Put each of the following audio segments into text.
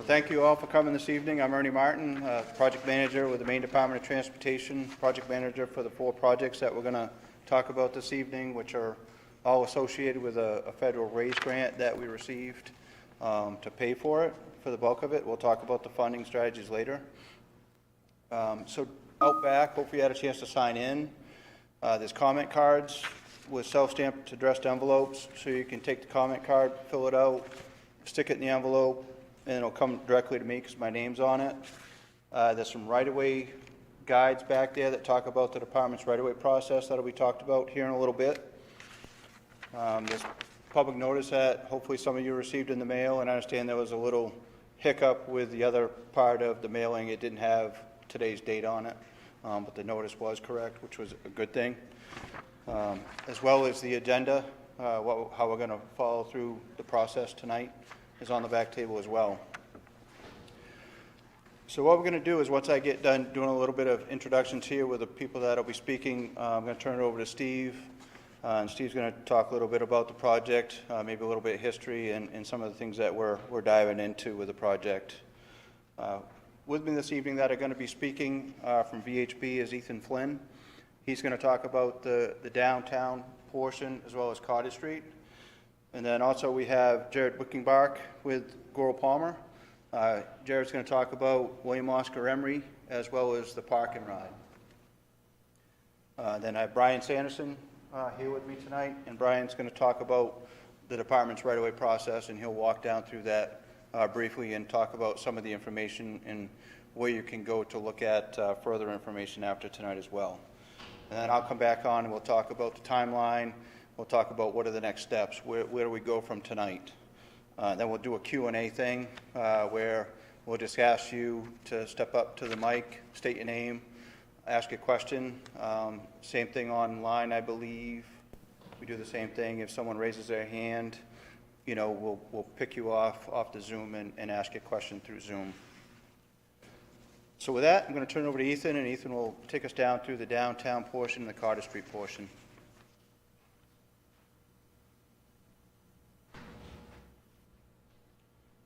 Thank you all for coming this evening. I'm Ernie Martin, Project Manager with the Maine Department of Transportation, Project Manager for the 4 projects that we're going to talk about this evening, which are all associated with a federal raise grant that we received to pay for it, for the bulk of it. We'll talk about the funding strategies later. So out back, hopefully you had a chance to sign in. There's comment cards with self-stamped addressed envelopes, so you can take the comment card, fill it out, stick it in the envelope, and it'll come directly to me because my name's on it. There's some right-of-way guides back there that talk about the department's right-of-way process that'll be talked about here in a little bit. There's public notice that hopefully some of you received in the mail, and I understand there was a little hiccup with the other part of the mailing. It didn't have today's date on it, but the notice was correct, which was a good thing. As well as the agenda, how we're going to follow through the process tonight is on the back table as well. So what we're going to do is, once I get done doing a little bit of introductions here with the people that will be speaking, I'm going to turn it over to Steve, and Steve's going to talk a little bit about the project, maybe a little bit of history and some of the things that we're diving into with the project. With me this evening that are going to be speaking from VHB is Ethan Flynn. He's going to talk about the downtown portion as well as Cottage Street. And then also we have Jared Wickenbach with Goral Palmer. Jared's going to talk about William Oscar Emery as well as the park and ride. Then I have Brian Sanderson here with me tonight, and Brian's going to talk about the department's right-of-way process, and he'll walk down through that briefly and talk about some of the information and where you can go to look at further information after tonight as well. And then I'll come back on and we'll talk about the timeline. We'll talk about what are the next steps, where do we go from tonight. Then we'll do a Q&A thing where we'll just ask you to step up to the mic, state your name, ask a question. Same thing online, I believe. We do the same thing. If someone raises their hand, you know, we'll pick you off the Zoom and ask a question through Zoom. So with that, I'm going to turn it over to Ethan, and Ethan will take us down through the downtown portion and the Cottage Street portion.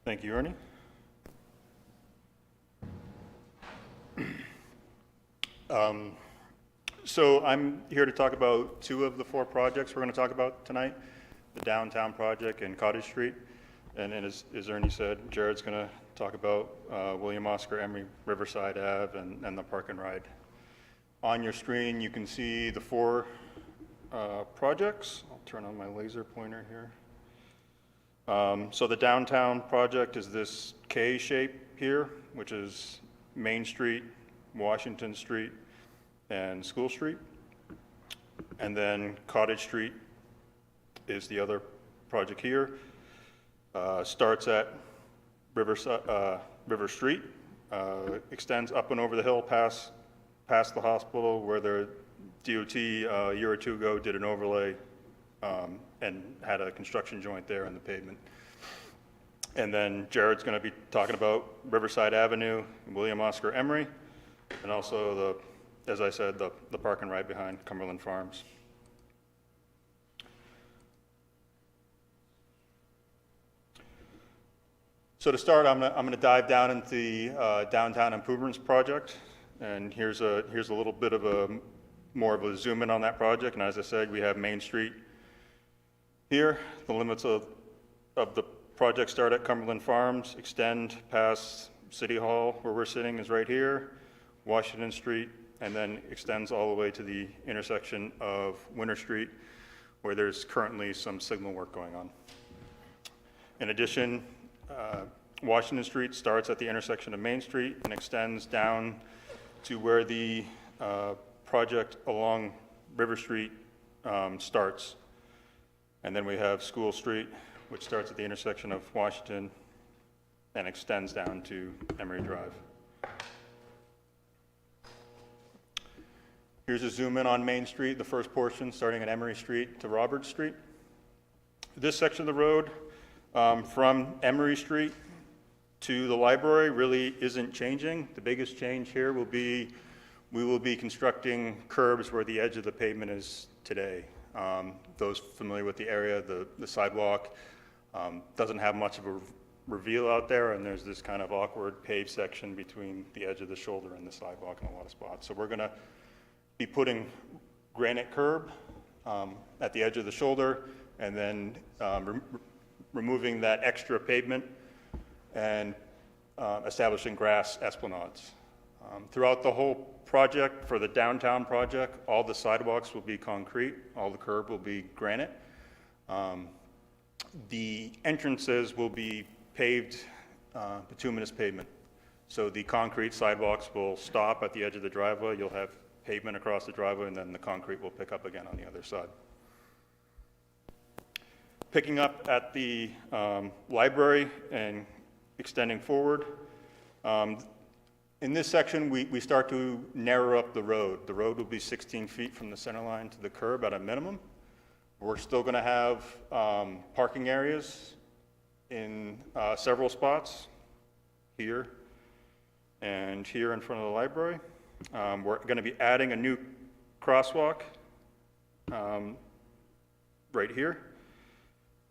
Thank you, Ernie. So I'm here to talk about 2 of the 4 projects we're going to talk about tonight, the downtown project and Cottage Street. And as Ernie said, Jared's going to talk about William Oscar Emery, Riverside Ave, and the park and ride. On your screen, you can see the 4 projects. I'll turn on my laser pointer here. So the downtown project is this K shape here, which is Main Street, Washington Street, and School Street. And then Cottage Street is the other project here. Starts at River Street, extends up and over the hill past the hospital, where the DOT a year or 2 ago did an overlay and had a construction joint there in the pavement. And then Jared's going to be talking about Riverside Avenue, William Oscar Emery, and also as I said, the park and ride behind Cumberland Farms. So to start, I'm going to dive down into the downtown improvements project, and here's a little bit of more of a zoom in on that project. And as I said, we have Main Street here. The limits of the project start at Cumberland Farms, extend past City Hall, where we're sitting is right here, Washington Street, and then extends all the way to the intersection of Winter Street, where there's currently some signal work going on. In addition, Washington Street starts at the intersection of Main Street and extends down to where the project along River Street starts. And then we have School Street, which starts at the intersection of Washington and extends down to Emery Drive. Here's a zoom in on Main Street, the first portion starting at Emery Street to Roberts Street. This section of the road from Emery Street to the library really isn't changing. The biggest change here will be we will be constructing curbs where the edge of the pavement is today. Those familiar with the area, the sidewalk doesn't have much of a reveal out there, and there's this kind of awkward paved section between the edge of the shoulder and the sidewalk in a lot of spots. So we're going to be putting granite curb at the edge of the shoulder, and then removing that extra pavement and establishing grass esplanades. Throughout the whole project, for the downtown project, all the sidewalks will be concrete, all the curb will be granite. The entrances will be paved bituminous pavement. So the concrete sidewalks will stop at the edge of the driveway, you'll have pavement across the driveway, and then the concrete will pick up again on the other side. Picking up at the library and extending forward, in this section, we start to narrow up the road. The road will be 16 feet from the center line to the curb at a minimum. We're still going to have parking areas in several spots, here and here in front of the library. We're going to be adding a new crosswalk right here.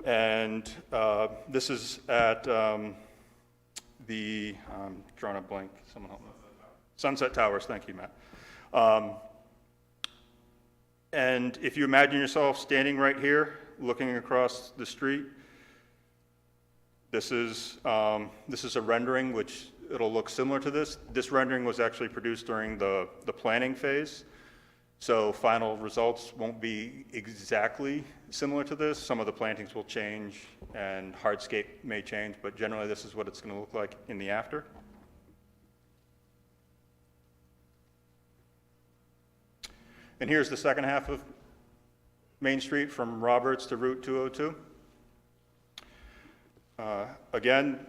And this is at I'm drawing a blank. Someone help me. Sunset Towers. Thank you, Matt. And if you imagine yourself standing right here, looking across the street, this is a rendering which it'll look similar to this. This rendering was actually produced during the planning phase, so final results won't be exactly similar to this. Some of the plantings will change and hardscape may change, but generally this is what it's going to look like in the after. And here's the second half of Main Street from Roberts to Route 202. Again,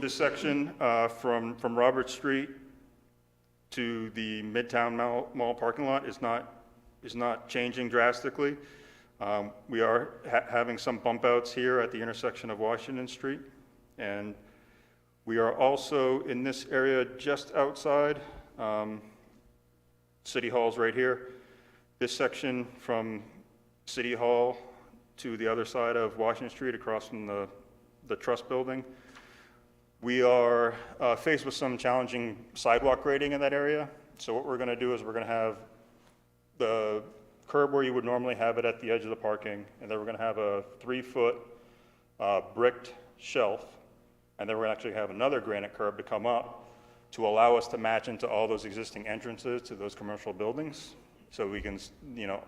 this section from Roberts Street to the Midtown Mall parking lot is not changing drastically. We are having some bump outs here at the intersection of Washington Street, and we are also in this area just outside. City Hall's right here. This section from City Hall to the other side of Washington Street, across from the Trust Building. We are faced with some challenging sidewalk grading in that area. So what we're going to do is we're going to have the curb where you would normally have it at the edge of the parking, and then we're going to have a 3-foot bricked shelf, and then we're going to actually have another granite curb to come up to allow us to match into all those existing entrances to those commercial buildings. So we can,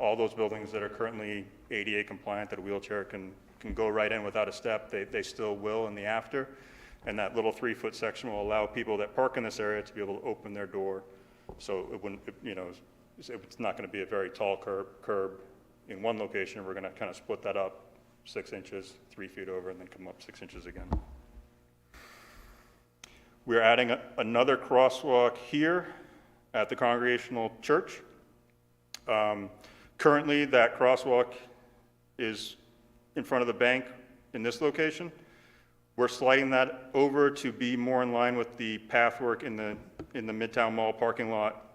all those buildings that are currently ADA compliant, that a wheelchair can go right in without a step, they still will in the after. And that little 3-foot section will allow people that park in this area to be able to open their door. So it wouldn't, it's not going to be a very tall curb in one location. We're going to kind of split that up 6 inches, 3 feet over, and then come up 6 inches again. We're adding another crosswalk here at the Congregational Church. Currently, that crosswalk is in front of the bank in this location. We're sliding that over to be more in line with the path work in the Midtown Mall parking lot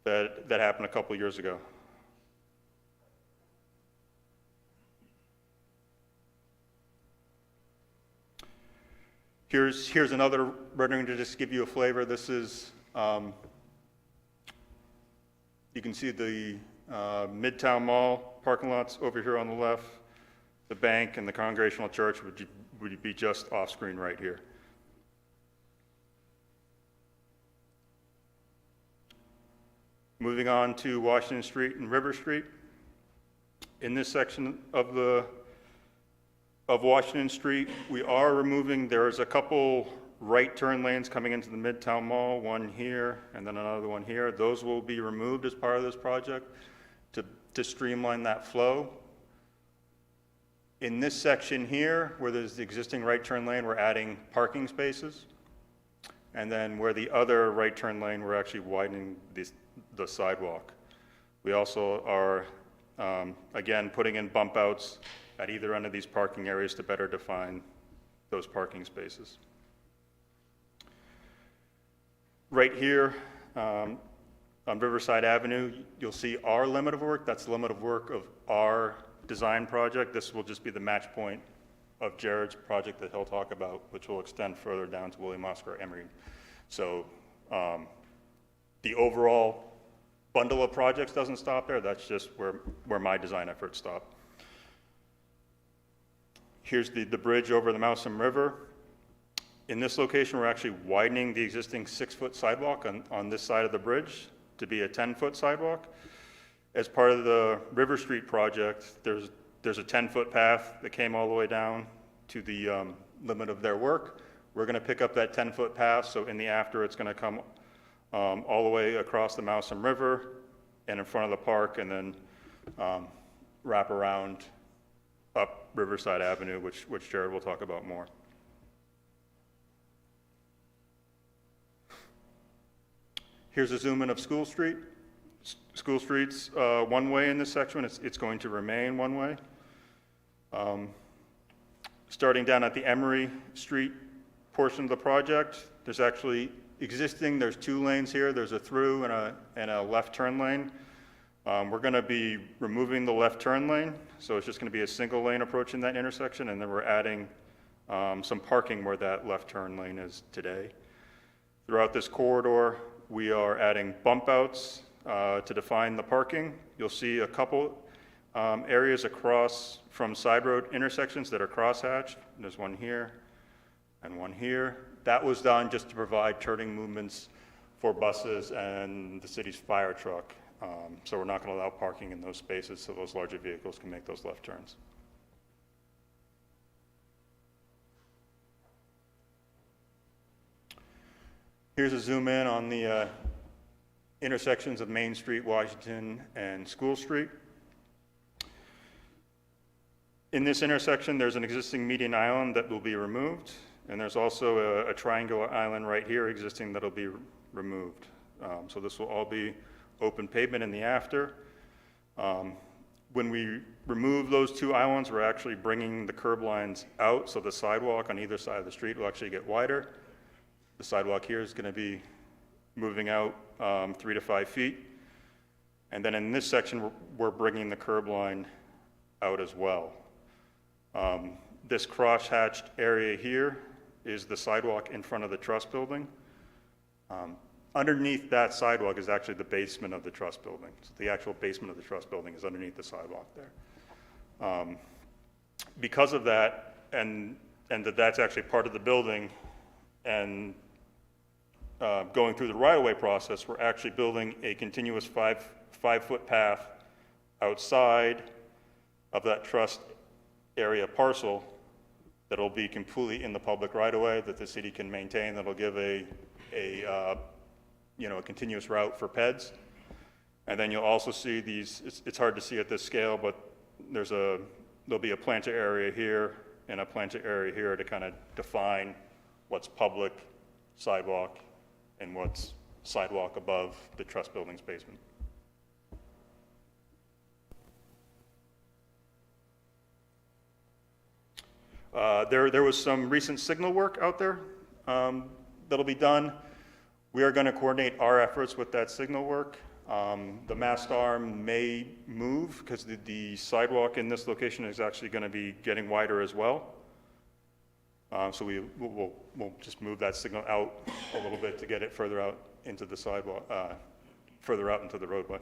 that happened a couple years ago. Here's another rendering to just give you a flavor. This is, you can see the Midtown Mall parking lots over here on the left. The bank and the Congregational Church would be just off screen right here. Moving on to Washington Street and River Street. In this section of Washington Street, we are removing, there's a couple right turn lanes coming into the Midtown Mall, one here and then another one here. Those will be removed as part of this project to streamline that flow. In this section here, where there's the existing right turn lane, we're adding parking spaces. And then where the other right turn lane, we're actually widening the sidewalk. We also are, again, putting in bump outs at either end of these parking areas to better define those parking spaces. Right here on Riverside Avenue, you'll see our limit of work. That's the limit of work of our design project. This will just be the match point of Jared's project that he'll talk about, which will extend further down to William Oscar Emery. So the overall bundle of projects doesn't stop there. That's just where my design efforts stop. Here's the bridge over the Mousom River. In this location, we're actually widening the existing 6-foot sidewalk on this side of the bridge to be a 10-foot sidewalk. As part of the River Street project, there's a 10-foot path that came all the way down to the limit of their work. We're going to pick up that 10-foot path, so in the after, it's going to come all the way across the Mousom River and in front of the park, and then wrap around up Riverside Avenue, which Jared will talk about more. Here's a zoom in of School Street. School Street's one way in this section. It's going to remain one way. Starting down at the Emery Street portion of the project, there's actually there's 2 lanes here. There's a through and a left turn lane. We're going to be removing the left turn lane, so it's just going to be a single lane approaching that intersection, and then we're adding some parking where that left turn lane is today. Throughout this corridor, we are adding bump outs to define the parking. You'll see a couple areas across from side road intersections that are crosshatched. There's one here and one here. That was done just to provide turning movements for buses and the city's fire truck. So we're not going to allow parking in those spaces so those larger vehicles can make those left turns. Here's a zoom in on the intersections of Main Street, Washington, and School Street. In this intersection, there's an existing median island that will be removed, and there's also a triangular island right here existing that'll be removed. So this will all be open pavement in the after. When we remove those 2 islands, we're actually bringing the curb lines out, so the sidewalk on either side of the street will actually get wider. The sidewalk here is going to be moving out 3 to 5 feet. And then in this section, we're bringing the curb line out as well. This cross-hatched area here is the sidewalk in front of the trust building. Underneath that sidewalk is actually the basement of the trust building. So the actual basement of the trust building is underneath the sidewalk there. Because of that, and that's actually part of the building, and going through the right-of-way process, we're actually building a continuous five-foot path outside of that trust area parcel that'll be completely in the public right-of-way that the city can maintain. That'll give a continuous route for PEDs. And then you'll also see these. It's hard to see at this scale, but there'll be a planter area here and a planter area here to kind of define what's public sidewalk and what's sidewalk above the trust building's basement. There was some recent signal work out there that'll be done. We are going to coordinate our efforts with that signal work. The mast arm may move because the sidewalk in this location is actually going to be getting wider as well. So we'll just move that signal out a little bit to get it further out into the sidewalk, further out into the roadway.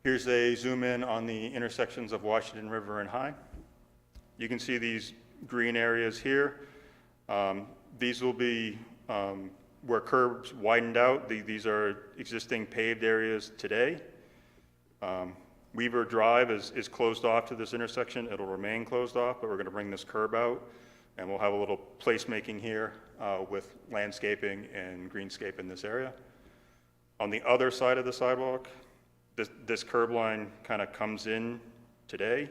Here's a zoom in on the intersections of Washington River and High. You can see these green areas here. These will be where curbs widened out. These are existing paved areas today. Weaver Drive is closed off to this intersection. It'll remain closed off, but we're going to bring this curb out, and we'll have a little placemaking here with landscaping and greenscape in this area. On the other side of the sidewalk, this curb line kind of comes in today.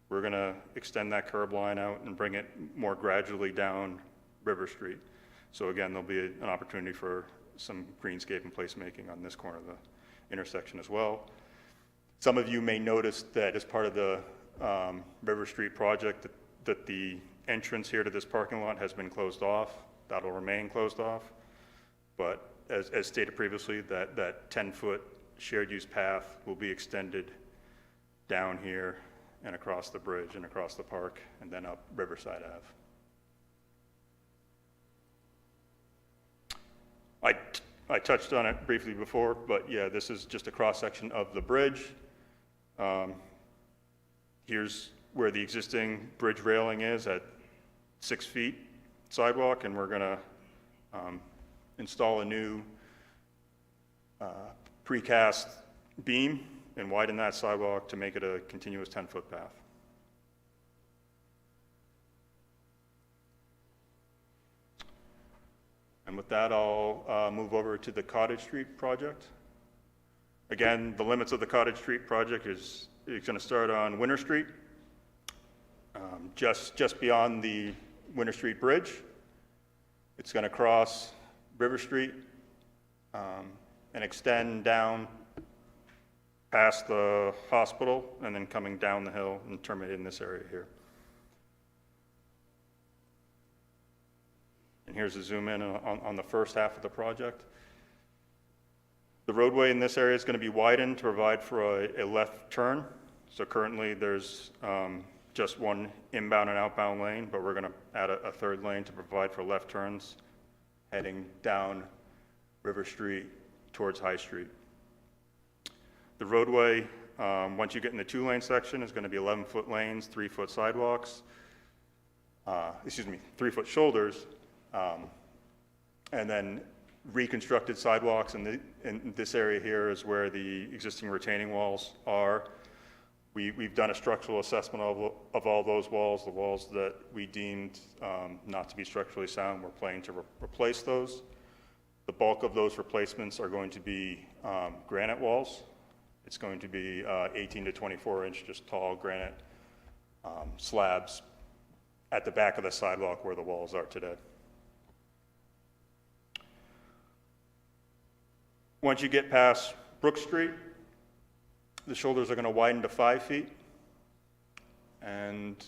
We're going to extend that curb line out and bring it more gradually down River Street. So again, there'll be an opportunity for some greenscape and placemaking on this corner of the intersection as well. Some of you may notice that as part of the River Street project that the entrance here to this parking lot has been closed off. That'll remain closed off. But as stated previously, that 10-foot shared use path will be extended down here and across the bridge and across the park and then up Riverside Ave. I touched on it briefly before, but yeah, this is just a cross-section of the bridge. Here's where the existing bridge railing is at 6 feet sidewalk, and we're gonna install a new precast beam and widen that sidewalk to make it a continuous 10-foot path. And with that, I'll move over to the Cottage Street project. Again, the limits of the Cottage Street project is going to start on Winter Street, just beyond the Winter Street Bridge. It's going to cross River Street and extend down past the hospital and then coming down the hill and terminate in this area here. And here's a zoom in on the first half of the project. The roadway in this area is going to be widened to provide for a left turn. So currently there's just one inbound and outbound lane, but we're going to add a third lane to provide for left turns heading down River Street towards High Street. The roadway, once you get in the 2-lane section, is going to be 11-foot lanes, 3-foot sidewalks, 3-foot shoulders, and then reconstructed sidewalks. In this area here is where the existing retaining walls are. We've done a structural assessment of all those walls, the walls that we deemed not to be structurally sound. We're planning to replace those. The bulk of those replacements are going to be granite walls. It's going to be 18 to 24 inch, just tall granite slabs at the back of the sidewalk where the walls are today. Once you get past Brook Street, the shoulders are going to widen to 5 feet, and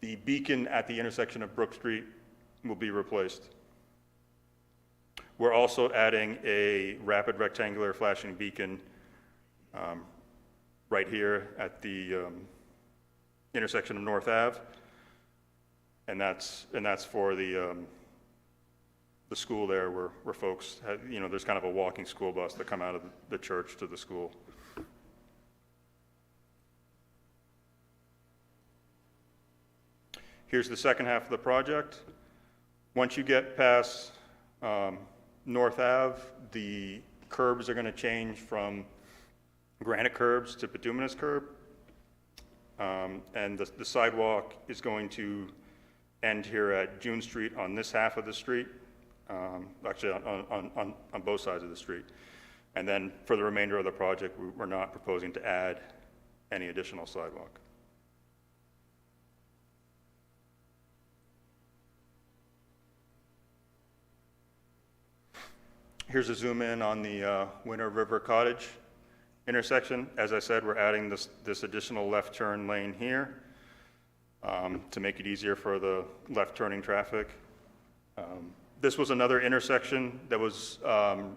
the beacon at the intersection of Brook Street will be replaced. We're also adding a rapid rectangular flashing beacon right here at the intersection of North Ave, and that's for the school there, where folks have, there's kind of a walking school bus that come out of the church to the school. Here's the second half of the project. Once you get past North Ave, the curbs are going to change from granite curbs to bituminous curb, and the sidewalk is going to end here at June Street on this half of the street, actually on both sides of the street. And then for the remainder of the project, we're not proposing to add any additional sidewalk. Here's a zoom in on the Winter River Cottage intersection. As I said, we're adding this additional left turn lane here to make it easier for the left turning traffic. This was another intersection that was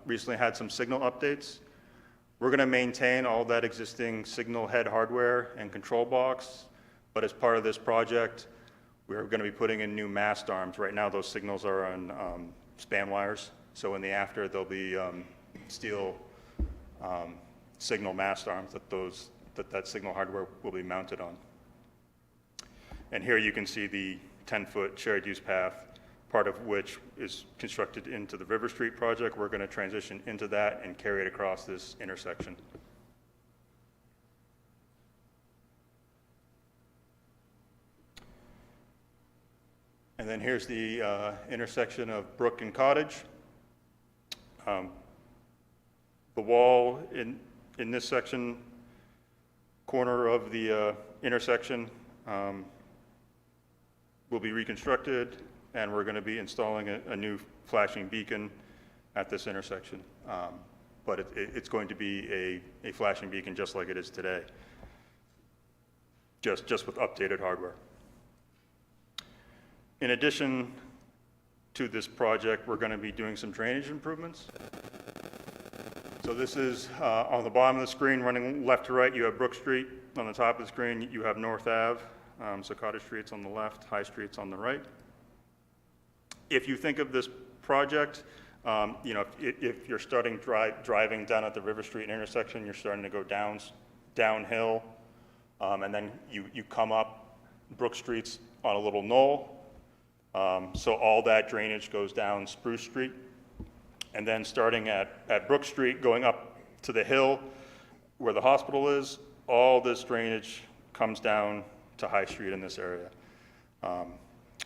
recently had some signal updates. We're going to maintain all that existing signal head hardware and control box, but as part of this project, we're going to be putting in new mast arms. Right now, those signals are on span wires. So in the after, there'll be steel signal mast arms that signal hardware will be mounted on. And here you can see the 10-foot shared use path, part of which is constructed into the River Street project. We're going to transition into that and carry it across this intersection. And then here's the intersection of Brook and Cottage. The wall in this section, corner of the intersection, will be reconstructed, and we're going to be installing a new flashing beacon at this intersection. But it's going to be a flashing beacon just like it is today, just with updated hardware. In addition to this project, we're going to be doing some drainage improvements. So this is on the bottom of the screen, running left to right, you have Brook Street. On the top of the screen, you have North Ave. So Cottage Street's on the left, High Street's on the right. If you think of this project, you know, if you're starting driving down at the River Street intersection, you're starting to go downhill, and then you come up Brook Street's on a little knoll. So all that drainage goes down Spruce Street. And then starting at Brook Street, going up to the hill where the hospital is, all this drainage comes down to High Street in this area.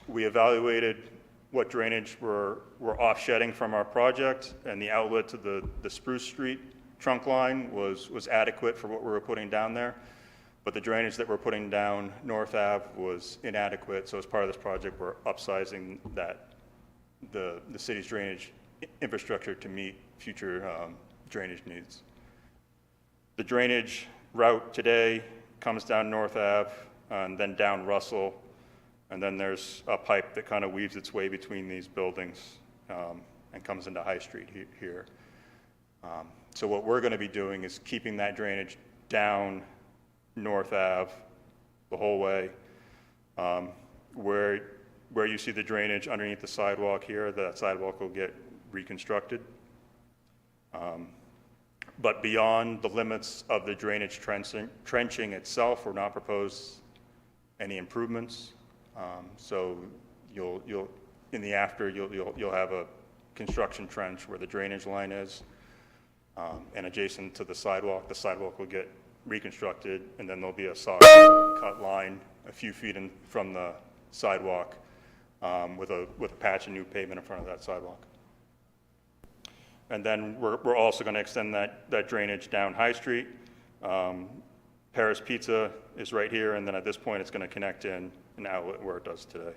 We evaluated what drainage we're offsetting from our project, and the outlet to the Spruce Street trunk line was adequate for what we were putting down there. But the drainage that we're putting down North Ave was inadequate, so as part of this project, we're upsizing the city's drainage infrastructure to meet future drainage needs. The drainage route today comes down North Ave and then down Russell, and then there's a pipe that kind of weaves its way between these buildings and comes into High Street here. So what we're going to be doing is keeping that drainage down North Ave the whole way. Where you see the drainage underneath the sidewalk here, that sidewalk will get reconstructed. But beyond the limits of the drainage trenching itself, we're not proposed any improvements. So you'll in the after you'll have a construction trench where the drainage line is, and adjacent to the sidewalk will get reconstructed, and then there'll be a saw cut line a few feet in from the sidewalk with a patch of new pavement in front of that sidewalk. And then we're also going to extend that drainage down High Street. Paris Pizza is right here, and then at this point it's going to connect in an outlet where it does today.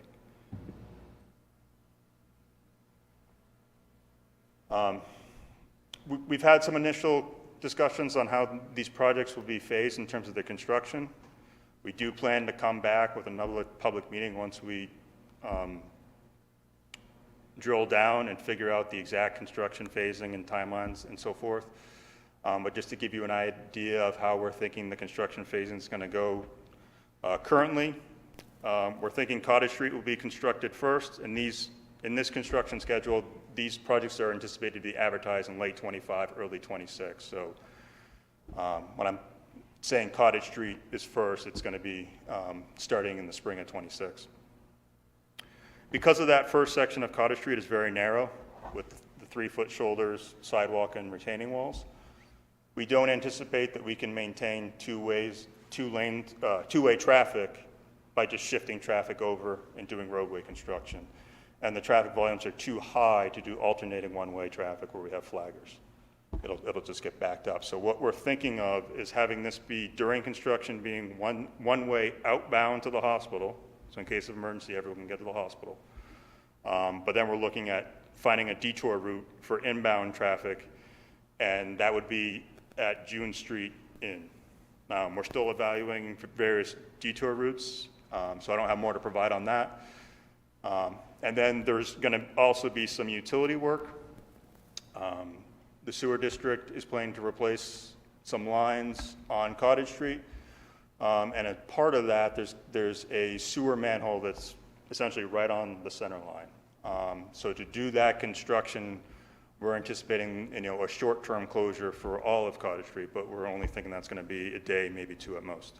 We've had some initial discussions on how these projects will be phased in terms of the construction. We do plan to come back with another public meeting once we drill down and figure out the exact construction phasing and timelines and so forth. But just to give you an idea of how we're thinking the construction phasing is going to go, currently, we're thinking Cottage Street will be constructed first, and in this construction schedule, these projects are anticipated to be advertised in late 25, early 26. So when I'm saying Cottage Street is first, it's going to be starting in the spring of 26. Because of that first section of Cottage Street is very narrow with the 3-foot shoulders, sidewalk, and retaining walls, we don't anticipate that we can maintain two-way traffic by just shifting traffic over and doing roadway construction. And the traffic volumes are too high to do alternating one-way traffic where we have flaggers. It'll just get backed up. So what we're thinking of is having this be, during construction, being one way outbound to the hospital. So in case of emergency, everyone can get to the hospital. But then we're looking at finding a detour route for inbound traffic, and that would be at June Street in. We're still evaluating various detour routes, so I don't have more to provide on that. And then there's going to also be some utility work. The sewer district is planning to replace some lines on Cottage Street. And as part of that, there's a sewer manhole that's essentially right on the center line. So to do that construction, we're anticipating a short-term closure for all of Cottage Street, but we're only thinking that's going to be a day, maybe 2 at most.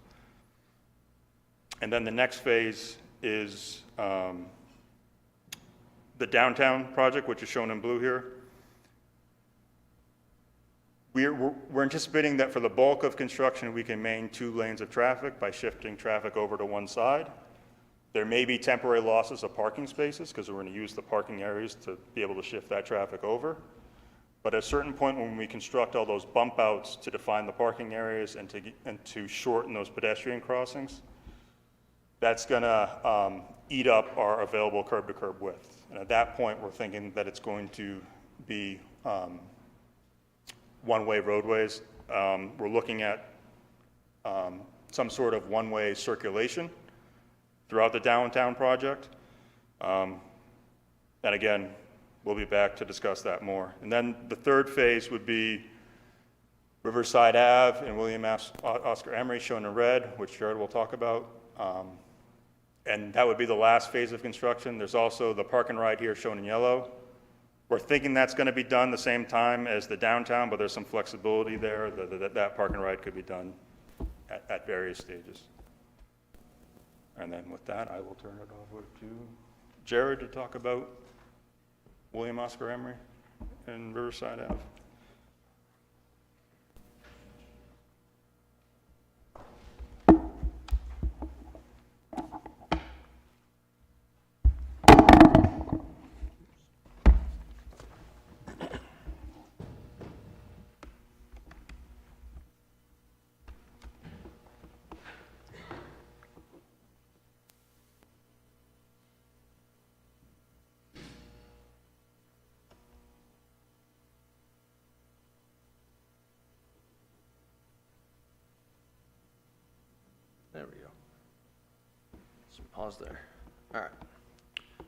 And then the next phase is the downtown project, which is shown in blue here. We're anticipating that for the bulk of construction, we can maintain 2 lanes of traffic by shifting traffic over to one side. There may be temporary losses of parking spaces because we're going to use the parking areas to be able to shift that traffic over. But at a certain point when we construct all those bump outs to define the parking areas and to shorten those pedestrian crossings, that's going to eat up our available curb-to-curb width. And at that point, we're thinking that it's going to be one-way roadways. We're looking at some sort of one-way circulation throughout the downtown project. And And again, we'll be back to discuss that more. And then the third phase would be Riverside Ave and William Oscar Emery shown in red, which Jared will talk about. And that would be the last phase of construction. There's also the park and ride here shown in yellow. We're thinking that's going to be done the same time as the downtown, but there's some flexibility there that park and ride could be done at various stages. And then with that, I will turn it over to Jared to talk about William Oscar Emery and Riverside Ave. There we go. Some pause there. All right. So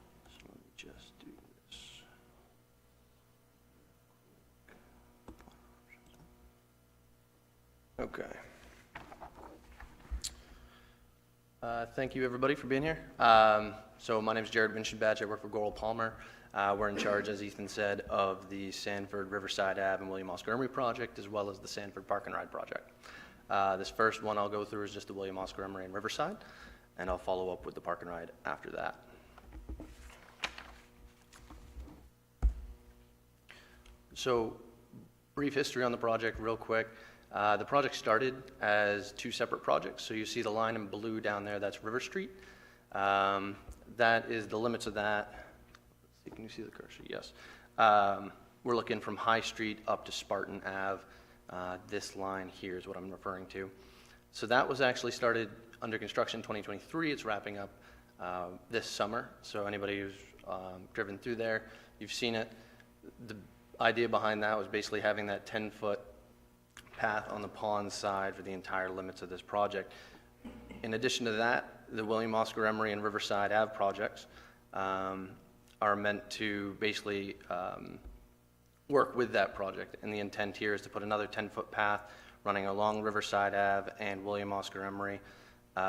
let me just do this. Okay. Thank you, everybody, for being here. So my name is Jared Winchenbach. I work for Goral Palmer. We're in charge, as Ethan said, of the Sanford Riverside Ave and William Oscar Emery project, as well as the Sanford Park and Ride project. This first one I'll go through is just the William Oscar Emery and Riverside, and I'll follow up with the Park and Ride after that. So, brief history on the project real quick. The project started as two separate projects. So you see the line in blue down there, that's River Street. That is the limits of that. Let's see, can you see the cursor? Yes. We're looking from High Street up to Spartan Ave. This line here is what I'm referring to. So that was actually started under construction in 2023. It's wrapping up this summer. So anybody who's driven through there, you've seen it. The idea behind that was basically having that 10-foot path on the pond side for the entire limits of this project. In addition to that, the William Oscar Emery and Riverside Ave projects are meant to basically work with that project. And the intent here is to put another 10-foot path running along Riverside Ave and William Oscar Emery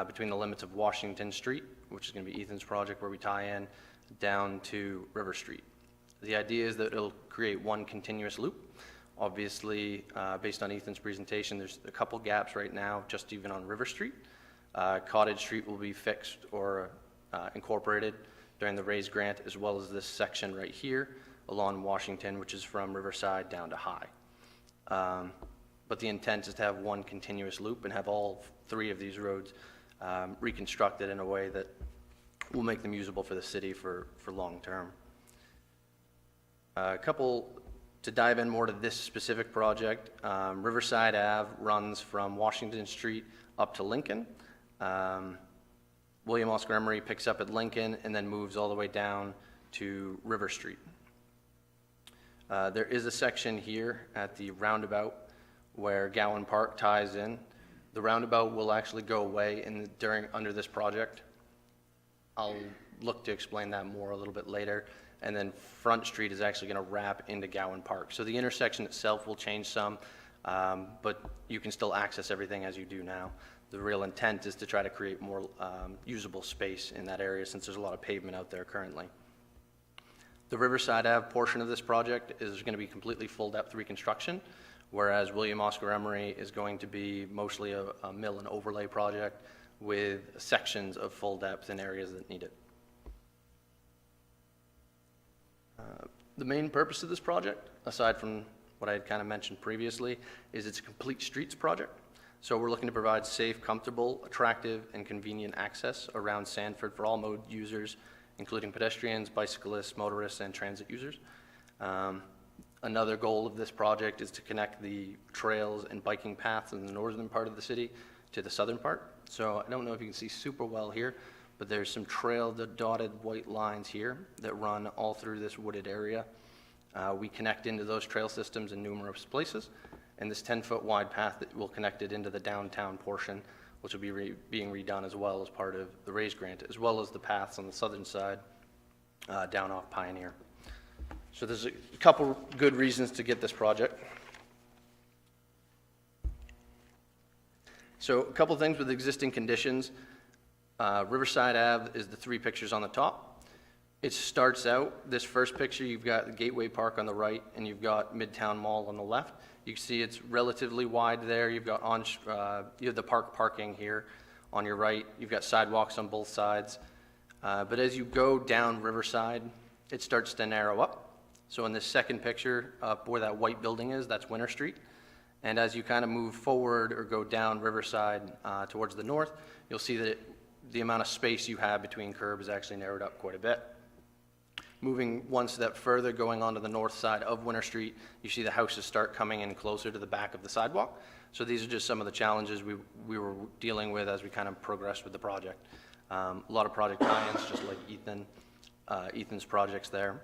between the limits of Washington Street, which is going to be Ethan's project where we tie in, down to River Street. The idea is that it'll create one continuous loop. Obviously, based on Ethan's presentation, there's a couple gaps right now, just even on River Street. Cottage Street will be fixed or incorporated during the raised grant, as well as this section right here along Washington, which is from Riverside down to High. But the intent is to have one continuous loop and have all three of these roads reconstructed in a way that will make them usable for the city for long term. A couple to dive in more to this specific project. Riverside Ave runs from Washington Street up to Lincoln. William Oscar Emery picks up at Lincoln and then moves all the way down to River Street. There is a section here at the roundabout where Gowan Park ties in. The roundabout will actually go away under this project. I'll look to explain that more a little bit later. And then Front Street is actually going to wrap into Gowan Park. So the intersection itself will change some, but you can still access everything as you do now. The real intent is to try to create more usable space in that area since there's a lot of pavement out there currently. The Riverside Ave portion of this project is going to be completely full depth reconstruction, whereas William Oscar Emery is going to be mostly a mill and overlay project with sections of full depth in areas that need it. The main purpose of this project, aside from what I had kind of mentioned previously, is it's a complete streets project. So we're looking to provide safe, comfortable, attractive, and convenient access around Sanford for all mode users, including pedestrians, bicyclists, motorists, and transit users. Another goal of this project is to connect the trails and biking paths in the northern part of the city to the southern part. So I don't know if you can see super well here, but there's some dotted white lines here that run all through this wooded area. We connect into those trail systems in numerous places, and this 10-foot wide path that will connect it into the downtown portion, which will be being redone as well as part of the raised grant, as well as the paths on the southern side down off Pioneer. So there's a couple good reasons to get this project. So a couple things with existing conditions. Riverside Ave is the 3 pictures on the top. It starts out, this first picture, you've got the Gateway Park on the right, and you've got Midtown Mall on the left. You can see it's relatively wide there. You've got you have the park parking here on your right. You've got sidewalks on both sides. But as you go down Riverside, it starts to narrow up. So in this second picture, up where that white building is, that's Winter Street. And as you kind of move forward or go down Riverside towards the north, you'll see that the amount of space you have between curbs is actually narrowed up quite a bit. Moving one step further, going onto the north side of Winter Street, you see the houses start coming in closer to the back of the sidewalk. So these are just some of the challenges we were dealing with as we kind of progressed with the project. A lot of project tie-ins, just like Ethan's projects there.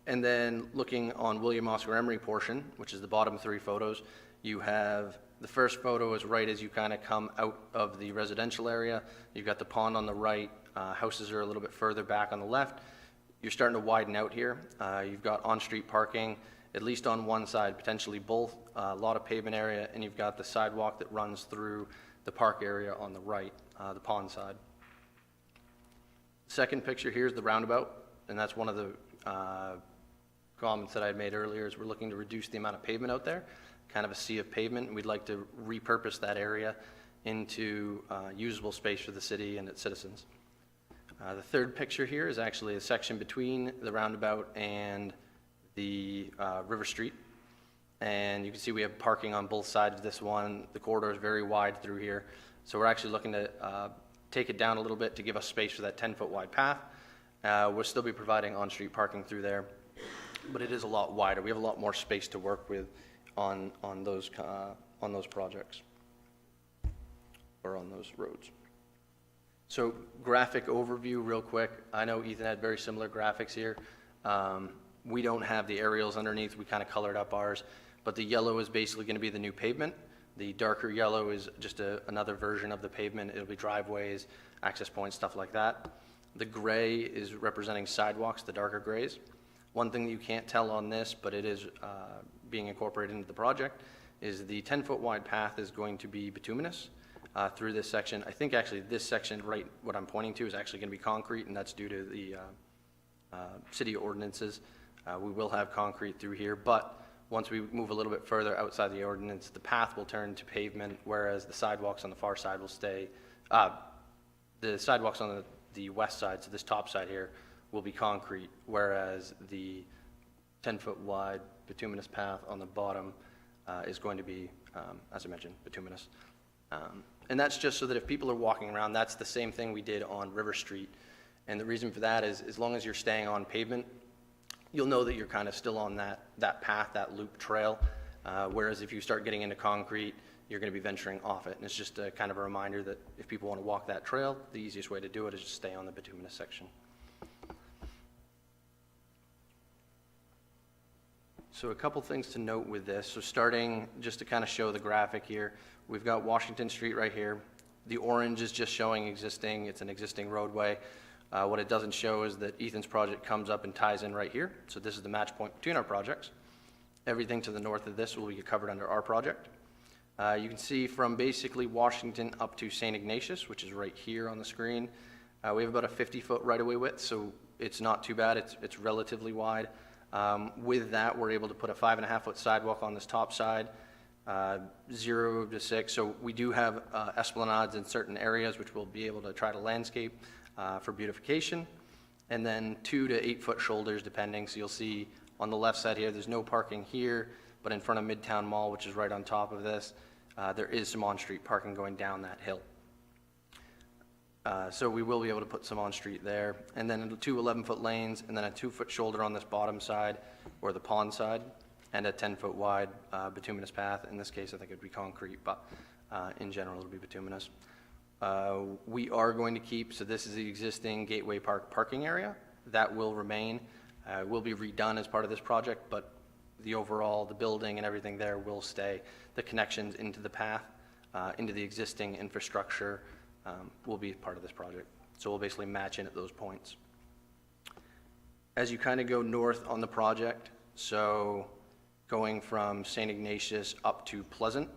And then looking on William Oscar Emery portion, which is the bottom 3 photos, you have the first photo is right as you kind of come out of the residential area. You've got the pond on the right. Houses are a little bit further back on the left. You're starting to widen out here. You've got on-street parking, at least on one side, potentially both, a lot of pavement area, and you've got the sidewalk that runs through the park area on the right, the pond side. Second picture here is the roundabout, and that's one of the comments that I had made earlier, is we're looking to reduce the amount of pavement out there, kind of a sea of pavement, and we'd like to repurpose that area into usable space for the city and its citizens. The third picture here is actually a section between the roundabout and the River Street. And you can see we have parking on both sides of this one. The corridor is very wide through here. So we're actually looking to take it down a little bit to give us space for that 10-foot wide path. We'll still be providing on-street parking through there, but it is a lot wider. We have a lot more space to work with on those projects or on those roads. So graphic overview real quick. I know Ethan had very similar graphics here. We don't have the aerials underneath. We kind of colored up ours, but the yellow is basically going to be the new pavement. The darker yellow is just another version of the pavement. It'll be driveways, access points, stuff like that. The gray is representing sidewalks, the darker grays. One thing that you can't tell on this, but it is being incorporated into the project, is the 10-foot wide path is going to be bituminous through this section. I think actually this section, right, what I'm pointing to is actually going to be concrete, and that's due to the city ordinances. We will have concrete through here, but once we move a little bit further outside the ordinance, the path will turn to pavement, whereas the sidewalks on the far side will stay. The sidewalks on the west side, so this top side here, will be concrete, whereas the 10-foot wide bituminous path on the bottom is going to be, as I mentioned, bituminous. And that's just so that if people are walking around, that's the same thing we did on River Street. And the reason for that is, as long as you're staying on pavement, you'll know that you're kind of still on that path, that loop trail. Whereas if you start getting into concrete, you're going to be venturing off it. And it's just a kind of a reminder that if people want to walk that trail, the easiest way to do it is just stay on the bituminous section. So a couple things to note with this. So starting just to kind of show the graphic here, we've got Washington Street right here. The orange is just showing existing, it's an existing roadway. What it doesn't show is that Ethan's project comes up and ties in right here. So this is the match point between our projects. Everything to the north of this will be covered under our project. You can see from basically Washington up to St. Ignatius, which is right here on the screen. We have about a 50-foot right-of-way width, so it's not too bad. It's relatively wide. With that, we're able to put a 5.5-foot sidewalk on this top side, 0 to 6. So we do have esplanades in certain areas, which we'll be able to try to landscape for beautification. And then 2 to 8-foot shoulders, depending. So you'll see on the left side here, there's no parking here, but in front of Midtown Mall, which is right on top of this, there is some on-street parking going down that hill. So we will be able to put some on-street there. And then 2 11-foot lanes, and then a 2-foot shoulder on this bottom side, or the pond side, and a 10-foot wide bituminous path. In this case, I think it would be concrete, but in general, it'll be bituminous. We are going to keep, so this is the existing Gateway Park parking area. That will remain. Will be redone as part of this project, but the overall, the building and everything there will stay. The connections into the path, into the existing infrastructure, will be part of this project. So we'll basically match in at those points. As you kind of go north on the project, so going from St. Ignatius up to Pleasant,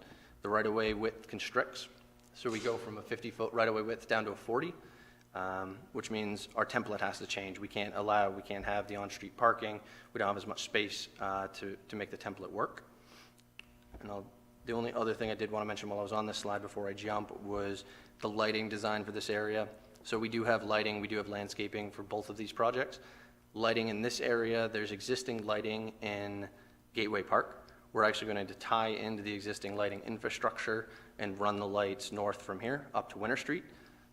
the right-of-way width constricts. So we go from a 50-foot right-of-way width down to a 40, which means our template has to change. We can't have the on-street parking. We don't have as much space to make the template work. And the only other thing I did want to mention while I was on this slide before I jump was the lighting design for this area. So we do have lighting, we do have landscaping for both of these projects. Lighting in this area, there's existing lighting in Gateway Park. We're actually going to tie into the existing lighting infrastructure and run the lights north from here up to Winter Street.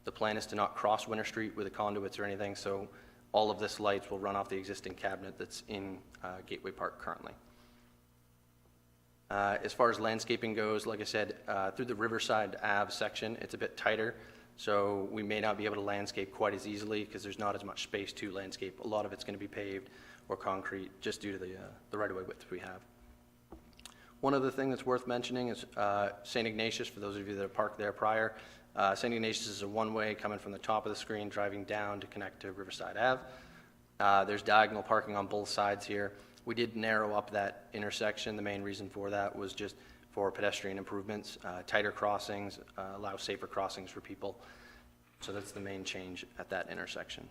The plan is to not cross Winter Street with the conduits or anything, so all of this lights will run off the existing cabinet that's in Gateway Park currently. As far as landscaping goes, like I said, through the Riverside Ave section, it's a bit tighter, so we may not be able to landscape quite as easily because there's not as much space to landscape. A lot of it's going to be paved or concrete just due to the right-of-way width we have. One other thing that's worth mentioning is St. Ignatius, for those of you that have parked there prior. St. Ignatius is a one-way coming from the top of the screen, driving down to connect to Riverside Ave. There's diagonal parking on both sides here. We did narrow up that intersection. The main reason for that was just for pedestrian improvements, tighter crossings, allow safer crossings for people. So that's the main change at that intersection.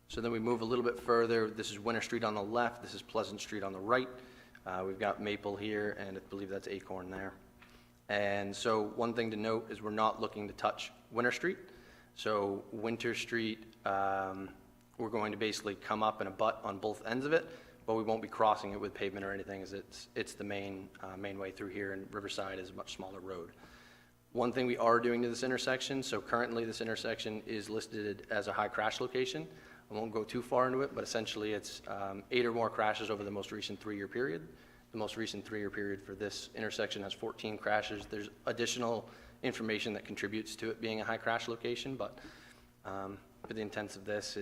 So then we move a little bit further. This is Winter Street on the left. This is Pleasant Street on the right. We've got Maple here, and I believe that's Acorn there. And so one thing to note is we're not looking to touch Winter Street. So Winter Street, we're going to basically come up and abut on both ends of it, but we won't be crossing it with pavement or anything, as it's the main way through here, and Riverside is a much smaller road. One thing we are doing to this intersection, so currently this intersection is listed as a high crash location. I won't go too far into it, but essentially it's 8 or more crashes over the most recent 3-year period. The most recent 3-year period for this intersection has 14 crashes. There's additional information that contributes to it being a high crash location, but for the intents of this,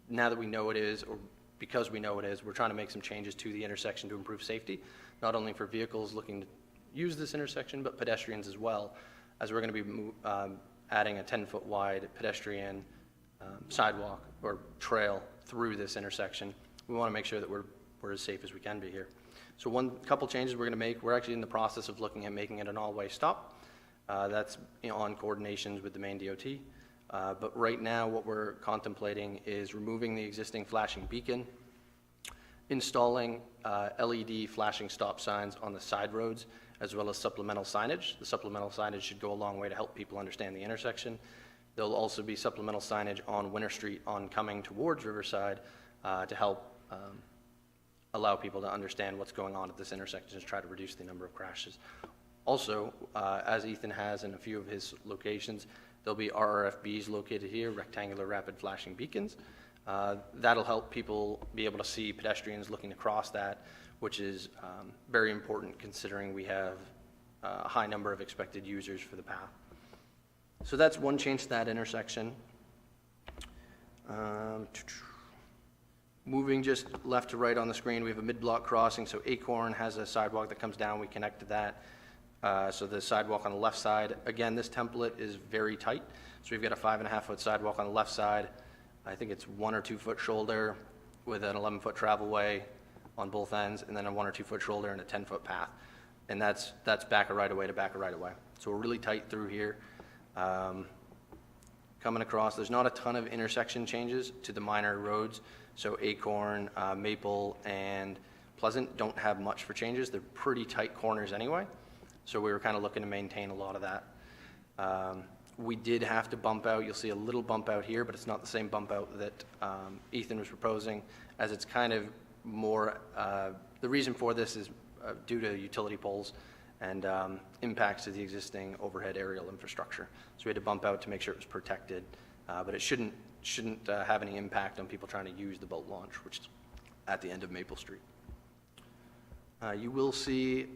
now that we know it is, or because we know it is, we're trying to make some changes to the intersection to improve safety, not only for vehicles looking to use this intersection, but pedestrians as well, as we're going to be adding a 10-foot wide pedestrian sidewalk or trail through this intersection. We want to make sure that we're as safe as we can be here. So couple changes we're going to make. We're actually in the process of looking at making it an all-way stop. That's on coordinations with the Maine DOT. But right now what we're contemplating is removing the existing flashing beacon, installing LED flashing stop signs on the side roads, as well as supplemental signage. The supplemental signage should go a long way to help people understand the intersection. There'll also be supplemental signage on Winter Street on coming towards Riverside to help allow people to understand what's going on at this intersection to try to reduce the number of crashes. Also, as Ethan has in a few of his locations, there'll be RRFBs located here, rectangular rapid flashing beacons. That'll help people be able to see pedestrians looking to cross that, which is very important considering we have a high number of expected users for the path. So that's one change to that intersection. Moving just left to right on the screen, we have a mid-block crossing. So Acorn has a sidewalk that comes down. We connect to that. So the sidewalk on the left side, again, this template is very tight. So we've got a 5.5-foot sidewalk on the left side. I think it's 1 or 2 foot shoulder with an 11-foot travelway on both ends, and then a 1 or 2 foot shoulder and a 10-foot path. And that's back a right-of-way to back a right-of-way. So we're really tight through here. Coming across, there's not a ton of intersection changes to the minor roads. So Acorn, Maple, and Pleasant don't have much for changes. They're pretty tight corners anyway. So we were kind of looking to maintain a lot of that. We did have to bump out. You'll see a little bump out here, but it's not the same bump out that Ethan was proposing, as it's kind of more, the reason for this is due to utility poles and impacts to the existing overhead aerial infrastructure. So we had to bump out to make sure it was protected, but it shouldn't have any impact on people trying to use the boat launch, which is at the end of Maple Street. You will see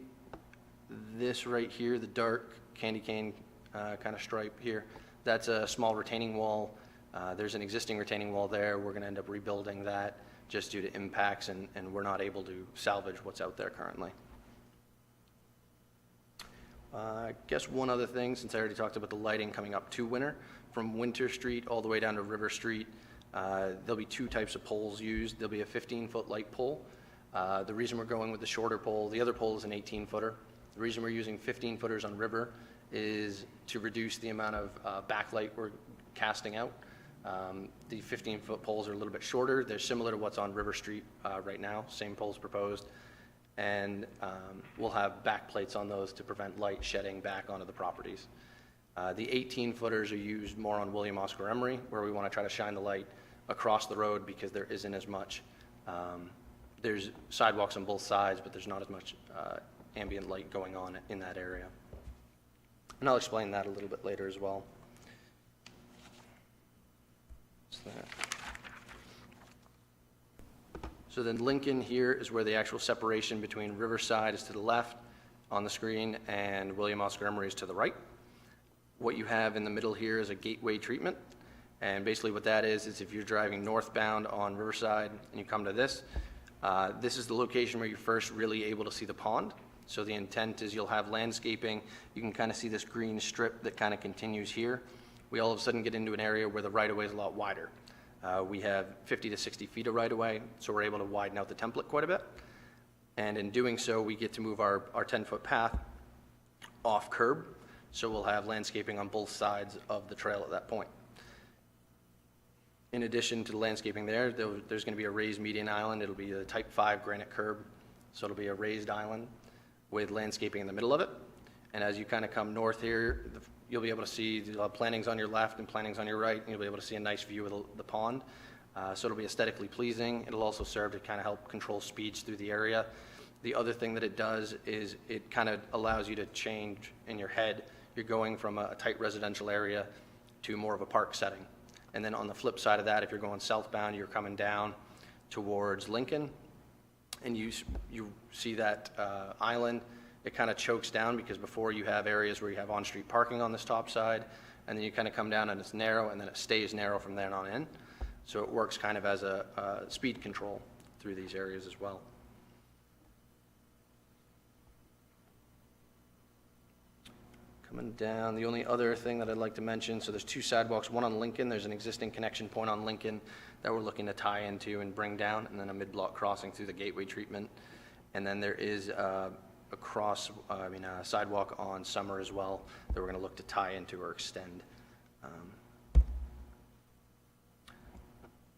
this right here, the dark candy cane kind of stripe here. That's a small retaining wall. There's an existing retaining wall there. We're going to end up rebuilding that just due to impacts, and we're not able to salvage what's out there currently. I guess one other thing, since I already talked about the lighting coming up to Winter, from Winter Street all the way down to River Street, there'll be two types of poles used. There'll be a 15-foot light pole. The reason we're going with the shorter pole, the other pole is an 18-footer. The reason we're using 15-footers on River is to reduce the amount of backlight we're casting out. The 15-foot poles are a little bit shorter. They're similar to what's on River Street right now, same poles proposed. And we'll have back plates on those to prevent light shedding back onto the properties. The 18-footers are used more on William Oscar Emery, where we want to try to shine the light across the road because there isn't as much, there's sidewalks on both sides, but there's not as much ambient light going on in that area. And I'll explain that a little bit later as well. So then Lincoln here is where the actual separation between Riverside is to the left on the screen and William Oscar Emery is to the right. What you have in the middle here is a gateway treatment. And basically what that is if you're driving northbound on Riverside and you come to this, this is the location where you're first really able to see the pond. So the intent is you'll have landscaping. You can kind of see this green strip that kind of continues here. We all of a sudden get into an area where the right-of-way is a lot wider. We have 50 to 60 feet of right-of-way, so we're able to widen out the template quite a bit. And in doing so, we get to move our 10-foot path off curb, so we'll have landscaping on both sides of the trail at that point. In addition to the landscaping there's going to be a raised median island. It'll be a type 5 granite curb, so it'll be a raised island with landscaping in the middle of it. And as you kind of come north here, you'll be able to see plantings on your left and plantings on your right, and you'll be able to see a nice view of the pond. So it'll be aesthetically pleasing. It'll also serve to kind of help control speeds through the area. The other thing that it does is it kind of allows you to change in your head. You're going from a tight residential area to more of a park setting. And then on the flip side of that, if you're going southbound, you're coming down towards Lincoln, and you see that island. It kind of chokes down because before you have areas where you have on-street parking on this top side, and then you kind of come down and it's narrow, and then it stays narrow from there on in. So it works kind of as a speed control through these areas as well. Coming down, the only other thing that I'd like to mention, so there's two sidewalks, one on Lincoln. There's an existing connection point on Lincoln that we're looking to tie into and bring down, and then a mid-block crossing through the gateway treatment. And then there is a sidewalk on Summer as well that we're going to look to tie into or extend.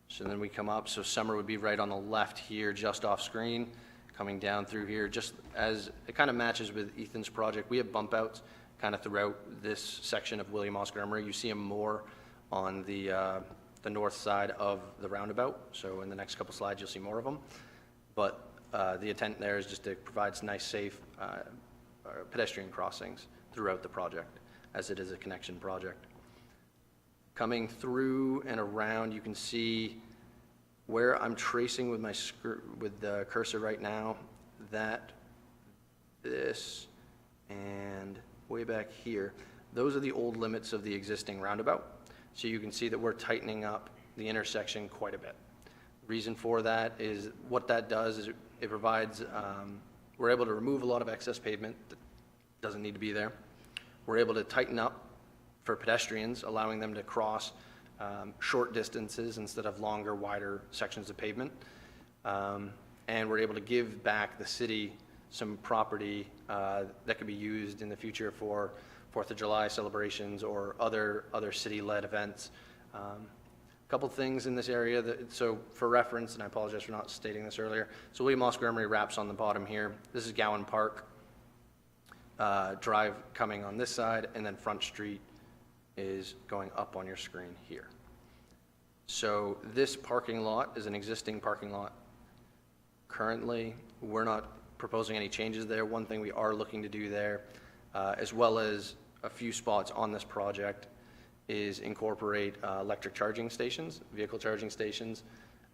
So then we come up, so Summer would be right on the left here, just off screen, coming down through here, just as it kind of matches with Ethan's project. We have bump outs kind of throughout this section of William Oscar Emery. You see them more on the north side of the roundabout. So in the next couple slides, you'll see more of them. But the intent there is just to provide some nice, safe pedestrian crossings throughout the project, as it is a connection project. Coming through and around, you can see where I'm tracing with with the cursor right now, this, and way back here. Those are the old limits of the existing roundabout. So you can see that we're tightening up the intersection quite a bit. Reason for that is what that does is it provides, we're able to remove a lot of excess pavement that doesn't need to be there. We're able to tighten up for pedestrians, allowing them to cross short distances instead of longer, wider sections of pavement. And we're able to give back the city some property that could be used in the future for 4th of July celebrations or other city-led events. A couple things in this area, so for reference, and I apologize for not stating this earlier, so William Oscar Emery wraps on the bottom here. This is Gowan Park Drive coming on this side, and then Front Street is going up on your screen here. So this parking lot is an existing parking lot. Currently, we're not proposing any changes there. One thing we are looking to do there, as well as a few spots on this project, is incorporate electric charging stations, vehicle charging stations,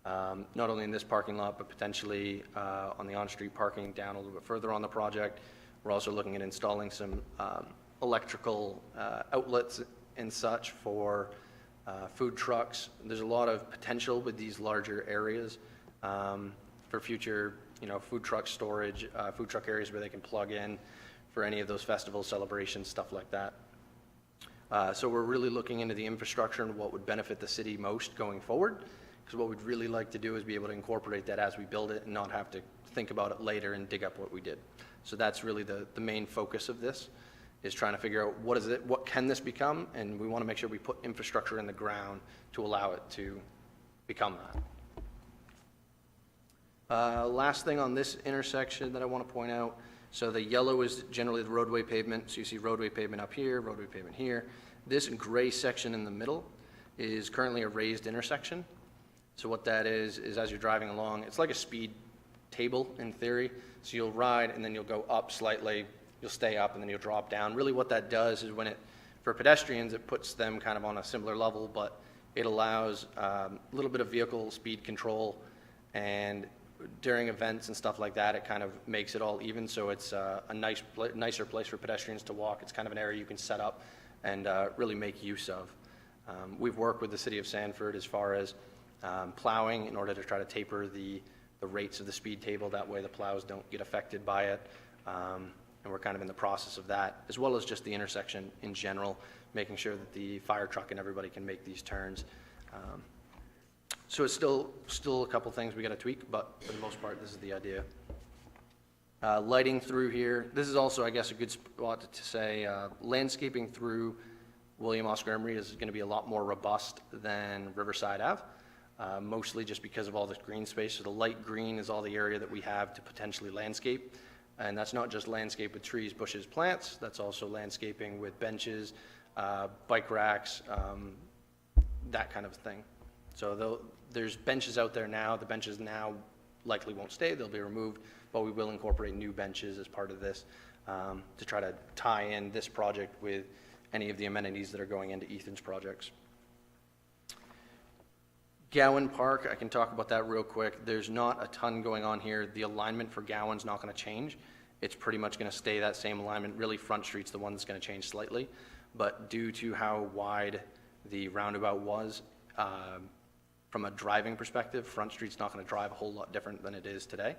not only in this parking lot, but potentially on the on-street parking down a little bit further on the project. We're also looking at installing some electrical outlets and such for food trucks. There's a lot of potential with these larger areas for future, food truck storage, food truck areas where they can plug in for any of those festivals, celebrations, stuff like that. So we're really looking into the infrastructure and what would benefit the city most going forward, because what we'd really like to do is be able to incorporate that as we build it and not have to think about it later and dig up what we did. So that's really the main focus of this, is trying to figure out what can this become, and we want to make sure we put infrastructure in the ground to allow it to become that. Last thing on this intersection that I want to point out, so the yellow is generally the roadway pavement, so you see roadway pavement up here, roadway pavement here. This gray section in the middle is currently a raised intersection. So what that is as you're driving along, it's like a speed table in theory. So you'll ride and then you'll go up slightly, you'll stay up and then you'll drop down. Really what that does is for pedestrians, it puts them kind of on a similar level, but it allows a little bit of vehicle speed control, and during events and stuff like that, it kind of makes it all even, so it's a nicer place for pedestrians to walk. It's kind of an area you can set up and really make use of. We've worked with the city of Sanford as far as plowing in order to try to taper the rates of the speed table. That way the plows don't get affected by it. And we're kind of in the process of that, as well as just the intersection in general, making sure that the fire truck and everybody can make these turns. So it's still a couple things we got to tweak, but for the most part, this is the idea. Lighting through here. This is also, I guess, a good spot to say landscaping through William Oscar Emery is going to be a lot more robust than Riverside Ave, mostly just because of all this green space. So the light green is all the area that we have to potentially landscape. And that's not just landscape with trees, bushes, plants. That's also landscaping with benches, bike racks, that kind of thing. So there's benches out there now. The benches now likely won't stay. They'll be removed, but we will incorporate new benches as part of this to try to tie in this project with any of the amenities that are going into Ethan's projects. Gowan Park, I can talk about that real quick. There's not a ton going on here. The alignment for Gowan's not going to change. It's pretty much going to stay that same alignment. Really, Front Street's the one that's going to change slightly, but due to how wide the roundabout was, from a driving perspective, Front Street's not going to drive a whole lot different than it is today.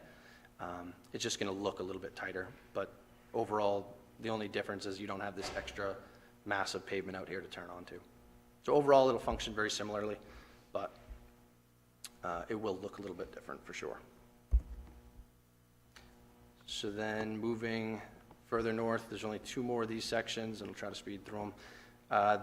It's just going to look a little bit tighter, but overall, the only difference is you don't have this extra massive pavement out here to turn onto. So overall, it'll function very similarly, but it will look a little bit different for sure. So then moving further north, there's only 2 more of these sections, and I'll try to speed through them.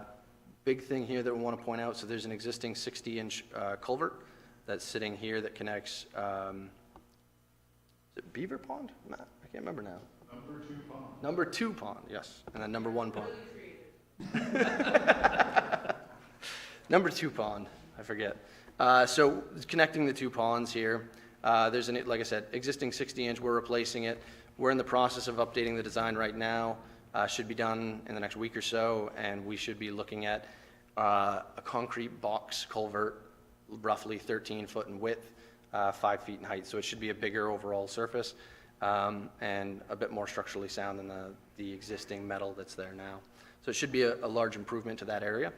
Big thing here that we want to point out, so there's an existing 60-inch culvert that's sitting here that connects, is it Beaver Pond? Matt, I can't remember now. Number 2 pond. Number 2 pond, yes, and then number 1 pond. Number 2 pond, I forget. So connecting the 2 ponds here, there's like I said, existing 60-inch, we're replacing it. We're in the process of updating the design right now. Should be done in the next week or so, and we should be looking at a concrete box culvert, roughly 13 foot in width, 5 feet in height. So it should be a bigger overall surface and a bit more structurally sound than the existing metal that's there now. So it should be a large improvement to that area.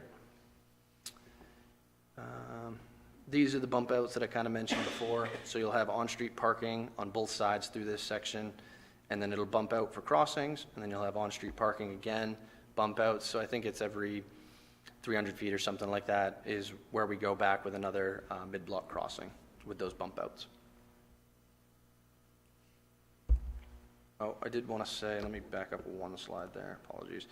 These are the bump outs that I kind of mentioned before. So you'll have on-street parking on both sides through this section, and then it'll bump out for crossings, and then you'll have on-street parking again, bump outs. So I think it's every 300 feet or something like that is where we go back with another mid-block crossing with those bump outs. Oh, I did want to say, let me back up 1 slide there, apologies.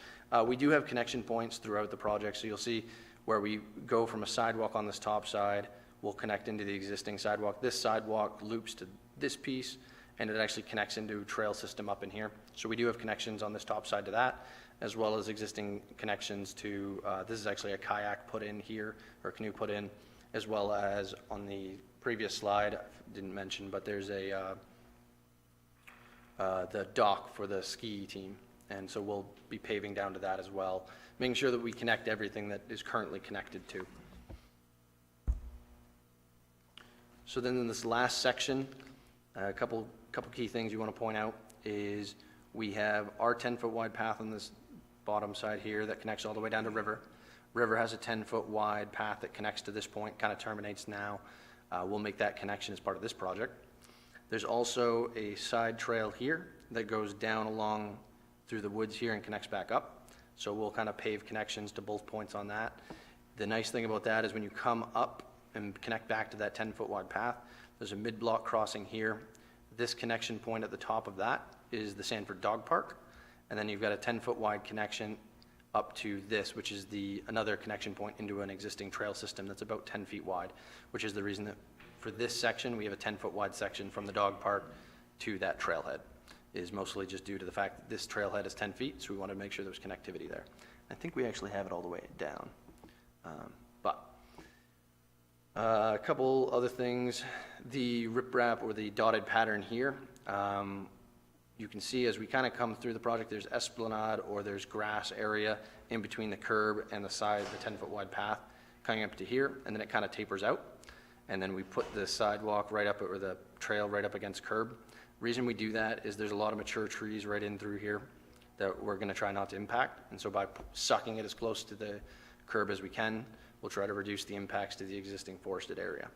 We do have connection points throughout the project, so you'll see where we go from a sidewalk on this top side, we'll connect into the existing sidewalk. This sidewalk loops to this piece, and it actually connects into a trail system up in here. So we do have connections on this top side to that, as well as existing connections to, this is actually a kayak put in here, or canoe put in, as well as on the previous slide, I didn't mention, but there's the dock for the ski team. And so we'll be paving down to that as well, making sure that we connect everything that is currently connected to. So then in this last section, a couple key things you want to point out is we have our 10-foot wide path on this bottom side here that connects all the way down to River. River has a 10-foot wide path that connects to this point, kind of terminates now. We'll make that connection as part of this project. There's also a side trail here that goes down along through the woods here and connects back up. So we'll kind of pave connections to both points on that. The nice thing about that is when you come up and connect back to that 10-foot wide path, there's a mid-block crossing here. This connection point at the top of that is the Sanford Dog Park. And then you've got a 10-foot wide connection up to this, which is another connection point into an existing trail system that's about 10 feet wide, which is the reason that for this section, we have a 10-foot wide section from the dog park to that trailhead, is mostly just due to the fact that this trailhead is 10 feet, so we wanted to make sure there was connectivity there. I think we actually have it all the way down. A couple other things, the riprap or the dotted pattern here, you can see as we kind of come through the project, there's esplanade or there's grass area in between the curb and the side, the 10-foot wide path coming up to here, and then it kind of tapers out. And then we put the sidewalk right up, or the trail right up against curb. Reason we do that is there's a lot of mature trees right in through here that we're going to try not to impact. And so by sucking it as close to the curb as we can, we'll try to reduce the impacts to the existing forested area.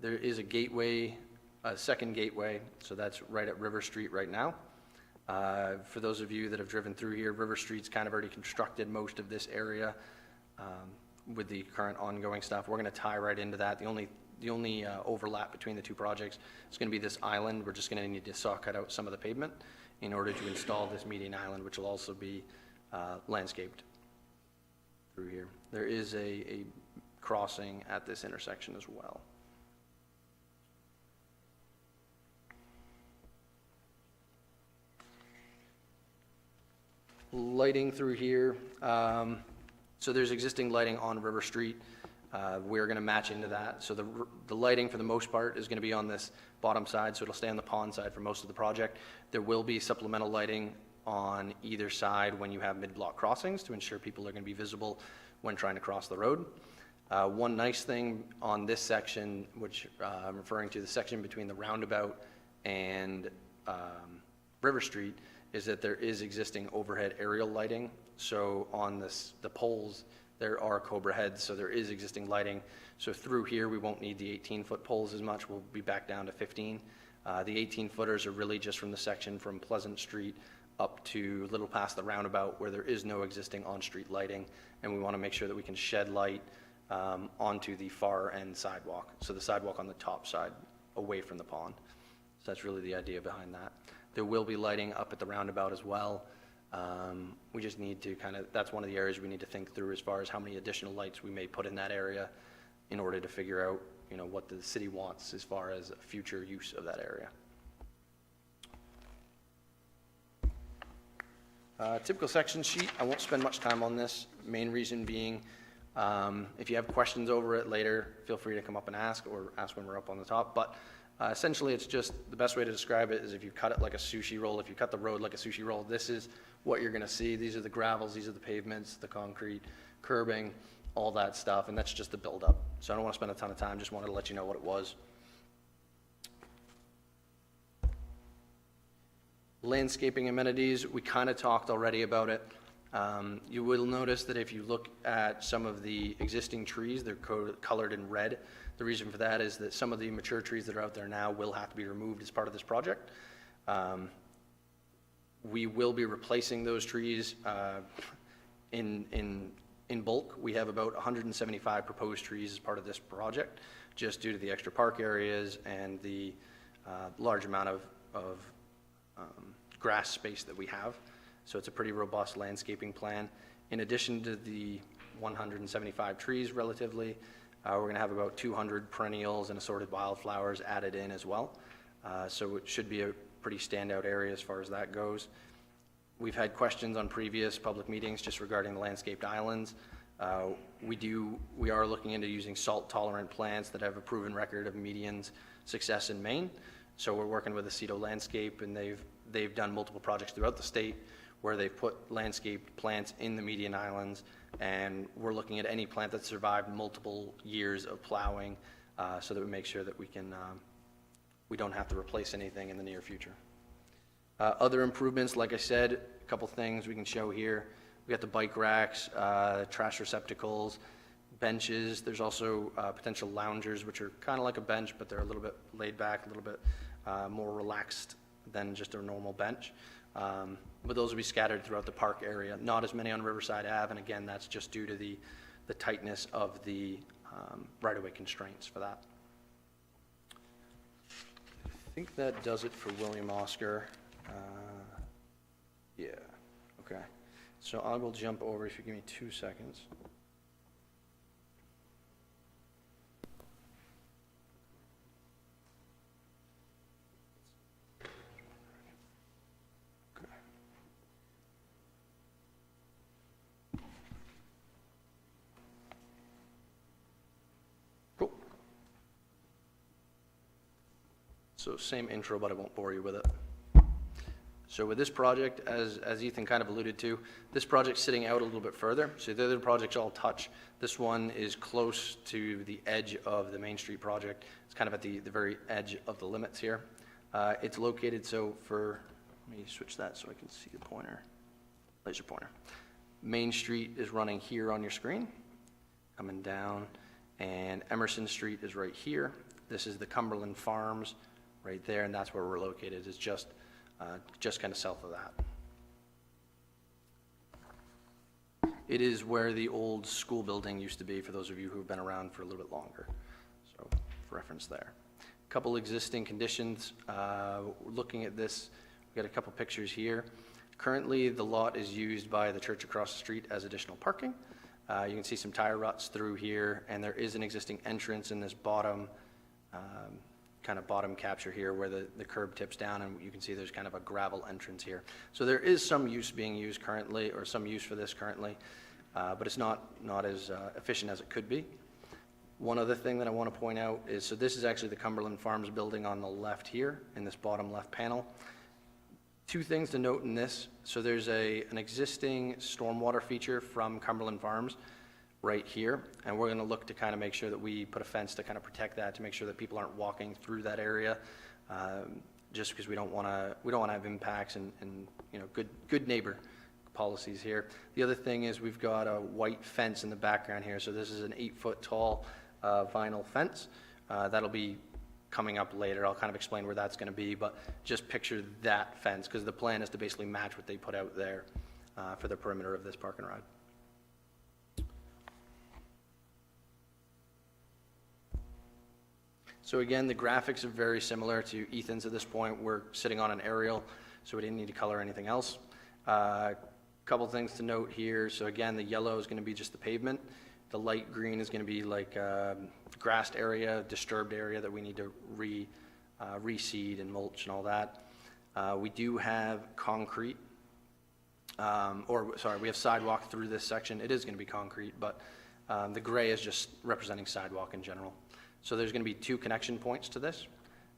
There is a gateway, a second gateway, so that's right at River Street right now. For those of you that have driven through here, River Street's kind of already constructed most of this area with the current ongoing stuff. We're going to tie right into that. The only overlap between the two projects is going to be this island. We're just going to need to saw cut out some of the pavement in order to install this median island, which will also be landscaped through here. There is a crossing at this intersection as well. Lighting through here. So there's existing lighting on River Street. We're going to match into that. So the lighting for the most part is going to be on this bottom side, so it'll stay on the pond side for most of the project. There will be supplemental lighting on either side when you have mid-block crossings to ensure people are going to be visible when trying to cross the road. One nice thing on this section, which I'm referring to the section between the roundabout and River Street, is that there is existing overhead aerial lighting. So on the poles, there are Cobra heads, so there is existing lighting. So through here, we won't need the 18-foot poles as much. We'll be back down to 15. The 18-footers are really just from the section from Pleasant Street up to a little past the roundabout where there is no existing on-street lighting, and we want to make sure that we can shed light onto the far end sidewalk. So the sidewalk on the top side, away from the pond. So that's really the idea behind that. There will be lighting up at the roundabout as well. We just need to that's one of the areas we need to think through as far as how many additional lights we may put in that area in order to figure out, what the city wants as far as future use of that area. Typical section sheet, I won't spend much time on this. Main reason being, if you have questions over it later, feel free to come up and ask, or ask when we're up on the top. But essentially, it's just, the best way to describe it is if you cut it like a sushi roll, if you cut the road like a sushi roll, this is what you're going to see. These are the gravels, these are the pavements, the concrete, curbing, all that stuff, and that's just the buildup. So I don't want to spend a ton of time, just wanted to let you know what it was. Landscaping amenities, we kind of talked already about it. You will notice that if you look at some of the existing trees, they're colored in red. The reason for that is that some of the mature trees that are out there now will have to be removed as part of this project. We will be replacing those trees in bulk. We have about 175 proposed trees as part of this project, just due to the extra park areas and the large amount of grass space that we have. So it's a pretty robust landscaping plan. In addition to the 175 trees relatively, we're going to have about 200 perennials and assorted wildflowers added in as well. So it should be a pretty standout area as far as that goes. We've had questions on previous public meetings just regarding the landscaped islands. We are looking into using salt-tolerant plants that have a proven record of medians success in Maine. So we're working with Aceto Landscape, and they've done multiple projects throughout the state where they've put landscaped plants in the median islands, and we're looking at any plant that's survived multiple years of plowing so that we make sure that we don't have to replace anything in the near future. Other improvements, like I said, a couple things we can show here. We got the bike racks, trash receptacles, benches. There's also potential loungers, which are kind of like a bench, but they're a little bit laid back, a little bit more relaxed than just a normal bench. But those will be scattered throughout the park area. Not as many on Riverside Ave, and again, that's just due to the tightness of the right-of-way constraints for that. I think that does it for William Oscar. Yeah, okay. So I will jump over, if you give me 2 seconds. Cool. So same intro, but I won't bore you with it. So with this project, as Ethan kind of alluded to, this project's sitting out a little bit further. So the other projects all touch. This one is close to the edge of the Main Street project. It's kind of at the very edge of the limits here. It's located, so let me switch that so I can see the pointer, laser pointer. Main Street is running here on your screen, coming down, and Emerson Street is right here. This is the Cumberland Farms right there, and that's where we're located. It's just kind of south of that. It is where the old school building used to be, for those of you who have been around for a little bit longer. So, for reference there. A couple existing conditions. Looking at this, we've got a couple pictures here. Currently, the lot is used by the church across the street as additional parking. You can see some tire ruts through here, and there is an existing entrance in this bottom kind of bottom capture here where the curb tips down, and you can see there's kind of a gravel entrance here. So there is some use being used currently, or some use for this currently, but it's not as efficient as it could be. One other thing that I want to point out is, so this is actually the Cumberland Farms building on the left here in this bottom left panel. Two things to note in this. So there's an existing stormwater feature from Cumberland Farms right here, and we're going to look to kind of make sure that we put a fence to kind of protect that, to make sure that people aren't walking through that area, just because we don't want to have impacts and you know, good neighbor policies here. The other thing is we've got a white fence in the background here. So this is an 8-foot tall vinyl fence that'll be coming up later. I'll kind of explain where that's going to be, but just picture that fence, because the plan is to basically match what they put out there for the perimeter of this park and ride. So again, the graphics are very similar to Ethan's at this point. We're sitting on an aerial, so we didn't need to color anything else. Couple things to note here. So again, the yellow is going to be just the pavement. The light green is going to be like grassed area, disturbed area that we need to reseed and mulch and all that. We do have concrete, we have sidewalk through this section. It is going to be concrete, but the gray is just representing sidewalk in general. So there's going to be 2 connection points to this.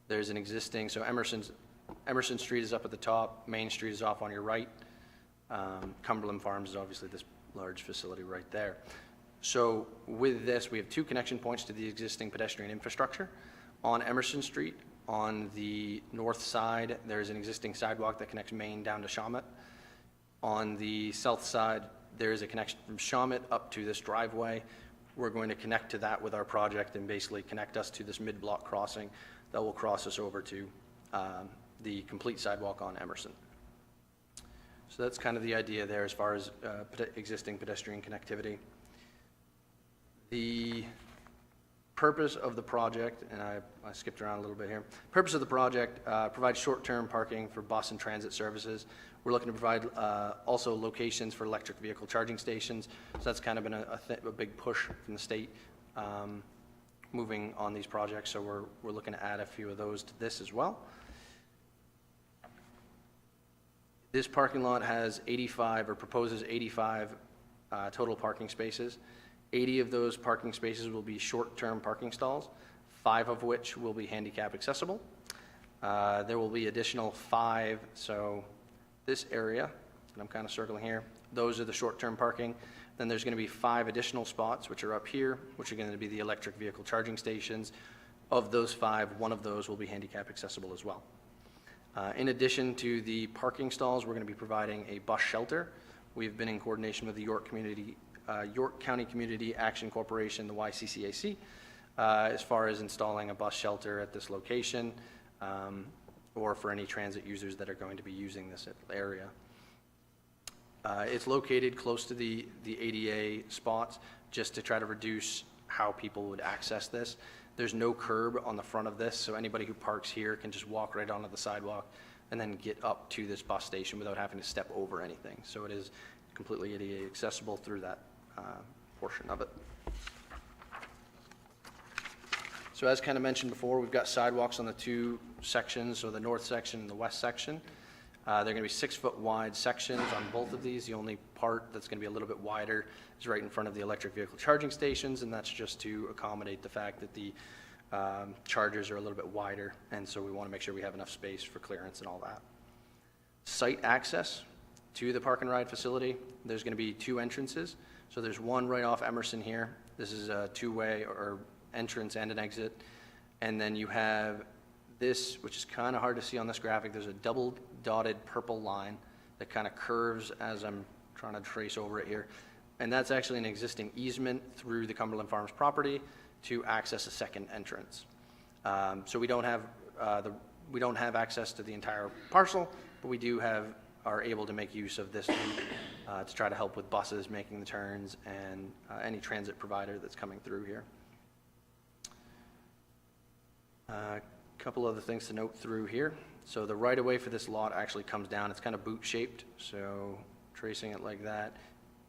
There's an existing, so Emerson Street is up at the top, Main Street is off on your right. Cumberland Farms is obviously this large facility right there. So with this, we have 2 connection points to the existing pedestrian infrastructure. On Emerson Street, on the north side, there's an existing sidewalk that connects Main down to Shawmut. On the south side, there is a connection from Shawmut up to this driveway. We're going to connect to that with our project and basically connect us to this mid-block crossing that will cross us over to the complete sidewalk on Emerson. So that's kind of the idea there as far as existing pedestrian connectivity. The purpose of the project, and I skipped around a little bit here. Purpose of the project, provide short-term parking for bus and transit services. We're looking to provide also locations for electric vehicle charging stations. So that's kind of been a big push from the state moving on these projects. So we're looking to add a few of those to this as well. This parking lot has 85, or proposes 85 total parking spaces. 80 of those parking spaces will be short-term parking stalls, 5 of which will be handicap accessible. There will be additional 5, so this area that I'm kind of circling here, those are the short-term parking. Then there's going to be 5 additional spots, which are up here, which are going to be the electric vehicle charging stations. Of those 5, 1 of those will be handicap accessible as well. In addition to the parking stalls, we're going to be providing a bus shelter. We've been in coordination with the York County Community Action Corporation, the YCCAC, as far as installing a bus shelter at this location. or for any transit users that are going to be using this area. It's located close to the ADA spots, just to try to reduce how people would access this. There's no curb on the front of this, so anybody who parks here can just walk right onto the sidewalk and then get up to this bus station without having to step over anything. So it is completely ADA accessible through that portion of it. So as kind of mentioned before, we've got sidewalks on the two sections, so the north section and the west section. They're going to be 6-foot wide sections on both of these. The only part that's going to be a little bit wider is right in front of the electric vehicle charging stations, and that's just to accommodate the fact that the chargers are a little bit wider, and so we want to make sure we have enough space for clearance and all that. Site access to the park and ride facility, there's going to be 2 entrances. So there's one right off Emerson here. This is a 2-way or entrance and an exit. And then you have this, which is kind of hard to see on this graphic. There's a double dotted purple line that kind of curves as I'm trying to trace over it here. And that's actually an existing easement through the Cumberland Farms property to access a second entrance. So we don't have access to the entire parcel, but we are able to make use of this route to try to help with buses making the turns and any transit provider that's coming through here. A couple other things to note through here. So the right-of-way for this lot actually comes down. It's kind of boot-shaped, so tracing it like that.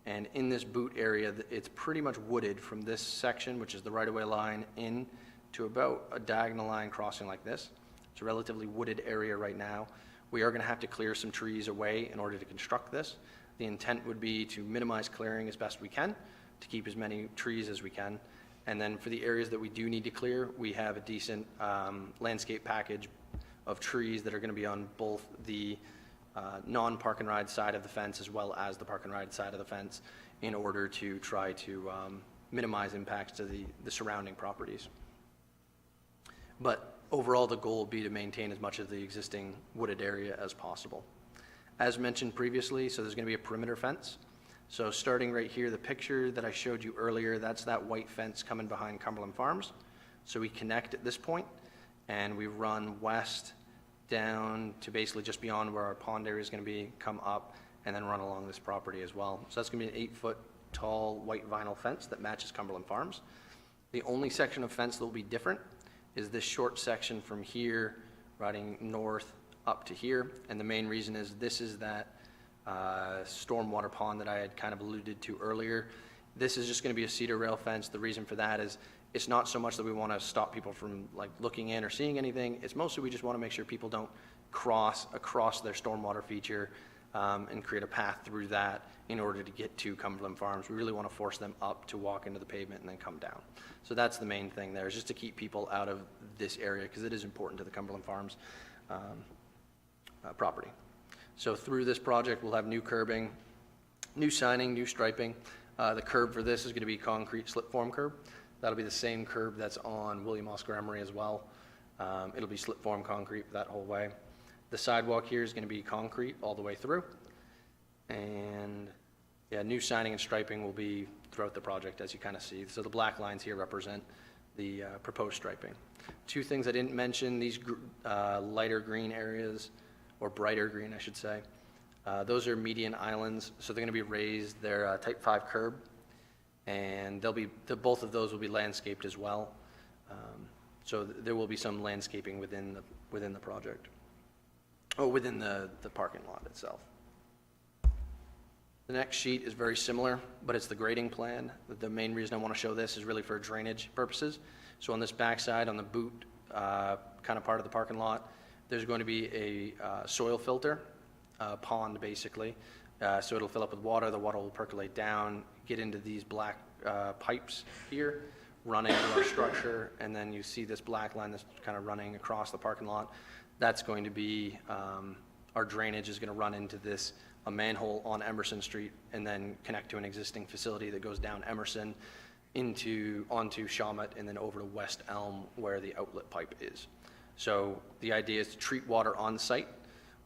And in this boot area, it's pretty much wooded from this section, which is the right-of-way line, in to about a diagonal line crossing like this. It's a relatively wooded area right now. We are going to have to clear some trees away in order to construct this. The intent would be to minimize clearing as best we can, to keep as many trees as we can. And then for the areas that we do need to clear, we have a decent landscape package of trees that are going to be on both the non-park and ride side of the fence as well as the park and ride side of the fence in order to try to minimize impacts to the surrounding properties. But overall, the goal will be to maintain as much of the existing wooded area as possible. As mentioned previously, so there's going to be a perimeter fence. So starting right here, the picture that I showed you earlier, that's that white fence coming behind Cumberland Farms. So we connect at this point, and we run west down to basically just beyond where our pond area is going to be, come up, and then run along this property as well. So that's going to be an 8-foot tall white vinyl fence that matches Cumberland Farms. The only section of fence that will be different is this short section from here, riding north up to here. And the main reason is this is that stormwater pond that I had kind of alluded to earlier. This is just going to be a cedar rail fence. The reason for that is it's not so much that we want to stop people from like looking in or seeing anything. It's mostly we just want to make sure people don't cross across their stormwater feature and create a path through that in order to get to Cumberland Farms. We really want to force them up to walk into the pavement and then come down. So that's the main thing there, is just to keep people out of this area because it is important to the Cumberland Farms property. So through this project, we'll have new curbing, new signing, new striping. The curb for this is going to be concrete slip form curb. That'll be the same curb that's on William Oscar Emery as well. It'll be slip form concrete that whole way. The sidewalk here is going to be concrete all the way through. And yeah, new signing and striping will be throughout the project, as you kind of see. So the black lines here represent the proposed striping. Two things I didn't mention, these lighter green areas, or brighter green, I should say. Those are median islands, so they're going to be raised. They're type 5 curb, and both of those will be landscaped as well. So there will be some landscaping within the project, or within the parking lot itself. The next sheet is very similar, but it's the grading plan. The main reason I want to show this is really for drainage purposes. So on this backside, on the boot kind of part of the parking lot, there's going to be a soil filter, pond basically. So it'll fill up with water. The water will percolate down, get into these black pipes here, run into our structure, and then you see this black line that's kind of running across the parking lot. That's going to be, our drainage is going to run into a manhole on Emerson Street and then connect to an existing facility that goes down Emerson onto Shawmut and then over to West Elm where the outlet pipe is. So the idea is to treat water on site.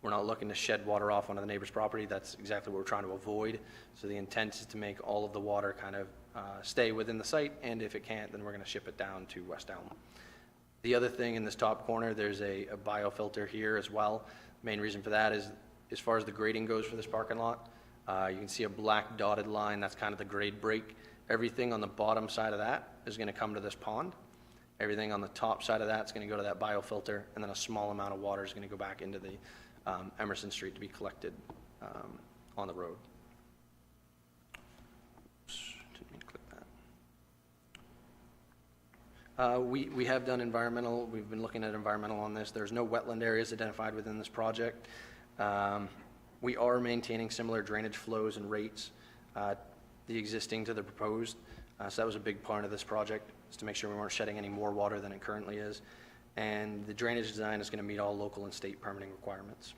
We're not looking to shed water off onto the neighbor's property. That's exactly what we're trying to avoid. So the intent is to make all of the water kind of stay within the site, and if it can't, then we're going to ship it down to West Elm. The other thing in this top corner, there's a biofilter here as well. Main reason for that is, as far as the grading goes for this parking lot, you can see a black dotted line, that's kind of the grade break. Everything on the bottom side of that is gonna come to this pond. Everything on the top side of that is gonna go to that biofilter, and then a small amount of water is gonna go back into the Emerson Street to be collected on the road. Oops, didn't mean to click that. We have done environmental, we've been looking at environmental on this. There's no wetland areas identified within this project. We are maintaining similar drainage flows and rates, the existing to the proposed. So that was a big part of this project, is to make sure we weren't shedding any more water than it currently is. And the drainage design is going to meet all local and state permitting requirements.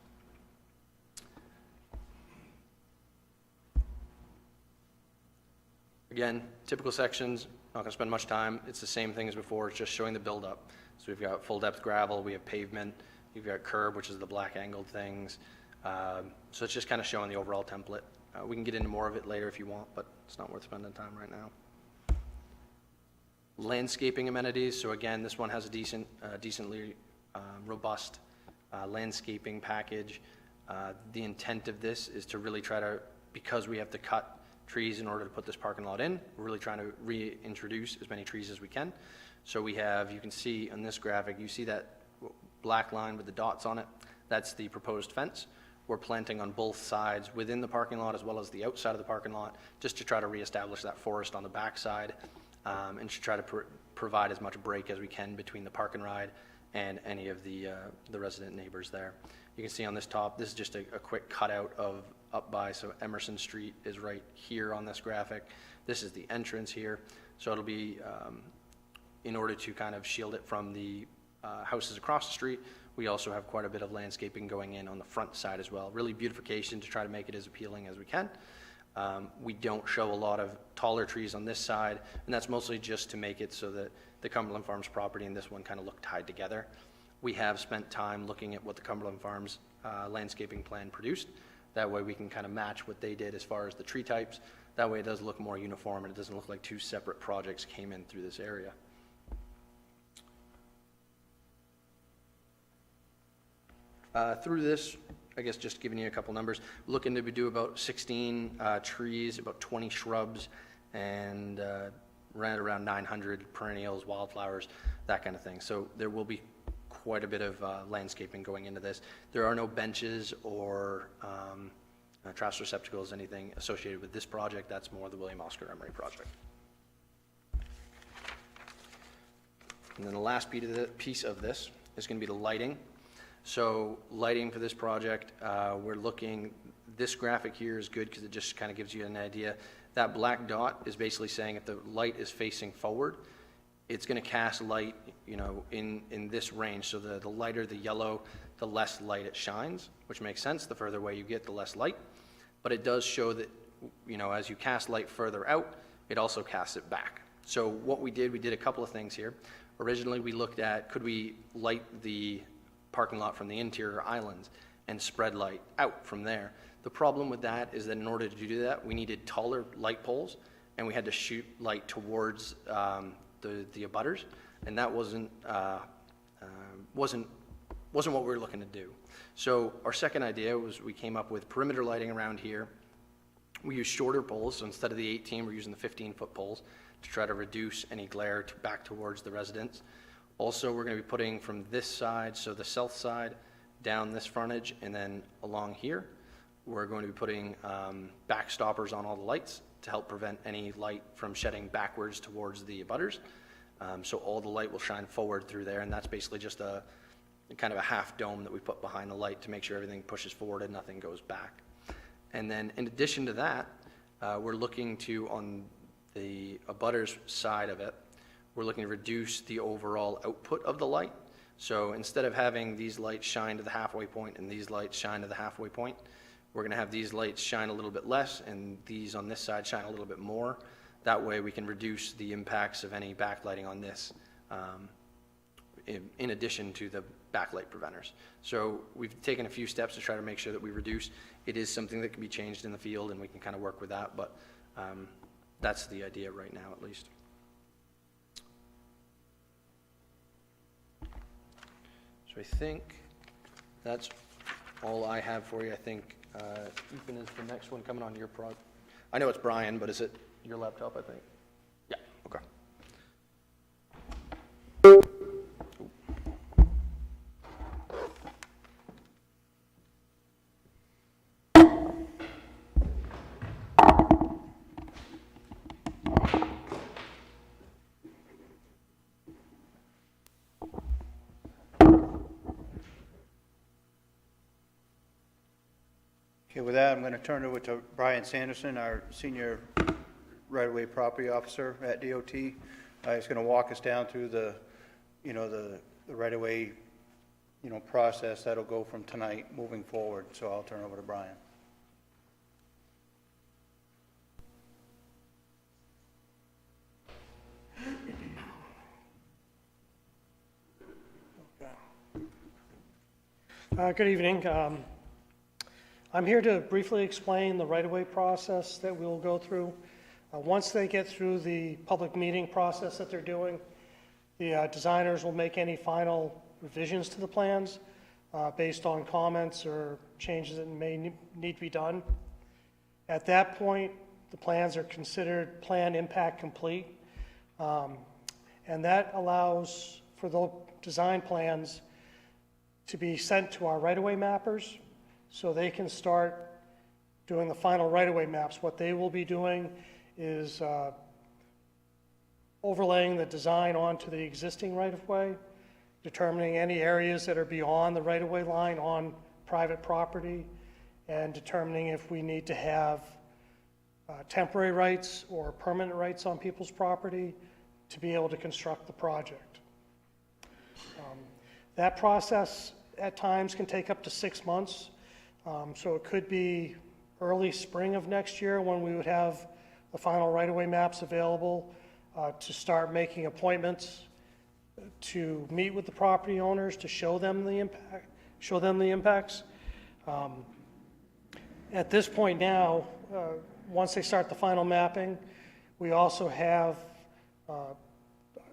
Again, typical sections, not going to spend much time. It's the same thing as before, it's just showing the buildup. So we've got full depth gravel, we have pavement, you've got curb, which is the black angled things. So it's just kind of showing the overall template. We can get into more of it later if you want, but it's not worth spending time right now. Landscaping amenities, so again, this one has a decently robust landscaping package. The intent of this is to really try to, because we have to cut trees in order to put this parking lot in, we're really trying to reintroduce as many trees as we can. So we have, you can see on this graphic, you see that black line with the dots on it, that's the proposed fence. We're planting on both sides within the parking lot as well as the outside of the parking lot, just to try to reestablish that forest on the backside, and to try to provide as much break as we can between the park and ride and any of the resident neighbors there. You can see on this top, this is just a quick cutout of up by, so Emerson Street is right here on this graphic. This is the entrance here. So it'll be, in order to kind of shield it from the houses across the street, we also have quite a bit of landscaping going in on the front side as well. Really beautification to try to make it as appealing as we can. We don't show a lot of taller trees on this side, and that's mostly just to make it so that the Cumberland Farms property and this one kind of look tied together. We have spent time looking at what the Cumberland Farms landscaping plan produced. That way we can kind of match what they did as far as the tree types. That way it does look more uniform and it doesn't look like two separate projects came in through this area. Through this, I guess just giving you a couple numbers, looking to do about 16 trees, about 20 shrubs, and right around 900 perennials, wildflowers, that kind of thing. So there will be quite a bit of landscaping going into this. There are no benches or trash receptacles, anything associated with this project. That's more the William Oscar Emery project. And then the last piece of this is going to be the lighting. So lighting for this project, we're looking, this graphic here is good because it just kind of gives you an idea. That black dot is basically saying if the light is facing forward, it's going to cast light, you know, in this range. So the lighter the yellow, the less light it shines, which makes sense. The further away you get, the less light. But it does show that, you know, as you cast light further out, it also casts it back. So what we did a couple of things here. Originally, we looked at, could we light the parking lot from the interior islands and spread light out from there? The problem with that is that in order to do that, we needed taller light poles, and we had to shoot light towards the abutters, and that wasn't what we were looking to do. So our second idea was we came up with perimeter lighting around here. We use shorter poles, so instead of the 18, we're using the 15-foot poles to try to reduce any glare back towards the residents. Also, we're going to be putting from this side, so the south side, down this frontage, and then along here, we're going to be putting back stoppers on all the lights to help prevent any light from shedding backwards towards the abutters. So all the light will shine forward through there, and that's basically just a kind of a half dome that we put behind the light to make sure everything pushes forward and nothing goes back. And then in addition to that, we're looking to, on the abutters side of it, we're looking to reduce the overall output of the light. So instead of having these lights shine to the halfway point and these lights shine to the halfway point, we're going to have these lights shine a little bit less and these on this side shine a little bit more. That way we can reduce the impacts of any backlighting on this, in addition to the backlight preventers. So we've taken a few steps to try to make sure that we reduce. It is something that can be changed in the field, and we can kind of work with that, but that's the idea right now, at least. So I think that's all I have for you. I think Ethan is the next one coming on your I know it's Brian, but is it your laptop, I think? Yeah, okay. Okay, with that, I'm going to turn it over to Brian Sanderson, our Senior Right-of-Way Property Officer at DOT. He's going to walk us down through the right-of-way, process that'll go from tonight moving forward. So I'll turn it over to Brian. Good evening. I'm here to briefly explain the right-of-way process that we'll go through. Once they get through the public meeting process that they're doing, the designers will make any final revisions to the plans based on comments or changes that may need to be done. At that point, the plans are considered plan impact complete, and that allows for the design plans to be sent to our right-of-way mappers so they can start doing the final right-of-way maps. What they will be doing is overlaying the design onto the existing right-of-way, determining any areas that are beyond the right-of-way line on private property, and determining if we need to have temporary rights or permanent rights on people's property to be able to construct the project. That process at times can take up to 6 months. So it could be early spring of next year when we would have the final right-of-way maps available to start making appointments to meet with the property owners to show them the impacts. At this point now, once they start the final mapping, we also have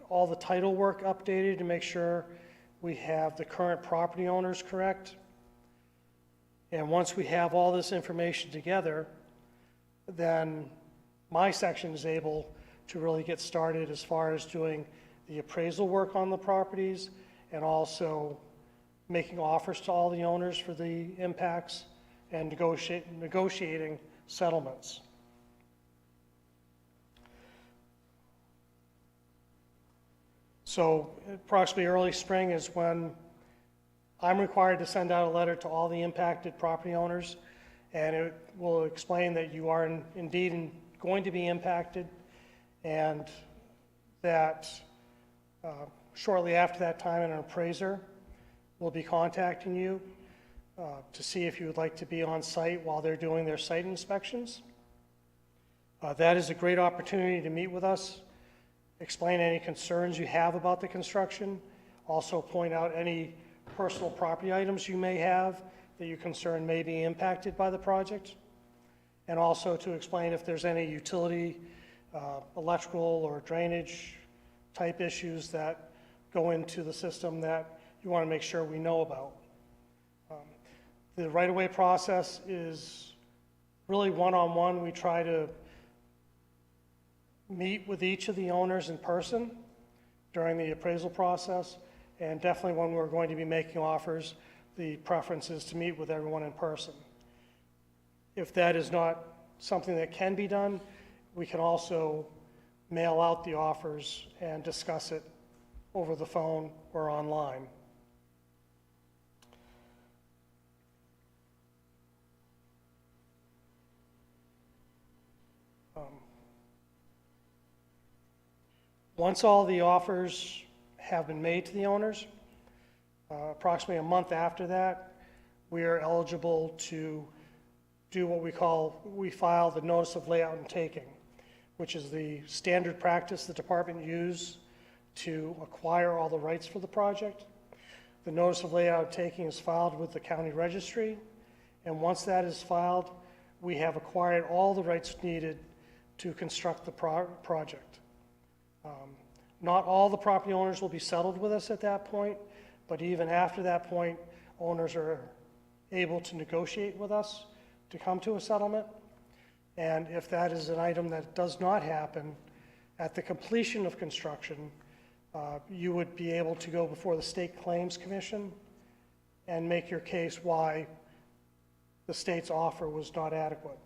all the title work updated to make sure we have the current property owners correct. And once we have all this information together, then my section is able to really get started as far as doing the appraisal work on the properties and also making offers to all the owners for the impacts and negotiating settlements. So approximately early spring is when I'm required to send out a letter to all the impacted property owners, and it will explain that you are indeed going to be impacted, and that shortly after that time an appraiser will be contacting you to see if you would like to be on site while they're doing their site inspections. That is a great opportunity to meet with us, explain any concerns you have about the construction, also point out any personal property items you may have that you're concerned may be impacted by the project, and also to explain if there's any utility, electrical or drainage type issues that go into the system that you want to make sure we know about. The right-of-way process is really one-on-one. We try to meet with each of the owners in person during the appraisal process, and definitely when we're going to be making offers, the preference is to meet with everyone in person. If that is not something that can be done, we can also mail out the offers and discuss it over the phone or online. Once all the offers have been made to the owners, approximately a month after that, we are eligible to do what we file the notice of layout and taking, which is the standard practice the department uses to acquire all the rights for the project. The notice of layout and taking is filed with the county registry, and once that is filed, we have acquired all the rights needed to construct the project. Not all the property owners will be settled with us at that point, But even after that point, owners are able to negotiate with us to come to a settlement. And if that is an item that does not happen, at the completion of construction, you would be able to go before the State Claims Commission and make your case why the state's offer was not adequate.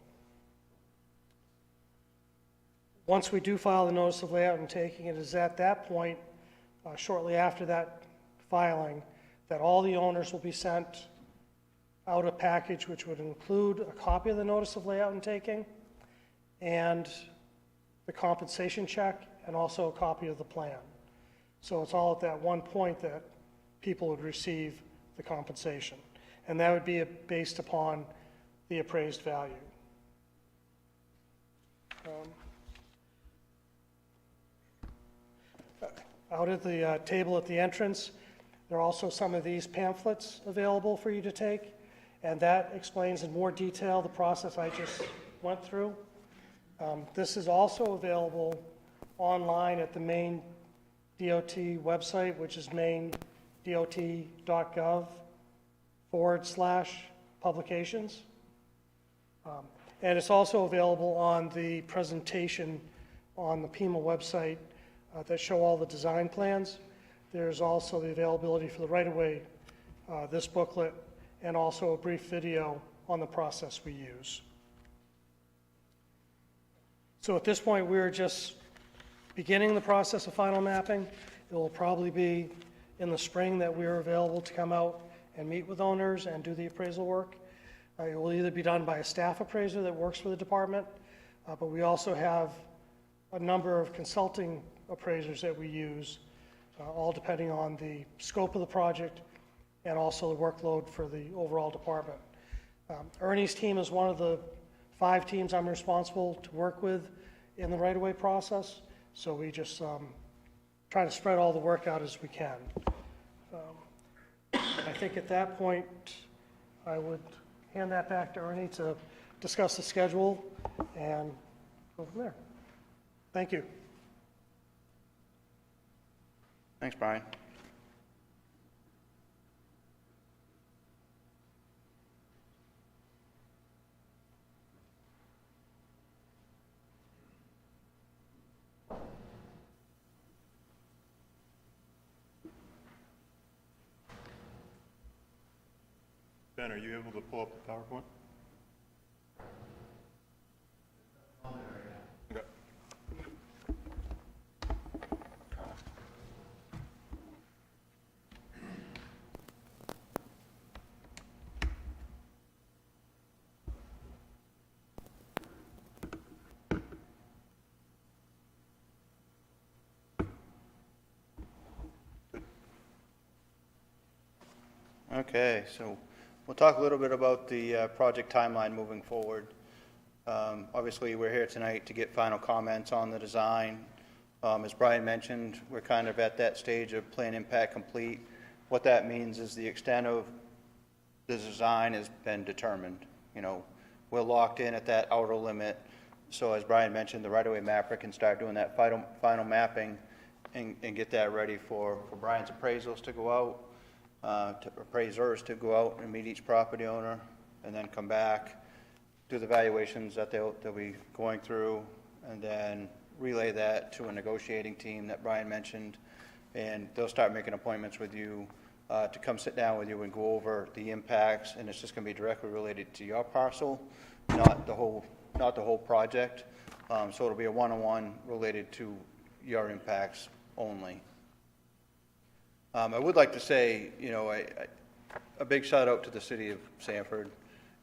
Once we do file the notice of layout and taking, it is at that point, shortly after that filing, that all the owners will be sent out a package which would include a copy of the notice of layout and taking and the compensation check and also a copy of the plan. So it's all at that one point that people would receive the compensation. And that would be based upon the appraised value. Out at the table at the entrance, there are also some of these pamphlets available for you to take, and that explains in more detail the process I just went through. This is also available online at the Maine DOT website, which is mainedot.gov/publications. And it's also available on the presentation on the PEMA website that show all the design plans. There's also the availability for the right-of-way, this booklet, and also a brief video on the process we use. So at this point, we're just beginning the process of final mapping. It will probably be in the spring that we're available to come out and meet with owners and do the appraisal work. It will either be done by a staff appraiser that works for the department, but we also have a number of consulting appraisers that we use, all depending on the scope of the project and also the workload for the overall department. Ernie's team is one of the 5 teams I'm responsible to work with in the right-of-way process, so we just try to spread all the work out as we can. I think at that point, I would hand that back to Ernie to discuss the schedule and go from there. Thank you. Thanks, Brian. Ben, are you able to pull up the PowerPoint? Okay. Okay, so we'll talk a little bit about the project timeline moving forward. Obviously, we're here tonight to get final comments on the design. As Brian mentioned, we're kind of at that stage of plan impact complete. What that means is the extent of the design has been determined. You know, we're locked in at that outer limit. So as Brian mentioned, the right-of-way mapper can start doing that final mapping and get that ready for Brian's appraisals to go out. Appraisers to go out and meet each property owner and then come back, do the valuations that they'll be going through, and then relay that to a negotiating team that Brian mentioned, and they'll start making appointments with you to come sit down with you and go over the impacts, and it's just going to be directly related to your parcel, not the whole project. So it'll be a one-on-one related to your impacts only. I would like to say, you know, a big shout out to the city of Sanford.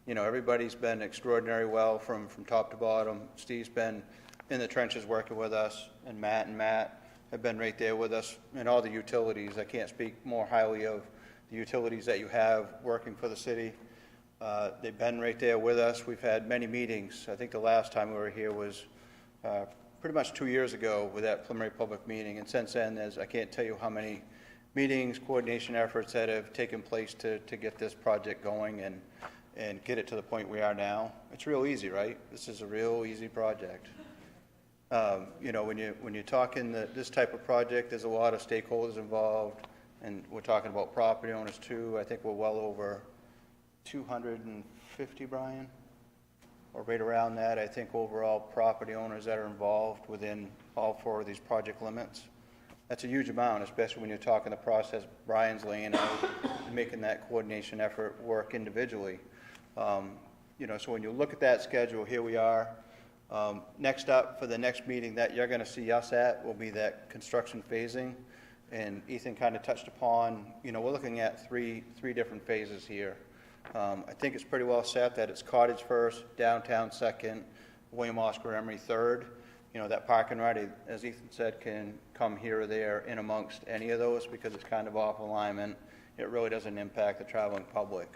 You know, everybody's been extraordinary well from top to bottom. Steve's been in the trenches working with us, and Matt have been right there with us, and all the utilities. I can't speak more highly of the utilities that you have working for the city. They've been right there with us. We've had many meetings. I think the last time we were here was pretty much 2 years ago with that preliminary public meeting, and since then, I can't tell you how many meetings, coordination efforts that have taken place to get this project going and get it to the point we are now. It's real easy, right? This is a real easy project. You know, when you're talking this type of project, there's a lot of stakeholders involved, And we're talking about property owners too. I think we're well over 250, Brian, or right around that. I think overall property owners that are involved within all 4 of these project limits. That's a huge amount, especially when you're talking the process Brian's laying out and making that coordination effort work individually. So when you look at that schedule, here we are. Next up for the next meeting that you're going to see us at will be that construction phasing. And Ethan kind of touched upon, we're looking at three different phases here. I think it's pretty well set that it's Cottage first, Downtown second, William Oscar Emery third. That parking lot, as Ethan said, can come here or there in amongst any of those because it's kind of off alignment. It really doesn't impact the traveling public.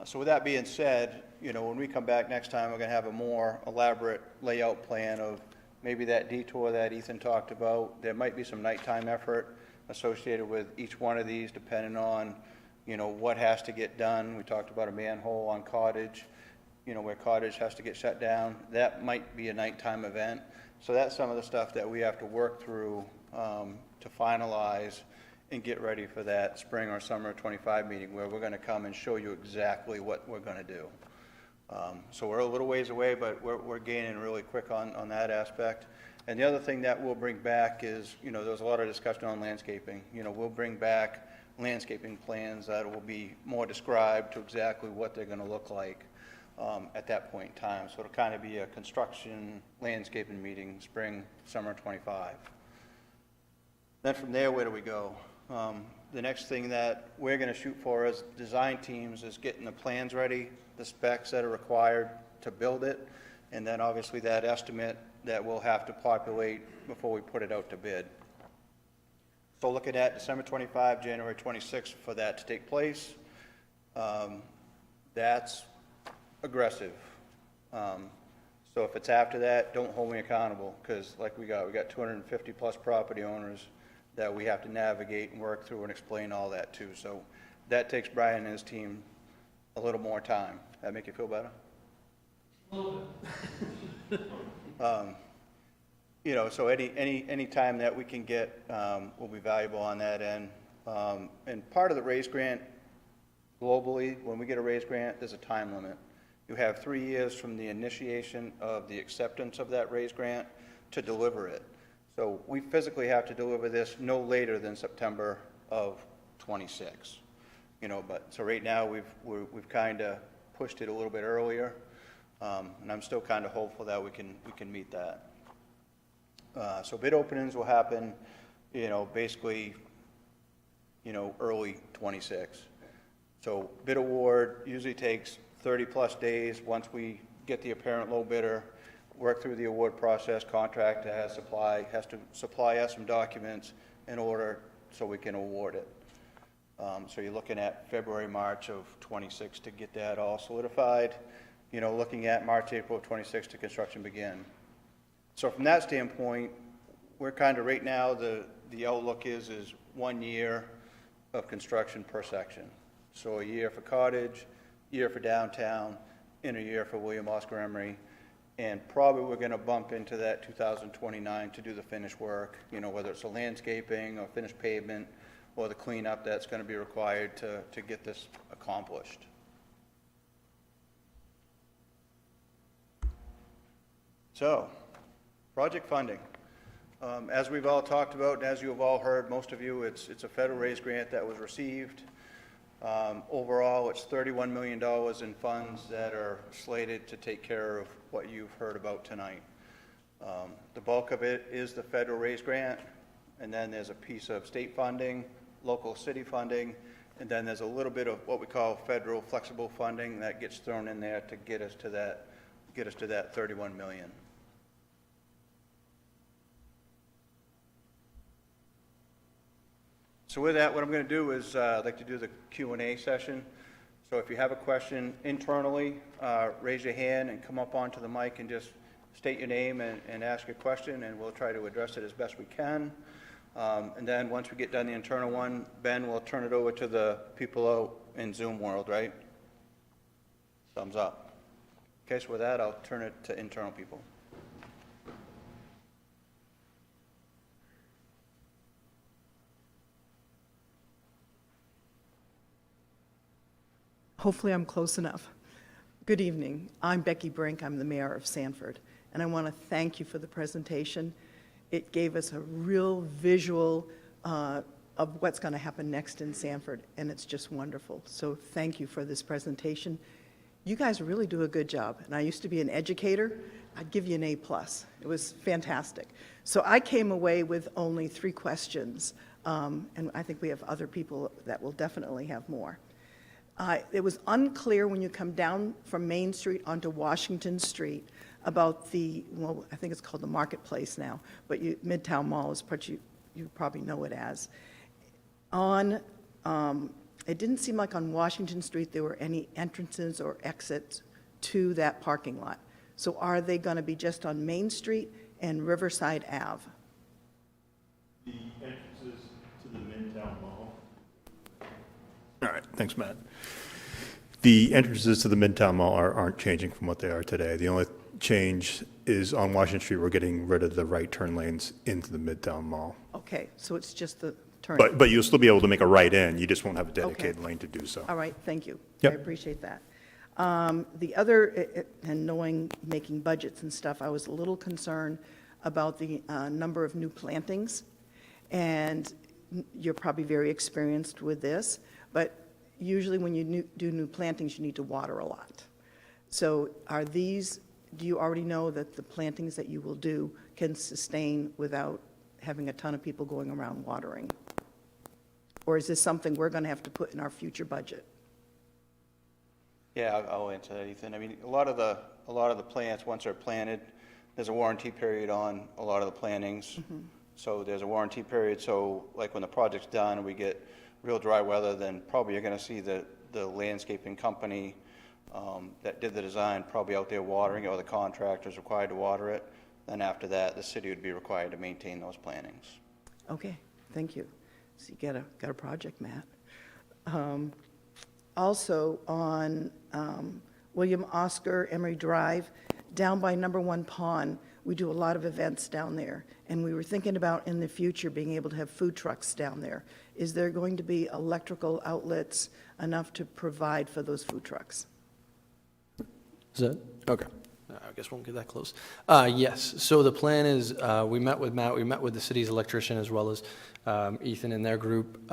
So with that being said, when we come back next time, we're going to have a more elaborate layout plan of maybe that detour that Ethan talked about. There might be some nighttime effort associated with each one of these, depending on, what has to get done. We talked about a manhole on Cottage, where Cottage has to get shut down. That might be a nighttime event. So that's some of the stuff that we have to work through to finalize and get ready for that spring or summer 25 meeting where we're going to come and show you exactly what we're going to do. So we're a little ways away, but we're gaining really quick on that aspect. And the other thing that we'll bring back is, there's a lot of discussion on landscaping. We'll bring back landscaping plans that will be more described to exactly what they're going to look like at that point in time. So it'll kind of be a construction landscaping meeting, spring, summer 25. Then from there, where do we go? The next thing that we're going to shoot for as design teams is getting the plans ready, the specs that are required to build it, and then obviously that estimate that we'll have to populate before we put it out to bid. So looking at December 25, January 26 for that to take place, that's aggressive. So if it's after that, don't hold me accountable, because like we got 250 plus property owners that we have to navigate and work through and explain all that to. So that takes Brian and his team a little more time. That make you feel better? A little bit. So any time that we can get will be valuable on that end. And part of the raise grant globally, when we get a raise grant, there's a time limit. You have 3 years from the initiation of the acceptance of that raise grant to deliver it. So we physically have to deliver this no later than September of 26. But so right now we've kind of pushed it a little bit earlier, and I'm still kind of hopeful that we can meet that. So bid openings will happen, basically, early 26. So bid award usually takes 30 plus days once we get the apparent low bidder, work through the award process, contractor has to supply us some documents in order so we can award it. So you're looking at February, March of 26 to get that all solidified. Looking at March, April of 26 to construction begin. So from that standpoint, we're kind of right now, the outlook is 1 year of construction per section. So a year for Cottage, year for Downtown, and a year for William Oscar Emery. And probably we're going to bump into that 2029 to do the finish work, whether it's the landscaping or finished pavement or the cleanup that's going to be required to get this accomplished. So, project funding. As we've all talked about, and as you have all heard, most of you, it's a federal raise grant that was received. Overall, it's $31 million in funds that are slated to take care of what you've heard about tonight. The bulk of it is the federal raise grant, and then there's a piece of state funding, local city funding, and then there's a little bit of what we call federal flexible funding that gets thrown in there to get us to that 31 million. So with that, what I'm going to do is I'd like to do the Q&A session. So if you have a question internally, raise your hand and come up onto the mic and just state your name and ask your question, and we'll try to address it as best we can. And then once we get done the internal one, Ben will turn it over to the people out in Zoom world, right? Thumbs up. Okay, so with that, I'll turn it to internal people. Hopefully I'm close enough. Good evening. I'm Becky Brink. I'm the mayor of Sanford, and I want to thank you for the presentation. It gave us a real visual of what's going to happen next in Sanford, and it's just wonderful. So thank you for this presentation. You guys really do a good job, and I used to be an educator. I'd give you an A+. It was fantastic. So I came away with only 3 questions, and I think we have other people that will definitely have more. It was unclear when you come down from Main Street onto Washington Street about the, well, I think it's called the Marketplace now, but Midtown Mall is what you probably know it as. It didn't seem like on Washington Street there were any entrances or exits to that parking lot. So are they going to be just on Main Street and Riverside Ave? The entrances to the Midtown Mall. All right, thanks, Matt. The entrances to the Midtown Mall aren't changing from what they are today. The only change is on Washington Street, we're getting rid of the right turn lanes into the Midtown Mall. Okay, so it's just the turn. But you'll still be able to make a right in, you just won't have a dedicated lane to do so. All right, thank you. Yep. I appreciate that. The other, and knowing making budgets and stuff, I was a little concerned about the number of new plantings. And you're probably very experienced with this, but usually when you do new plantings, you need to water a lot. So are these, do you already know that the plantings that you will do can sustain without having a ton of people going around watering? Or is this something we're going to have to put in our future budget? Yeah, I'll answer that, Ethan. I mean, a lot of the plants, once they're planted, there's a warranty period on a lot of the plantings. So there's a warranty period, so like when the project's done and we get real dry weather, then probably you're gonna see the landscaping company that did the design probably out there watering it, or the contractor's required to water it. Then after that, the city would be required to maintain those plantings. Okay, thank you. So you got a project, Matt. Also on William Oscar Emery Drive, down by Number 1 Pond, we do a lot of events down there, and we were thinking about in the future being able to have food trucks down there. Is there going to be electrical outlets enough to provide for those food trucks? Is that, okay. I guess we won't get that close. Yes, so the plan is, we met with Matt, we met with the city's electrician as well as Ethan and their group,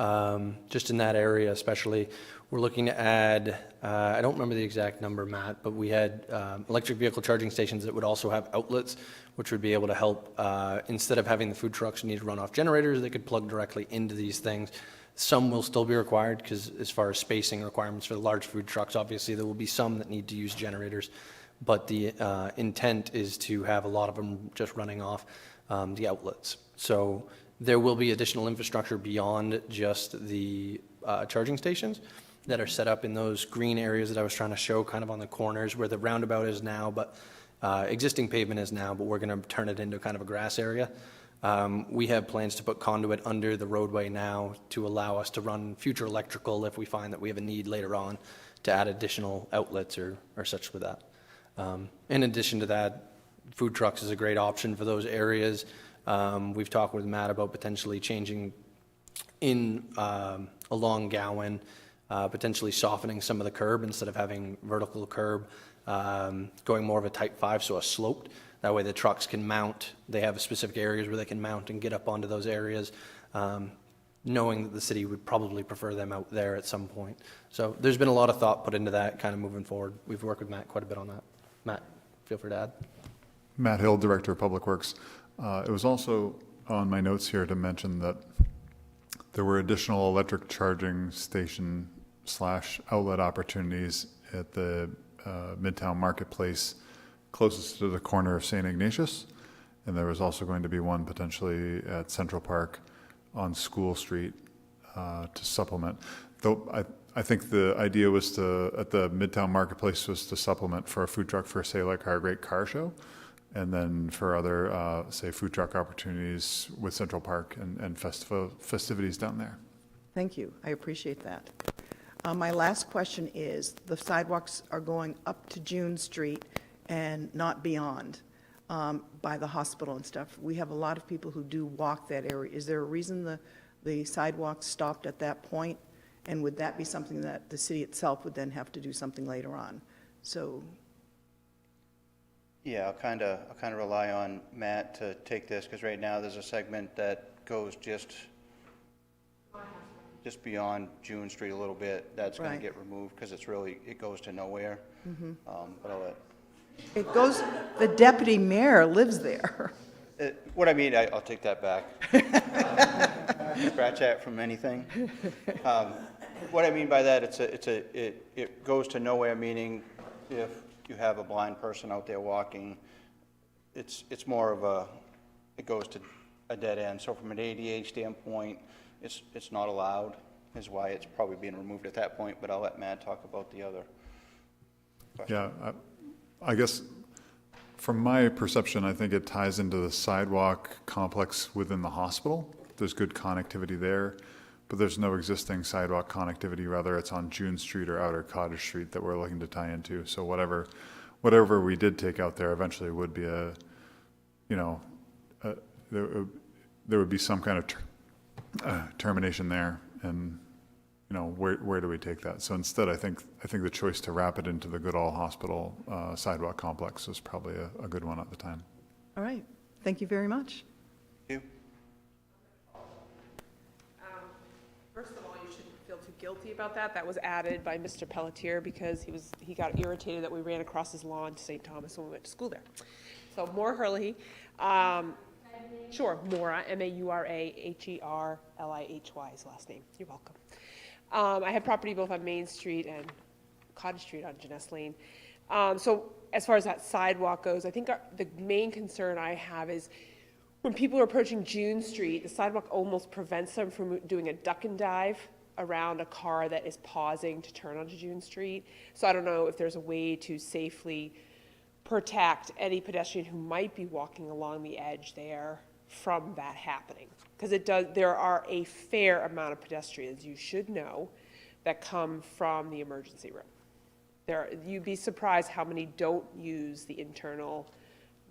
just in that area especially. We're looking to add, I don't remember the exact number, Matt, but we had electric vehicle charging stations that would also have outlets, which would be able to help, instead of having the food trucks need to run off generators, they could plug directly into these things. Some will still be required because as far as spacing requirements for the large food trucks, obviously there will be some that need to use generators. But the intent is to have a lot of them just running off the outlets. So there will be additional infrastructure beyond just the charging stations that are set up in those green areas that I was trying to show, kind of on the corners where the roundabout is now, but existing pavement is now, but we're going to turn it into kind of a grass area. We have plans to put conduit under the roadway now to allow us to run future electrical if we find that we have a need later on to add additional outlets or such with that. In addition to that, food trucks is a great option for those areas. We've talked with Matt about potentially changing in along Gowan, potentially softening some of the curb instead of having vertical curb, going more of a type 5, so a sloped. That way the trucks can mount. They have specific areas where they can mount and get up onto those areas, knowing that the city would probably prefer them out there at some point. So there's been a lot of thought put into that kind of moving forward. We've worked with Matt quite a bit on that. Matt, feel free to add. Matt Hill, Director of Public Works. It was also on my notes here to mention that there were additional electric charging station / outlet opportunities at the Midtown Marketplace closest to the corner of St. Ignatius. And there was also going to be one potentially at Central Park on School Street to supplement. Though I think the idea was at the Midtown Marketplace was to supplement for a food truck for, say, like our great car show, and then for other, say, food truck opportunities with Central Park and festivities down there. Thank you. I appreciate that. My last question is, the sidewalks are going up to June Street and not beyond by the hospital and stuff. We have a lot of people who do walk that area. Is there a reason the sidewalks stopped at that point And would that be something that the city itself would then have to do something later on? So, Yeah, I'll kind of rely on Matt to take this, because right now there's a segment that goes just beyond June Street a little bit. That's going Right. to get removed, because it goes to nowhere. But I'll let, it goes, the deputy mayor lives there. what I mean, I'll take that back. Scratch that from anything. What I mean by that, it goes to nowhere, meaning if you have a blind person out there walking, it's more of it goes to a dead end. So from an ADA standpoint, it's not allowed, is why it's probably being removed at that point, but I'll let Matt talk about the other question. Yeah, I guess from my perception, I think it ties into the sidewalk complex within the hospital. There's good connectivity there, but there's no existing sidewalk connectivity, rather it's on June Street or Outer Cottage Street that we're looking to tie into. So whatever we did take out there eventually would be there would be some kind of termination there, and where do we take that? So instead, I think the choice to wrap it into the Goodall Hospital sidewalk complex was probably a good one at the time. All right, thank you very much. You? First of all, you shouldn't feel too guilty about that. That was added by Mr. Pelletier because he got irritated that we ran across his lawn to St. Thomas when we went to school there. So Maura Hurley, sure, Maura, Maura, Herlihy, his last name. You're welcome. I have property both on Main Street and Cottage Street on Janess Lane. So as far as that sidewalk goes, I think the main concern I have is when people are approaching June Street, the sidewalk almost prevents them from doing a duck and dive around a car that is pausing to turn onto June Street. So I don't know if there's a way to safely protect any pedestrian who might be walking along the edge there from that happening. Because there are a fair amount of pedestrians, you should know, that come from the emergency room. You'd be surprised how many don't use the internal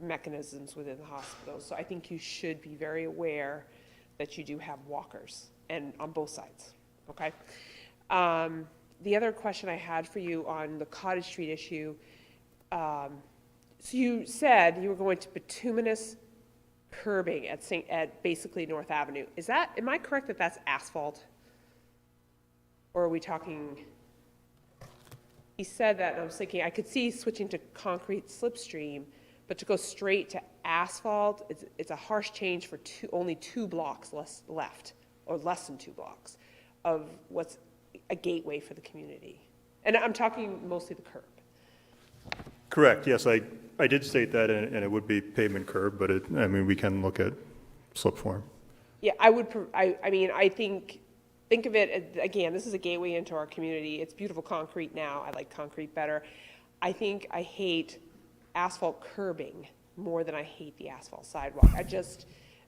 mechanisms within the hospital. So I think you should be very aware that you do have walkers, and on both sides, okay? The other question I had for you on the Cottage Street issue, so you said you were going to bituminous curbing at basically North Avenue. Am I correct that that's asphalt? Or are we talking, he said that, and I was thinking, I could see switching to concrete slipstream, but to go straight to asphalt, it's a harsh change for only 2 blocks left, or less than 2 blocks, of what's a gateway for the community. And I'm talking mostly the curb. Correct, yes, I did state that, and it would be pavement curb, but we can look at slip form. Yeah, I think of it, again, this is a gateway into our community. It's beautiful concrete now. I like concrete better. I hate asphalt curbing more than I hate the asphalt sidewalk.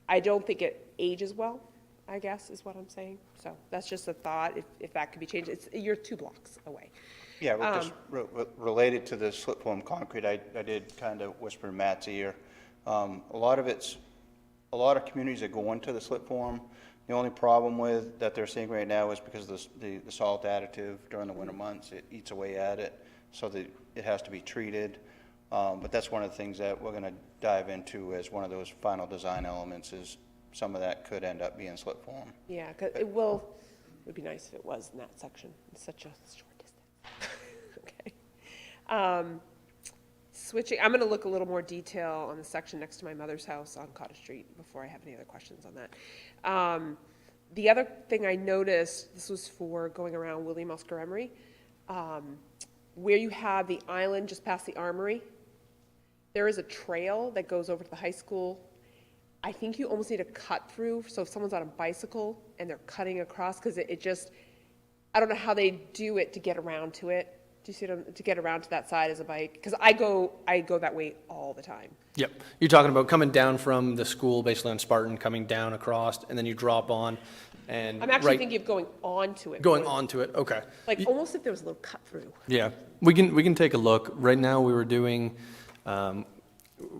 I don't think it ages well, I guess, is what I'm saying. So that's just a thought, if that could be changed. You're 2 blocks away. Yeah, just related to the slip form concrete, I did kind of whisper in Matt's ear. A lot of communities are going to the slip form. The only problem that they're seeing right now is because of the salt additive during the winter months. It eats away at it, so that it has to be treated. But that's one of the things that we're going to dive into as one of those final design elements, is some of that could end up being slip form. Yeah, because it would be nice if it was in that section. It's such a short distance. Okay. Switching, I'm going to look a little more detail on the section next to my mother's house on Cottage Street before I have any other questions on that. The other thing I noticed, this was for going around William Oscar Emery, where you have the island just past the Armory, there is a trail that goes over to the high school. I think you almost need a cut through, so if someone's on a bicycle and they're cutting across, because I don't know how they do it to get around to it. Do you see what to get around to that side as a bike? Because I go that way all the time. Yep. You're talking about coming down from the school, basically on Spartan, coming down across, and then you drop on, and I'm actually thinking of going onto it. Going onto it, okay. Like almost if there was a little cut through. Yeah, we can take a look. Right now, we were doing,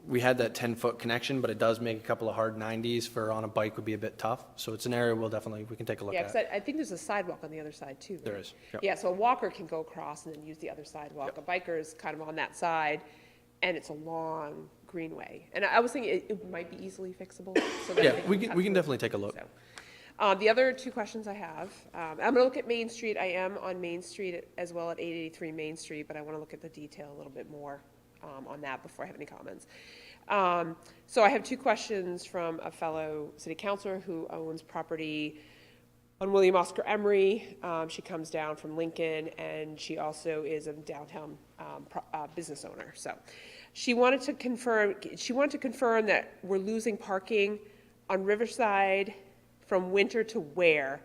we had that 10-foot connection, but it does make a couple of hard 90s for on a bike would be a bit tough. So it's an area we can take a look Yeah, at. because I think there's a sidewalk on the other side too. There right? is, yep. Yeah, so a walker can go across and then use the other sidewalk. A biker is kind of on that side, and it's a long greenway. And I was thinking it might be easily fixable. So that Yeah, they we cut can through. definitely take a look. So, the other two questions I have, I'm going to look at Main Street. I am on Main Street as well at 883 Main Street, but I want to look at the detail a little bit more on that before I have any comments. So I have two questions from a fellow city councilor who owns property on William Oscar Emery. She comes down from Lincoln, and she also is a downtown business owner. So she wanted to confirm that we're losing parking on Riverside from winter to where,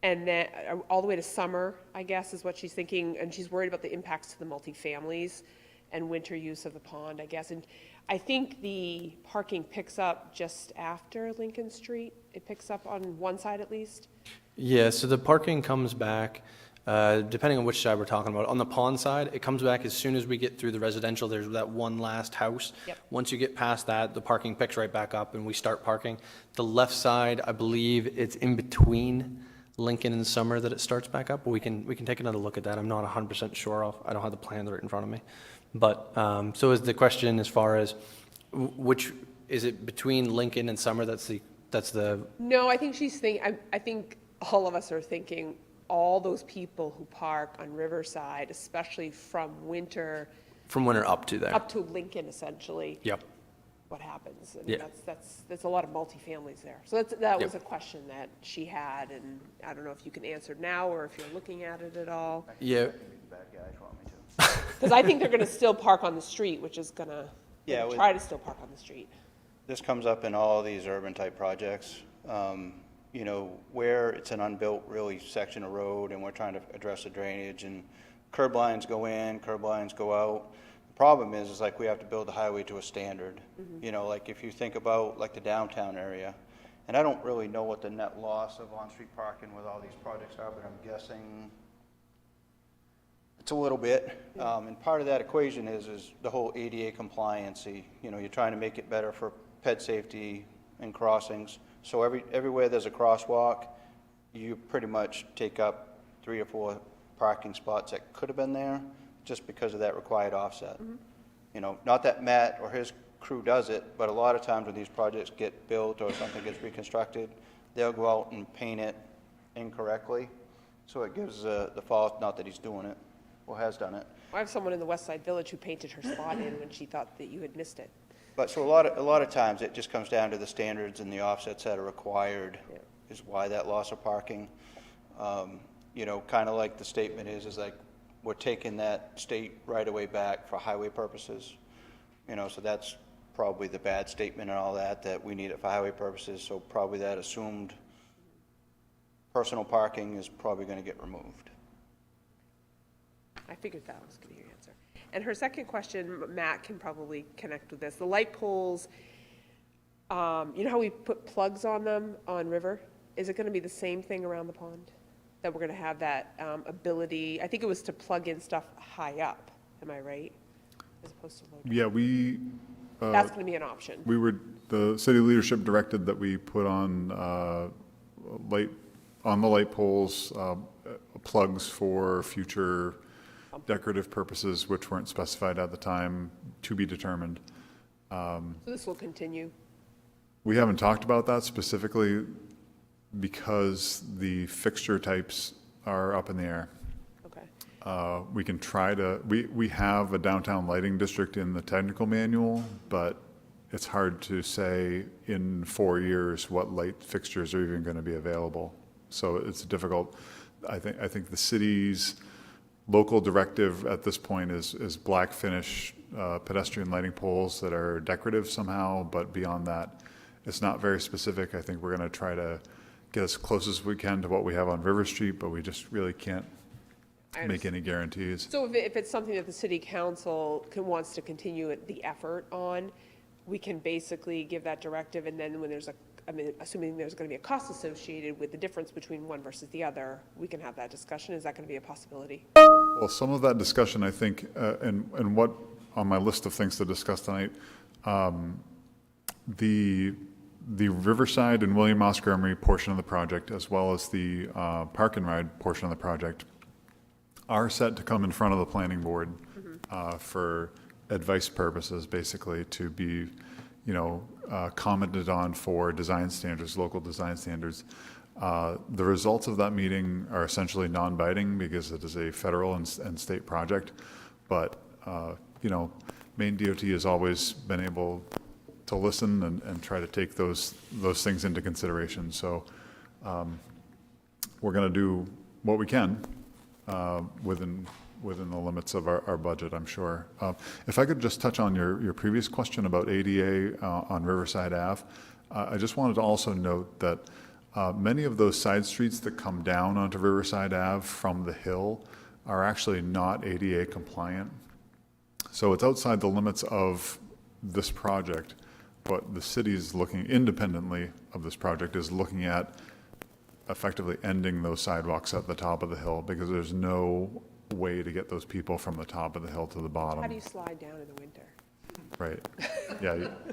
and then all the way to summer, I guess, is what she's thinking, and she's worried about the impacts to the multifamilies and winter use of the pond, I guess. And I think the parking picks up just after Lincoln Street. It picks up on one side at least. Yeah, so the parking comes back, depending on which side we're talking about. On the pond side, it comes back as soon as we get through the residential. There's that one last house. Yep. Once you get past that, the parking picks right back up and we start parking. The left side, I believe it's in between Lincoln and Summer that it starts back up. But we can take another look at that. I'm not 100% sure. I don't have the plans right in front of me. But so is the question as far as which is it between Lincoln and Summer? That's the No, I think she's thinking, I think all of us are thinking all those people who park on Riverside, especially from winter from winter up to there. up to Lincoln essentially. Yep. What happens? I mean, Yeah. that's a lot of multifamilies there. So that was Yep. a question that she had, and I don't know if you can answer now or if you're looking at it at all. Yeah. Bad guy, if you want me to. Because I think they're going to still park on the street, which is going to Yeah, try to still park on the street. This comes up in all these urban-type projects, you know, where it's an unbuilt, really, section of road, and we're trying to address the drainage, and curb lines go in, curb lines go out. The problem is like we have to build the highway to a standard. You know, like if you think about like the downtown area, and I don't really know what the net loss of on-street parking with all these projects are, but I'm guessing it's a little bit. And part of that equation is the whole ADA compliancy. You know, you're trying to make it better for ped safety and crossings. So everywhere there's a crosswalk, you pretty much take up 3 or 4 parking spots that could have been there just because of that required offset. You know, not that Matt or his crew does it, but a lot of times when these projects get built or something gets reconstructed, they'll go out and paint it incorrectly. So it gives the false, not that he's doing it, or has done it. I have someone in the West Side Village who painted her spot in when she thought that you had missed it. But so a lot of times it just comes down to the standards and the offsets that are required Yeah. is why that loss of parking. You know, kind of like the statement is like we're taking that state right away back for highway purposes. You know, so that's probably the bad statement and all that we need it for highway purposes. So probably that assumed personal parking is probably going to get removed. I figured that was going to be your answer. And her second question, Matt can probably connect with this. The light poles, you know how we put plugs on them on River? Is it going to be the same thing around the pond? That we're going to have that ability, I think it was to plug in stuff high up, am I right? As opposed to low down. Yeah, That's going to be an option. the city leadership directed that we put on the light poles, plugs for future decorative purposes, which weren't specified at the time, to be determined. So this will continue. We haven't talked about that specifically because the fixture types are up in the air. Okay. We can try to, we have a downtown lighting district in the technical manual, but it's hard to say in 4 years what light fixtures are even going to be available. So it's difficult. I think the city's local directive at this point is black finish pedestrian lighting poles that are decorative somehow, but beyond that, it's not very specific. I think we're going to try to get as close as we can to what we have on River Street, but we just really can't make any guarantees. So if it's something that the city council wants to continue the effort on, we can basically give that directive, and then when there's assuming there's going to be a cost associated with the difference between one versus the other, we can have that discussion. Is that going to be a possibility? Well, some of that discussion, I think, and what on my list of things to discuss tonight, The Riverside and William Oscar Emery portion of the project, as well as the Park and Ride portion of the project, are set to come in front of the planning board for advice purposes, basically, to be, commented on for design standards, local design standards. The results of that meeting are essentially non-binding because it is a federal and state project, but, Maine DOT has always been able to listen and try to take those things into consideration. So we're going to do what we can within the limits of our budget, I'm sure. If I could just touch on your previous question about ADA on Riverside Ave, I just wanted to also note that many of those side streets that come down onto Riverside Ave from the hill are actually not ADA compliant. So it's outside the limits of this project, but the city is looking independently of this project, is looking at effectively ending those sidewalks at the top of the hill because there's no way to get those people from the top of the hill to the bottom. How do you slide down in the winter? Right.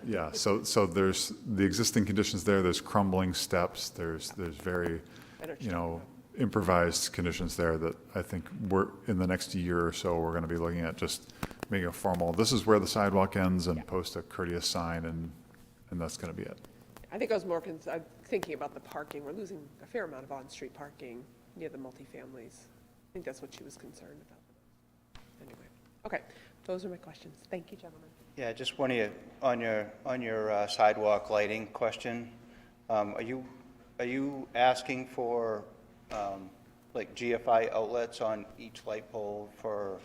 Yeah. So there's the existing conditions there. There's crumbling steps. There's very, improvised conditions there that I think we're in the next year or so we're going to be looking at just making a formal. This is where the sidewalk ends, and post a courteous sign, and that's going to be it. I think I was more thinking about the parking. We're losing a fair amount of on-street parking near the multifamilies. I think that's what she was concerned about. Anyway, okay, those are my questions. Thank you, gentlemen. Yeah, just one of you, on your sidewalk lighting question, are you asking for, like GFI outlets on each light pole for?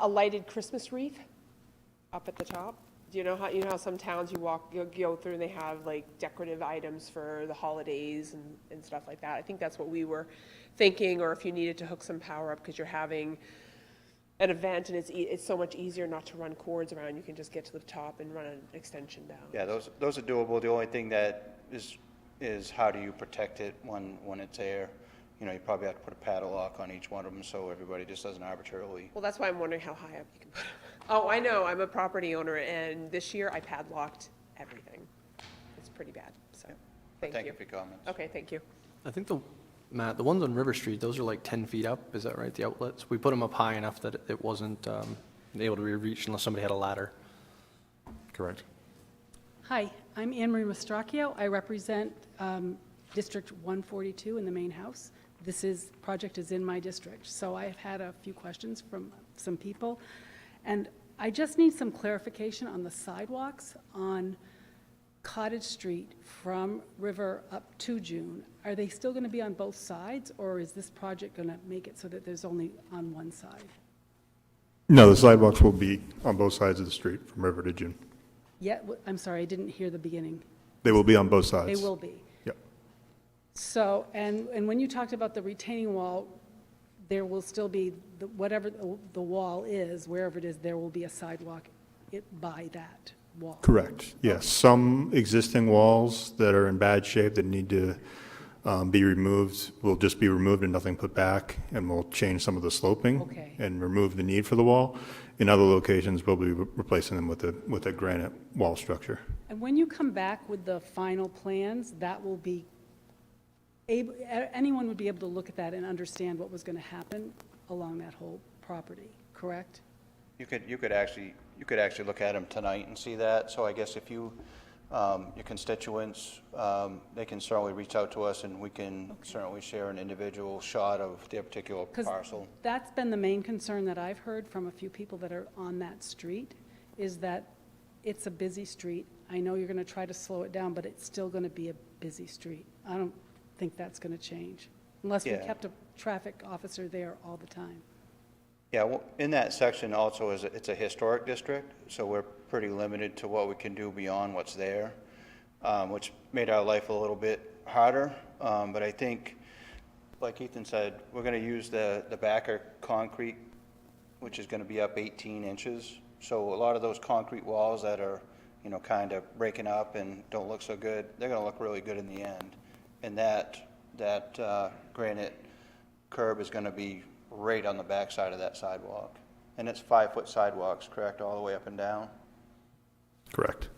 A lighted Christmas wreath up at the top. Do you know how some towns you go through and they have like decorative items for the holidays and stuff like that? I think that's what we were thinking, or if you needed to hook some power up because you're having an event and it's so much easier not to run cords around. You can just get to the top and run an extension down. Yeah, those are doable. The only thing that is how do you protect it when it's there? You probably have to put a padlock on each one of them so everybody just doesn't arbitrarily. Well, that's why I'm wondering how high up you can put it. Oh, I know. I'm a property owner, and this year I padlocked everything. It's pretty bad. So, thank you for your comments. Okay, thank you. I think Matt, the ones on River Street, those are like 10 feet up, is that right, the outlets? We put them up high enough that it wasn't able to be reached unless somebody had a ladder. Correct. Hi, I'm Anne Marie Mastracchio. I represent District 142 in the main house. This project is in my district, so I've had a few questions from some people. And I just need some clarification on the sidewalks on Cottage Street from River up to June. Are they still going to be on both sides, or is this project going to make it so that there's only on one side? No, the sidewalks will be on both sides of the street from River to June. Yeah, I'm sorry, I didn't hear the beginning. They will be on both sides. They will be. Yep. So, and when you talked about the retaining wall, there will still be, whatever the wall is, wherever it is, there will be a sidewalk by that wall. Correct. Yes. Some existing walls that are in bad shape that need to be removed will just be removed and nothing put back, and we'll change some of the sloping Okay. and remove the need for the wall. In other locations, we'll be replacing them with a granite wall structure. And when you come back with the final plans, that will be anyone would be able to look at that and understand what was going to happen along that whole property, correct? You could actually look at them tonight and see that. So I guess if your constituents, they can certainly reach out to us, and we can certainly share an individual shot of their particular parcel. That's been the main concern that I've heard from a few people that are on that street, is that it's a busy street. I know you're going to try to slow it down, but it's still going to be a busy street. I don't think that's going to change, unless we Yeah. kept a traffic officer there all the time. Yeah, well, in that section also it's a historic district, so we're pretty limited to what we can do beyond what's there, which made our life a little bit harder. But I think, like Ethan said, we're going to use the backer concrete, which is going to be up 18 inches. So a lot of those concrete walls that are, kind of breaking up and don't look so good, they're going to look really good in the end. And that granite curb is going to be right on the back side of that sidewalk. And it's 5-foot sidewalks, correct, all the way up and down? Correct.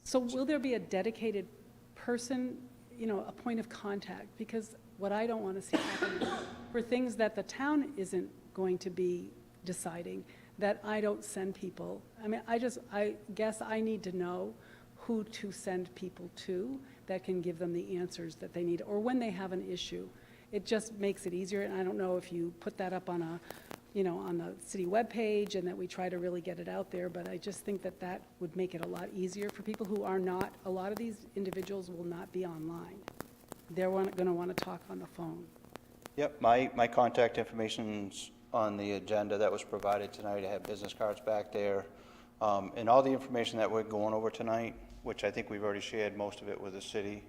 So will there be a dedicated person, a point of contact? Because what I don't want to see happen is for things that the town isn't going to be deciding, that I don't send people. I mean, I guess I need to know who to send people to that can give them the answers that they need, or when they have an issue. It just makes it easier, and I don't know if you put that up on on the city webpage and that we try to really get it out there, but I just think that that would make it a lot easier for people who are not, a lot of these individuals will not be online. They're going to want to talk on the phone. Yep, my contact information's on the agenda that was provided tonight. I have business cards back there. And all the information that we're going over tonight, which I think we've already shared most of it with the city,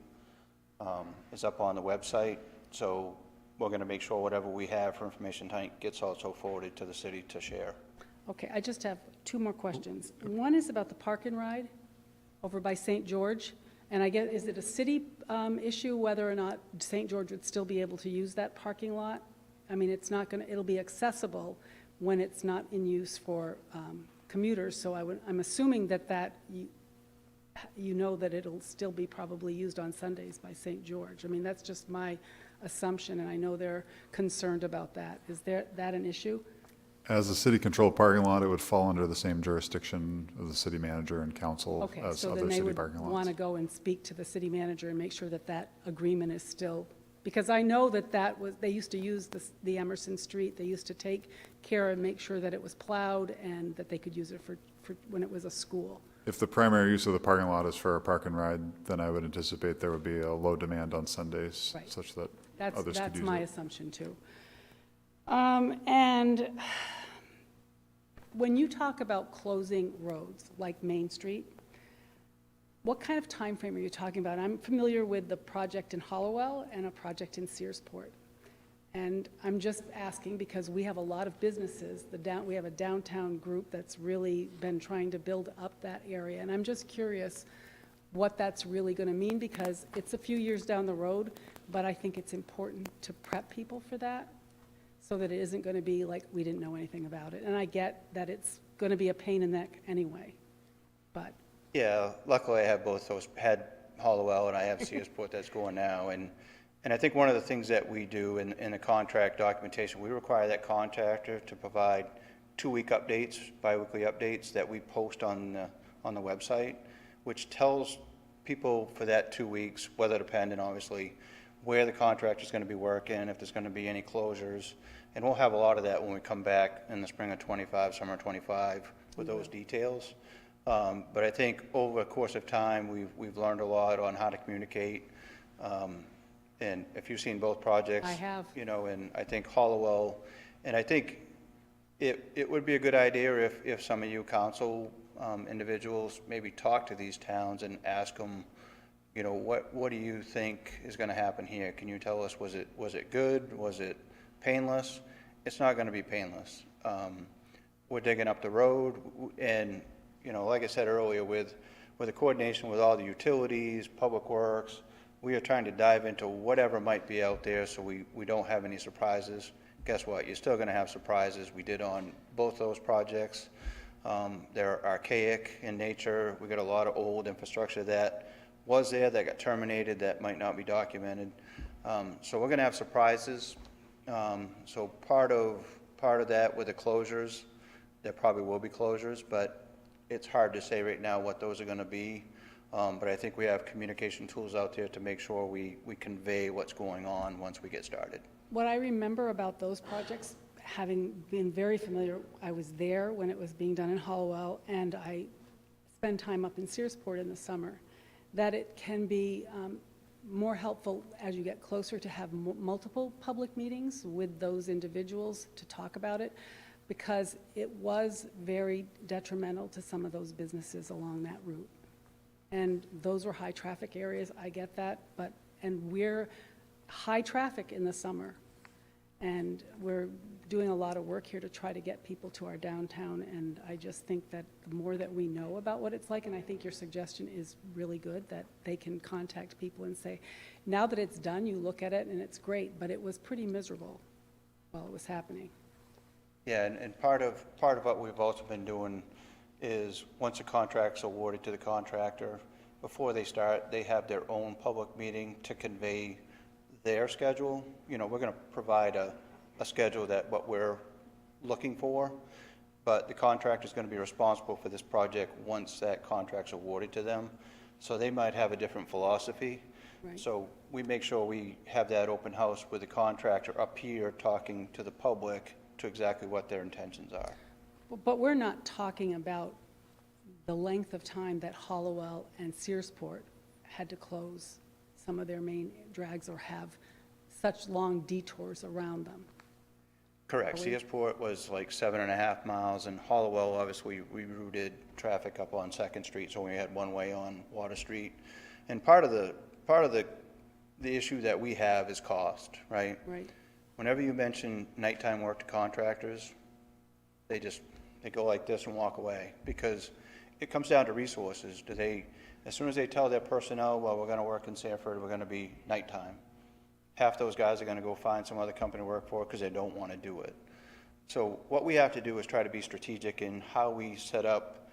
is up on the website. So we're going to make sure whatever we have for information tonight gets also forwarded to the city to share. Okay, I just have two more questions. One is about the park and ride over by St. George. And I guess, is it a city issue whether or not St. George would still be able to use that parking lot? I mean, it'll be accessible when it's not in use for commuters, so I'm assuming that you know that it'll still be probably used on Sundays by St. George. I mean, that's just my assumption, and I know they're concerned about that. Is that an issue? As a city-controlled parking lot, it would fall under the same jurisdiction of the city manager and council Okay, as so other then they city would parking want lots. to go and speak to the city manager and make sure that that agreement is still, because I know they used to use the Emerson Street, they used to take care and make sure that it was plowed and that they could use it for when it was a school. If the primary use of the parking lot is for a park and ride, then I would anticipate there would be a low demand on Sundays Right. such that others could use it. That's my assumption, too. And when you talk about closing roads, like Main Street, what kind of time frame are you talking about? I'm familiar with the project in Hollowell and a project in Searsport. And I'm just asking because we have a lot of businesses. We have a downtown group that's really been trying to build up that area. And I'm just curious what that's really going to mean, because it's a few years down the road, but I think it's important to prep people for that so that it isn't going to be like we didn't know anything about it. And I get that it's going to be a pain in the neck anyway, but. Yeah, luckily I have both those, had Hollowell and I have Searsport that's going now. And I think one of the things that we do in the contract documentation, we require that contractor to provide 2-week updates, bi-weekly updates that we post on the website, which tells people for that 2 weeks, weather dependent obviously, where the contractor's going to be working, if there's going to be any closures. And we'll have a lot of that when we come back in the spring of '25, summer of '25 with those details. But I think over the course of time, we've learned a lot on how to communicate. And if you've seen both projects. I have. And I think Hollowell, and I think it would be a good idea if some of you council individuals maybe talk to these towns and ask them, what do you think is going to happen here? Can you tell us, was it good? Was it painless? It's not going to be painless. We're digging up the road, and like I said earlier, with the coordination with all the utilities, public works, we are trying to dive into whatever might be out there so we don't have any surprises. Guess what? You're still going to have surprises. We did on both those projects. They're archaic in nature. We got a lot of old infrastructure that was there that got terminated that might not be documented. So we're going to have surprises. So part of that with the closures, there probably will be closures, but it's hard to say right now what those are going to be. But I think we have communication tools out there to make sure we convey what's going on once we get started. What I remember about those projects, having been very familiar, I was there when it was being done in Hollowell, and I spend time up in Searsport in the summer, that it can be more helpful as you get closer to have multiple public meetings with those individuals to talk about it, because it was very detrimental to some of those businesses along that route. And those were high traffic areas, I get that, and we're high traffic in the summer. And we're doing a lot of work here to try to get people to our downtown, and I just think that the more that we know about what it's like, and I think your suggestion is really good, that they can contact people and say, now that it's done, you look at it and it's great, but it was pretty miserable while it was happening. Yeah, and part of what we've also been doing, is once a contract's awarded to the contractor, before they start, they have their own public meeting to convey their schedule. You know, we're going to provide a schedule that what we're looking for, but the contractor's going to be responsible for this project once that contract's awarded to them. So they might have a different philosophy. Right. So we make sure we have that open house with the contractor up here talking to the public to exactly what their intentions are. But we're not talking about the length of time that Hollowell and Searsport had to close some of their main drags or have such long detours around them. Correct. Searsport was like 7.5 miles, and Hollowell, obviously, we routed traffic up on Second Street, so we had one way on Water Street. And part of the issue that we have is cost, right? Right. Whenever you mention nighttime work to contractors, they go like this and walk away, because it comes down to resources. As soon as they tell their personnel, well, we're going to work in Sanford, we're going to be nighttime, half those guys are going to go find some other company to work for because they don't want to do it. So what we have to do is try to be strategic in how we set up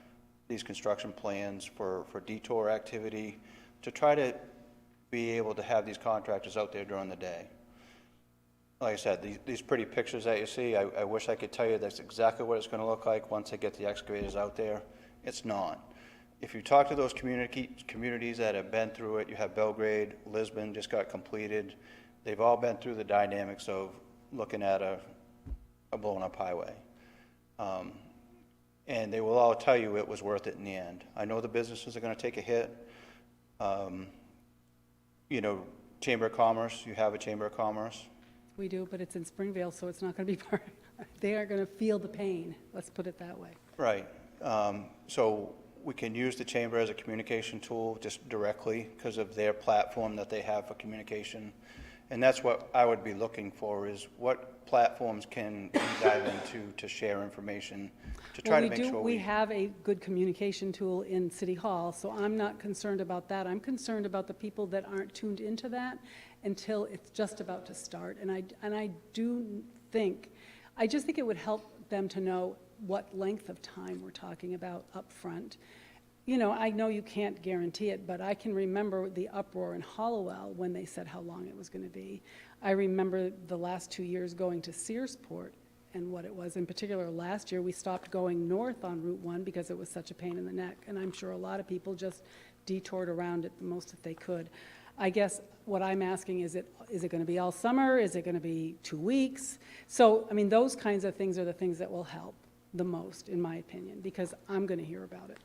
these construction plans for detour activity, to try to be able to have these contractors out there during the day. Like I said, these pretty pictures that you see, I wish I could tell you that's exactly what it's going to look like once they get the excavators out there. It's not. If you talk to those communities that have been through it, you have Belgrade, Lisbon just got completed. They've all been through the dynamics of looking at a blown up highway. And they will all tell you it was worth it in the end. I know the businesses are going to take a hit. You know, Chamber of Commerce, you have a Chamber of Commerce. We do, but it's in Springvale, so it's not going to be part, they aren't going to feel the pain, let's put it that way. Right. So we can use the chamber as a communication tool just directly because of their platform that they have for communication. And that's what I would be looking for, is what platforms can we dive into to share information, to try to make sure We have a good communication tool in City Hall, so I'm not concerned about that. I'm concerned about the people that aren't tuned into that until it's just about to start. And I just think it would help them to know what length of time we're talking about up front. You know, I know you can't guarantee it, but I can remember the uproar in Hollowell when they said how long it was going to be. I remember the last 2 years going to Searsport and what it was. In particular, last year, we stopped going north on Route 1 because it was such a pain in the neck, and I'm sure a lot of people just detoured around it the most that they could. I guess what I'm asking is it going to be all summer? Is it going to be 2 weeks? So, I mean, those kinds of things are the things that will help the most, in my opinion, because I'm going to hear about it.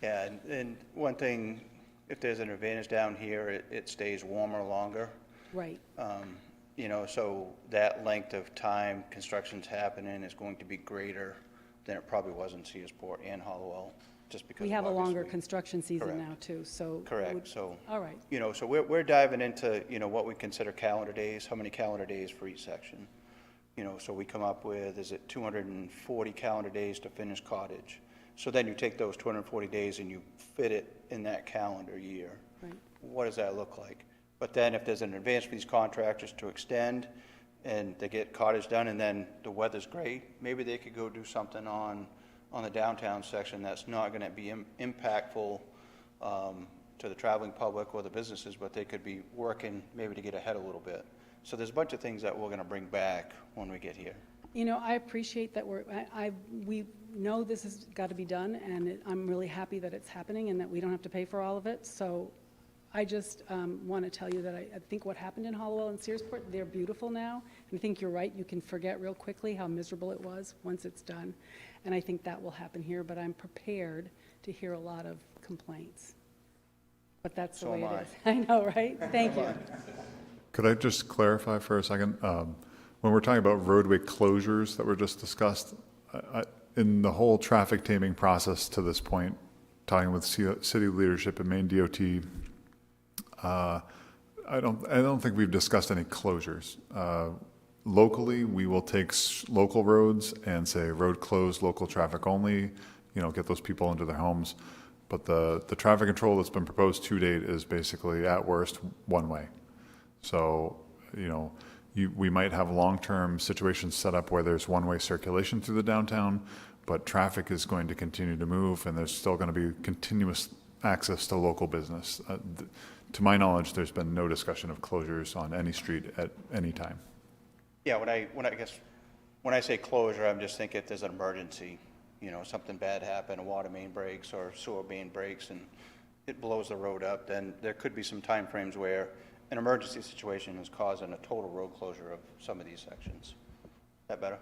Yeah, and one thing, if there's an advantage down here, it stays warmer longer. Right. You know, so that length of time construction's happening is going to be greater than it probably was in Searsport and Hollowell, just because We have a longer obviously- construction season Correct. now, too, so. Correct, so. All right. You know, so we're diving into, you know, what we consider calendar days, how many calendar days for each section. You know, so we come up with, is it 240 calendar days to finish Cottage? So then you take those 240 days and you fit it in that calendar year. Right. What does that look like? But then if there's an advance for these contractors to extend and they get Cottage done and then the weather's great, maybe they could go do something on the downtown section that's not going to be impactful to the traveling public or the businesses, but they could be working maybe to get ahead a little bit. So there's a bunch of things that we're going to bring back when we get here. You know, I appreciate that we know this has got to be done, and I'm really happy that it's happening and that we don't have to pay for all of it. So I just want to tell you that I think what happened in Hollowell and Searsport, they're beautiful now. And I think you're right, you can forget real quickly how miserable it was once it's done. And I think that will happen here, but I'm prepared to hear a lot of complaints. But that's the So way am it is. I know, right? Thank you. Could I just clarify for a second? When we're talking about roadway closures that were just discussed, in the whole traffic taming process to this point, talking with city leadership and Maine DOT, I don't think we've discussed any closures. Locally, we will take local roads and say road closed, local traffic only, you know, get those people into their homes. But the traffic control that's been proposed to date is basically at worst one way. So, you know, we might have long-term situations set up where there's one-way circulation through the downtown, but traffic is going to continue to move, and there's still going to be continuous access to local business. To my knowledge, there's been no discussion of closures on any street at any time. Yeah, when I say closure, I'm just thinking if there's an emergency, you know, something bad happened, a water main breaks or sewer main breaks and it blows the road up, then there could be some timeframes where an emergency situation is causing a total road closure of some of these sections. Is that better?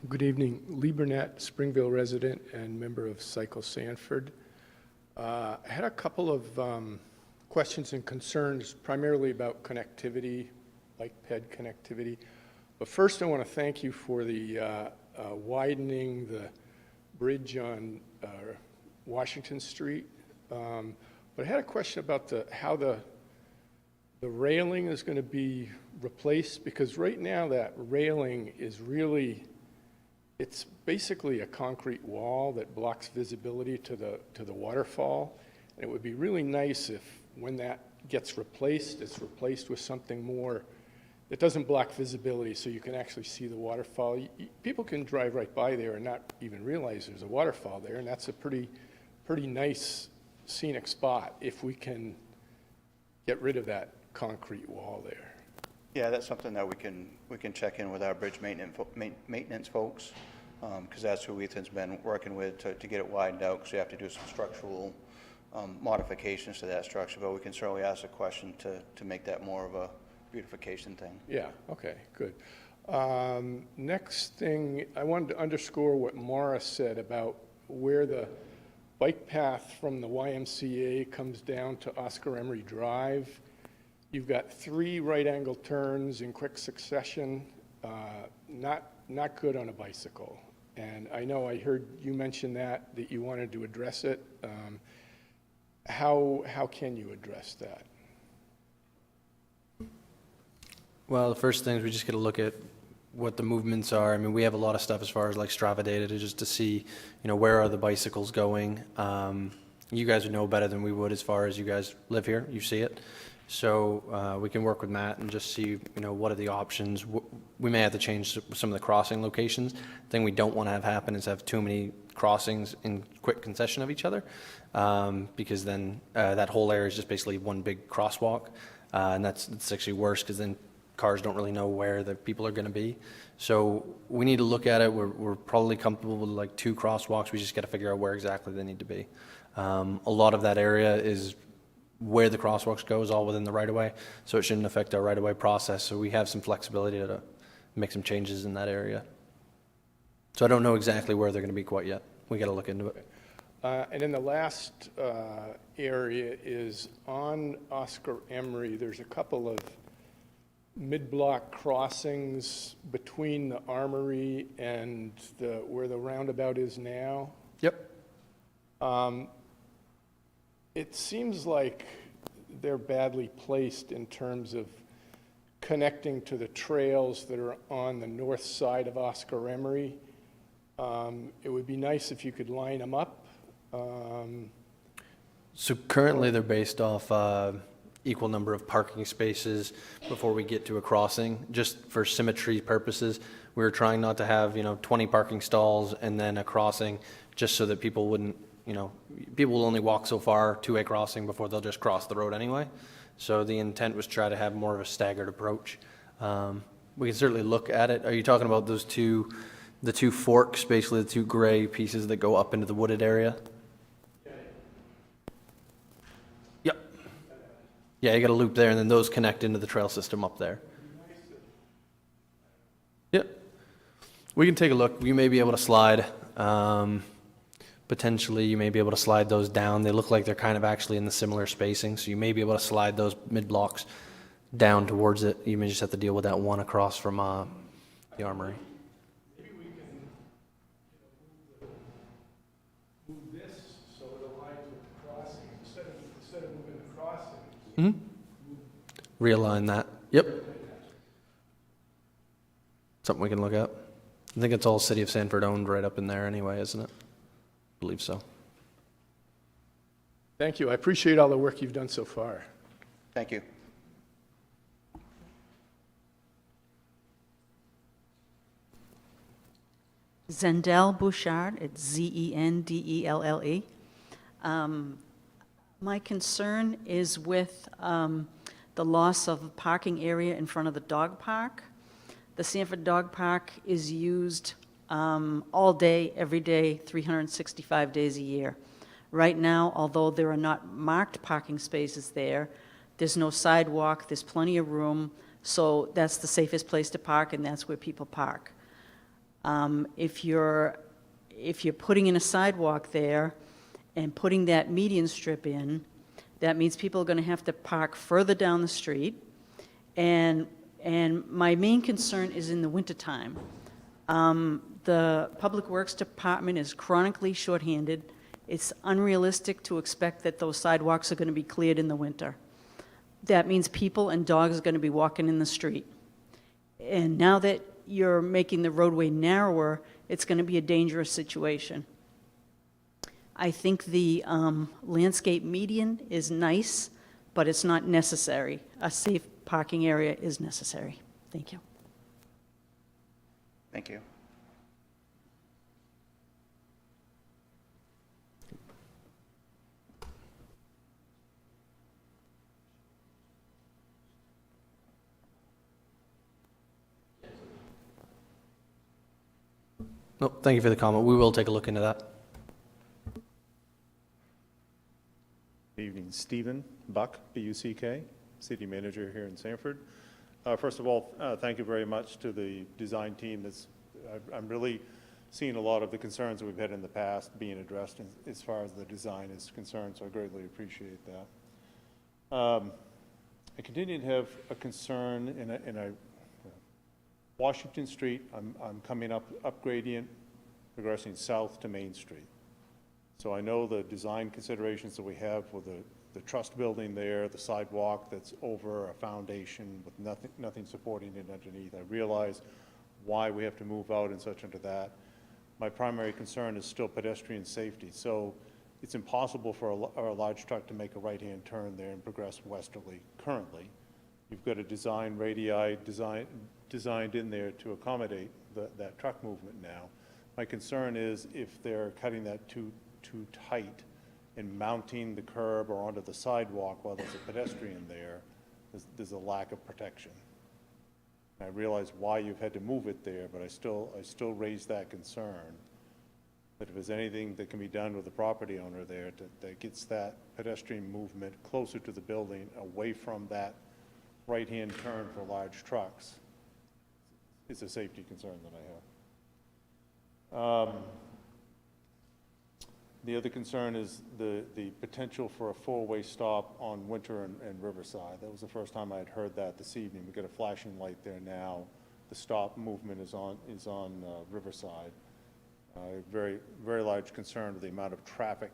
Good evening. Lee Burnett, Springville resident and member of Cycle Sanford. I had a couple of questions and concerns, primarily about connectivity, bike ped connectivity. But first, I want to thank you for the widening the bridge on Washington Street. But I had a question about how the railing is going to be replaced, because right now that railing is really, it's basically a concrete wall that blocks visibility to the waterfall. And it would be really nice if, when that gets replaced, it's replaced with something more that doesn't block visibility, so you can actually see the waterfall. People can drive right by there and not even realize there's a waterfall there, and that's a pretty nice scenic spot if we can get rid of that concrete wall there. Yeah, that's something that we can check in with our bridge maintenance folks, because that's who Ethan's been working with to get it widened out, because we have to do some structural modifications to that structure, but we can certainly ask a question to make that more of a beautification thing. Yeah, okay, good. Next thing, I wanted to underscore what Maura said about where the bike path from the YMCA comes down to Oscar Emery Drive. You've got 3 right-angle turns in quick succession, not good on a bicycle. And I know I heard you mention that you wanted to address it. How can you address that? Well, the first thing is we just got to look at what the movements are. I mean, we have a lot of stuff as far as like Strava data to see, you know, where are the bicycles going. You guys would know better than we would as far as you guys live here. You see it. So we can work with Matt and just see, you know, what are the options. We may have to change some of the crossing locations. The thing we don't want to have happen is have too many crossings in quick concession of each other, because then that whole area is just basically one big crosswalk, and that's actually worse, because then cars don't really know where the people are going to be. So we need to look at it. We're probably comfortable with like 2 crosswalks. We just got to figure out where exactly they need to be. A lot of that area is where the crosswalks go is all within the right-of-way, so it shouldn't affect our right-of-way process. So we have some flexibility to make some changes in that area. So I don't know exactly where they're going to be quite yet. We got to look into it. And then the last area is on Oscar Emery. There's a couple of mid-block crossings between the Armory and where the roundabout is now. Yep. It seems like they're badly placed in terms of connecting to the trails that are on the north side of Oscar Emery. It would be nice if you could line them up. So currently they're based off equal number of parking spaces before we get to a crossing. Just for symmetry purposes, we were trying not to have, 20 parking stalls and then a crossing, just so that people wouldn't, people will only walk so far to a crossing before they'll just cross the road anyway. So the intent was to try to have more of a staggered approach. We can certainly look at it. Are you talking about the two forks, basically the 2 gray pieces that go up into the wooded area? Yep. Yeah, you got a loop there, and then those connect into the trail system up there. Yep. We can take a look. You may be able to slide. Potentially, you may be able to slide those down. They look like they're kind of actually in the similar spacing, so you may be able to slide those mid-blocks down towards it. You may just have to deal with that one across from the Armory. Maybe we can move this so it aligns with the crossing. Instead of moving the crossing. Mm-hmm. Realign that. Yep. Something we can look at. I think it's all City of Sanford owned right up in there anyway, isn't it? I believe so. Thank you. I appreciate all the work you've done so far. Thank you. Zendel Bouchard, it's Zendelle. My concern is with the loss of parking area in front of the dog park. The Sanford Dog Park is used all day, every day, 365 days a year. Right now, although there are not marked parking spaces there, there's no sidewalk, there's plenty of room, so that's the safest place to park, and that's where people park. If you're putting in a sidewalk there and putting that median strip in, that means people are going to have to park further down the street. And my main concern is in the wintertime. The Public Works Department is chronically shorthanded. It's unrealistic to expect that those sidewalks are going to be cleared in the winter. That means people and dogs are going to be walking in the street. And now that you're making the roadway narrower, it's going to be a dangerous situation. I think the landscape median is nice, but it's not necessary. A safe parking area is necessary. Thank you. Thank you. No, thank you for the comment. We will take a look into that. Good evening, Stephen Buck, B-U-C-K, City Manager here in Sanford. First of all, thank you very much to the design team. I'm really seeing a lot of the concerns that we've had in the past being addressed as far as the design is concerned, so I greatly appreciate that. I continue to have a concern in Washington Street. I'm coming up gradient, progressing south to Main Street. So I know the design considerations that we have with the trust building there, the sidewalk that's over a foundation with nothing supporting it underneath. I realize why we have to move out and such into that. My primary concern is still pedestrian safety. So it's impossible for a large truck to make a right-hand turn there and progress westerly currently. You've got a design radii designed in there to accommodate that truck movement now. My concern is if they're cutting that too tight and mounting the curb or onto the sidewalk while there's a pedestrian there, there's a lack of protection. And I realize why you've had to move it there, but I still raise that concern that if there's anything that can be done with the property owner there that gets that pedestrian movement closer to the building, away from that right-hand turn for large trucks, is a safety concern that I have. The other concern is the potential for a four-way stop on Winter and Riverside. That was the first time I had heard that this evening. We've got a flashing light there now. The stop movement is on Riverside. Very, very large concern with the amount of traffic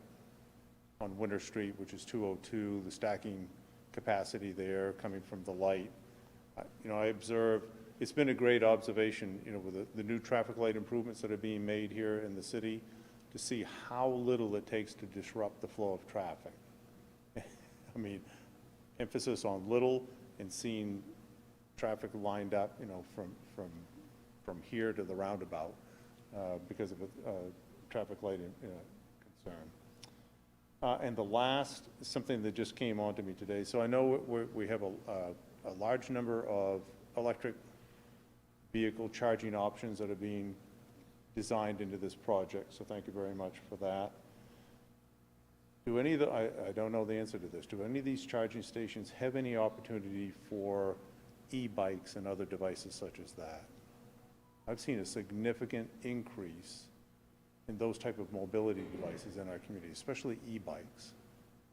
on Winter Street, which is 202, the stacking capacity there coming from the light. I observe, it's been a great observation, with the new traffic light improvements that are being made here in the city, to see how little it takes to disrupt the flow of traffic. I mean, emphasis on little and seeing traffic lined up, from here to the roundabout because of a traffic light concern. And the last, something that just came on to me today. So I know we have a large number of electric vehicle charging options that are being designed into this project, so thank you very much for that. Do any of I don't know the answer to this, do any of these charging stations have any opportunity for e-bikes and other devices such as that? I've seen a significant increase in those type of mobility devices in our community, especially e-bikes.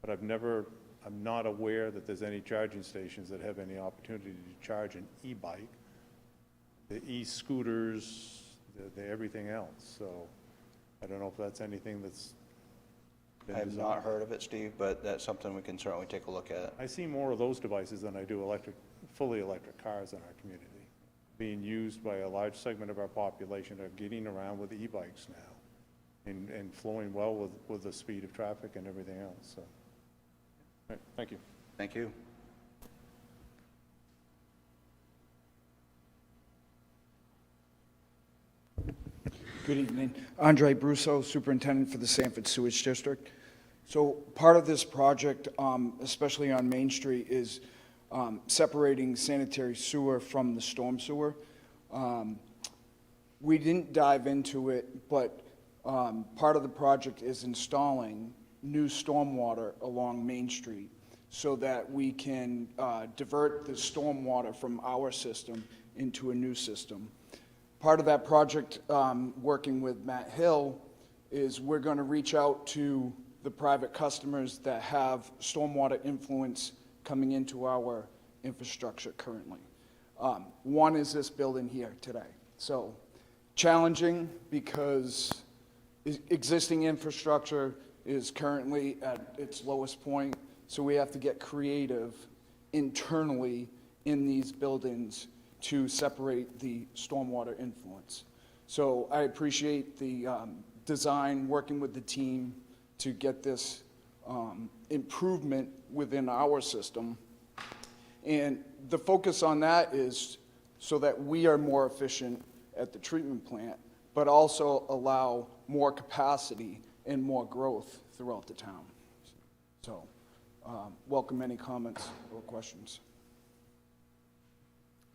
But I'm not aware that there's any charging stations that have any opportunity to charge an e-bike. The e-scooters, everything else. So I don't know if that's anything that's been I have designed. not heard of it, Steve, but that's something we can certainly take a look at. I see more of those devices than I do fully electric cars in our community, being used by a large segment of our population are getting around with e-bikes now and flowing well with the speed of traffic and everything else. So, all right, thank you. Thank you. Good evening. Andre Brusso, Superintendent for the Sanford Sewage District. So part of this project, especially on Main Street, is separating sanitary sewer from the storm sewer. We didn't dive into it, but part of the project is installing new stormwater along Main Street so that we can divert the stormwater from our system into a new system. Part of that project, working with Matt Hill, is we're going to reach out to the private customers that have stormwater influence coming into our infrastructure currently. One is this building here today. So challenging because existing infrastructure is currently at its lowest point, so we have to get creative internally in these buildings to separate the stormwater influence. So I appreciate the design, working with the team to get this improvement within our system. And the focus on that is so that we are more efficient at the treatment plant, but also allow more capacity and more growth throughout the town. So welcome any comments or questions.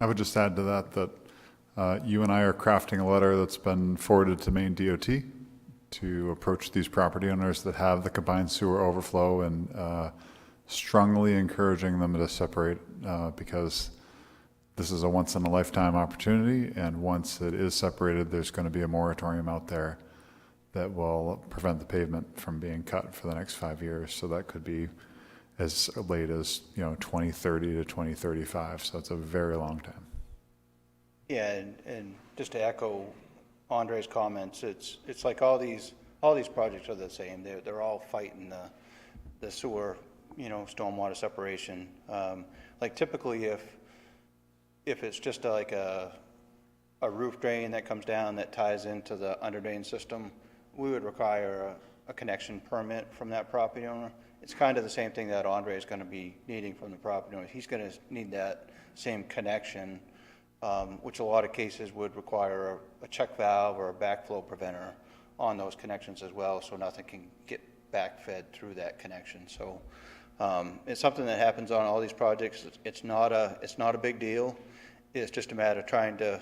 I would just add to that you and I are crafting a letter that's been forwarded to Maine DOT to approach these property owners that have the combined sewer overflow and strongly encouraging them to separate because this is a once-in-a-lifetime opportunity, and once it is separated, there's going to be a moratorium out there that will prevent the pavement from being cut for the next 5 years. So that could be as late as 2030 to 2035. So it's a very long time. Yeah, and just to echo Andre's comments, it's like all these projects are the same. They're all fighting the sewer, stormwater separation. Like typically, if it's just like a roof drain that comes down that ties into the under drain system, we would require a connection permit from that property owner. It's kind of the same thing that Andre is going to be needing from the property owner. He's going to need that same connection, which a lot of cases would require a check valve or a backflow preventer on those connections as well, so nothing can get backfed through that connection. So it's something that happens on all these projects. It's not a big deal. It's just a matter of trying to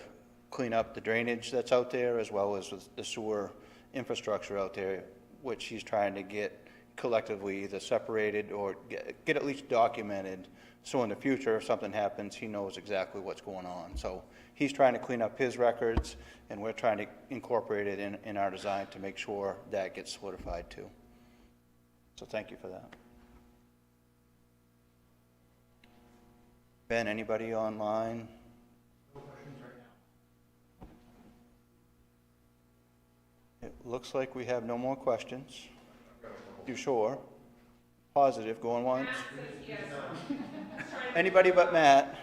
clean up the drainage that's out there as well as the sewer infrastructure out there, which he's trying to get collectively either separated or get at least documented, so in the future if something happens he knows exactly what's going on. So he's trying to clean up his records, and we're trying to incorporate it in our design to make sure that gets solidified too. So thank you for that. Ben, anybody online? No questions right now. It looks like we have no more questions. You sure? Positive, going once? Anybody but Matt?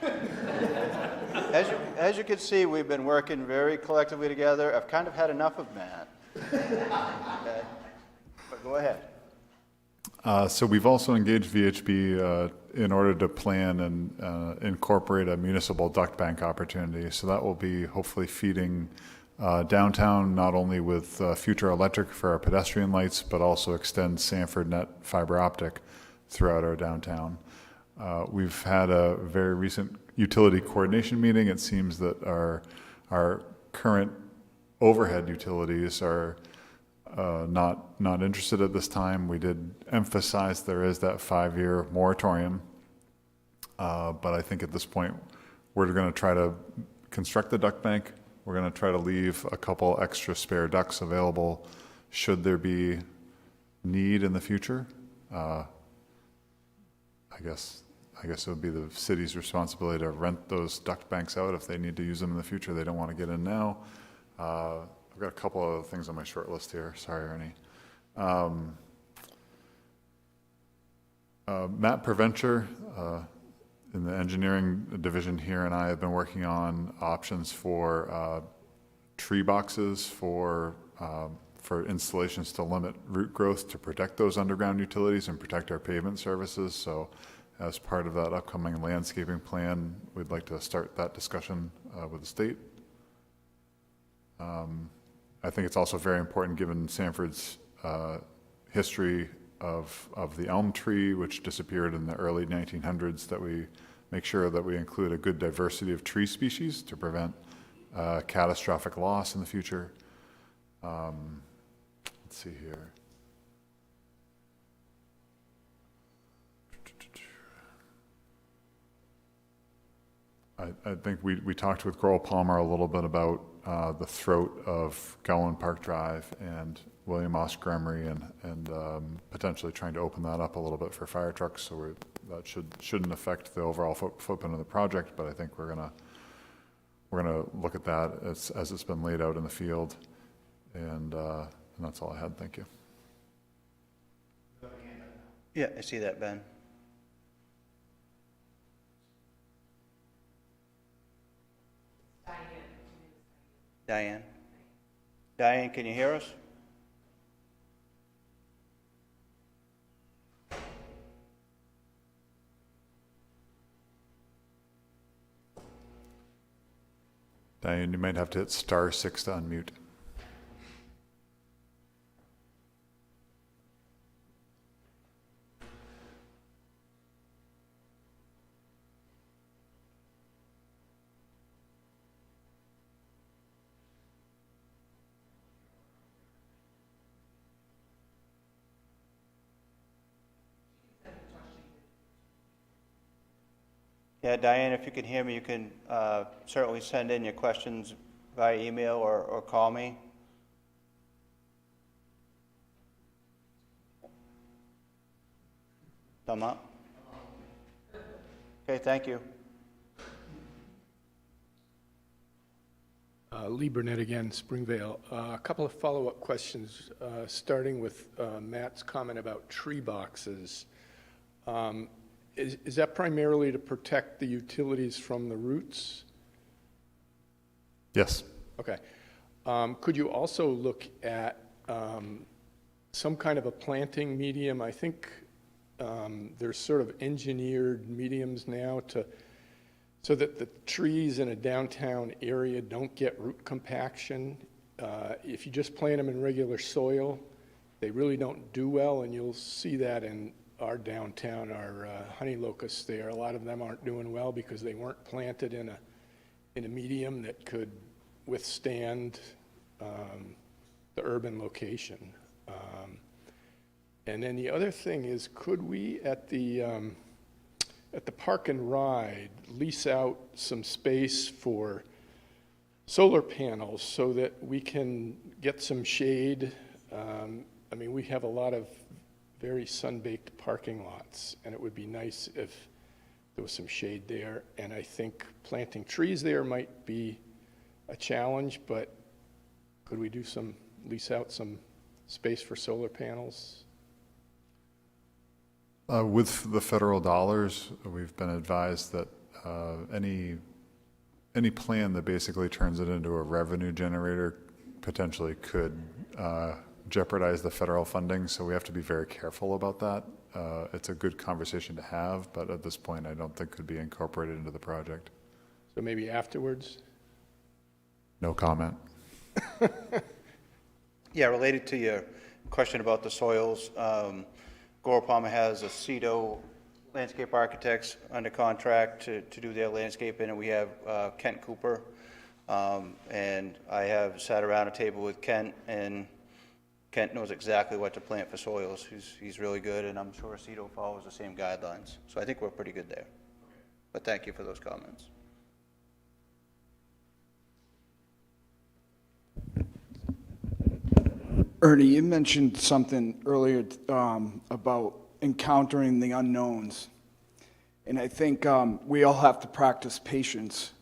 As you can see, we've been working very collectively together. I've kind of had enough of Matt. Okay. But go ahead. So we've also engaged VHB in order to plan and incorporate a municipal duct bank opportunity. So that will be hopefully feeding downtown, not only with future electric for our pedestrian lights, but also extend Sanford net fiber optic throughout our downtown. We've had a very recent utility coordination meeting. It seems that our current overhead utilities are not interested at this time. We did emphasize there is that 5-year moratorium, but I think at this point we're going to try to construct the duct bank. We're going to try to leave a couple extra spare ducts available should there be need in the future. I guess it would be the city's responsibility to rent those duct banks out if they need to use them in the future. They don't want to get in now. I've got a couple of things on my short list here. Sorry, Ernie. Matt Preventure in the engineering division here and I have been working on options for tree boxes for installations to limit root growth to protect those underground utilities and protect our pavement services. So as part of that upcoming landscaping plan, we'd like to start that discussion with the state. I think it's also very important, given Sanford's history of the elm tree, which disappeared in the early 1900s, that we make sure that we include a good diversity of tree species to prevent catastrophic loss in the future. Let's see here. I think we talked with Grohl Palmer a little bit about the throat of Gowan Park Drive and William Moss-Gremery, and potentially trying to open that up a little bit for fire trucks. So that shouldn't affect the overall footprint of the project, but I think we're gonna look at that as it's been laid out in the field, and that's all I had. Thank you. Yeah, I see that, Ben. Diane. Diane, can you hear us? Diane, you might have to hit *6 to unmute. Yeah, Diane, if you can hear me, you can certainly send in your questions via email or call me. Thumb up. Okay, thank you. Lee Burnett again, Springvale. A couple of follow-up questions, starting with Matt's comment about tree boxes. Is that primarily to protect the utilities from the roots? Yes. Okay. Could you also look at some kind of a planting medium? I think there's sort of engineered mediums now so that the trees in a downtown area don't get root compaction. If you just plant them in regular soil, they really don't do well, and you'll see that in our downtown, our honey locusts there. A lot of them aren't doing well because they weren't planted in a medium that could withstand the urban location. And then the other thing is, could we at the park and ride lease out some space for solar panels so that we can get some shade? I mean, we have a lot of very sun-baked parking lots, and it would be nice if there was some shade there. And I think planting trees there might be a challenge, but could we lease out some space for solar panels? With the federal dollars, we've been advised that any plan that basically turns it into a revenue generator potentially could jeopardize the federal funding, so we have to be very careful about that. It's a good conversation to have, but at this point I don't think could be incorporated into the project. So maybe afterwards? No comment. Yeah, related to your question about the soils, Gore Palmer has a CEDO landscape architects under contract to do their landscaping, and we have Kent Cooper, and I have sat around a table with Kent, and Kent knows exactly what to plant for soils. He's really good, and I'm sure CEDO follows the same guidelines. So I think we're pretty good there. But thank you for those comments. Ernie, you mentioned something earlier about encountering the unknowns. And I think we all have to practice patience.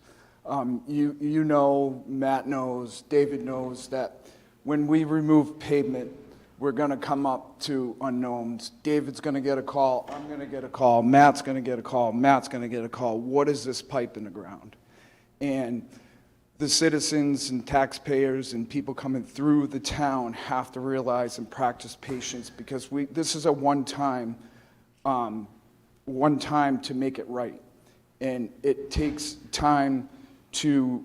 You know, Matt knows, David knows that when we remove pavement, we're going to come up to unknowns. David's going to get a call. I'm going to get a call. Matt's going to get a call. Matt's going to get a call. What is this pipe in the ground? And the citizens and taxpayers and people coming through the town have to realize and practice patience, because this is a one time to make it right. And it takes time to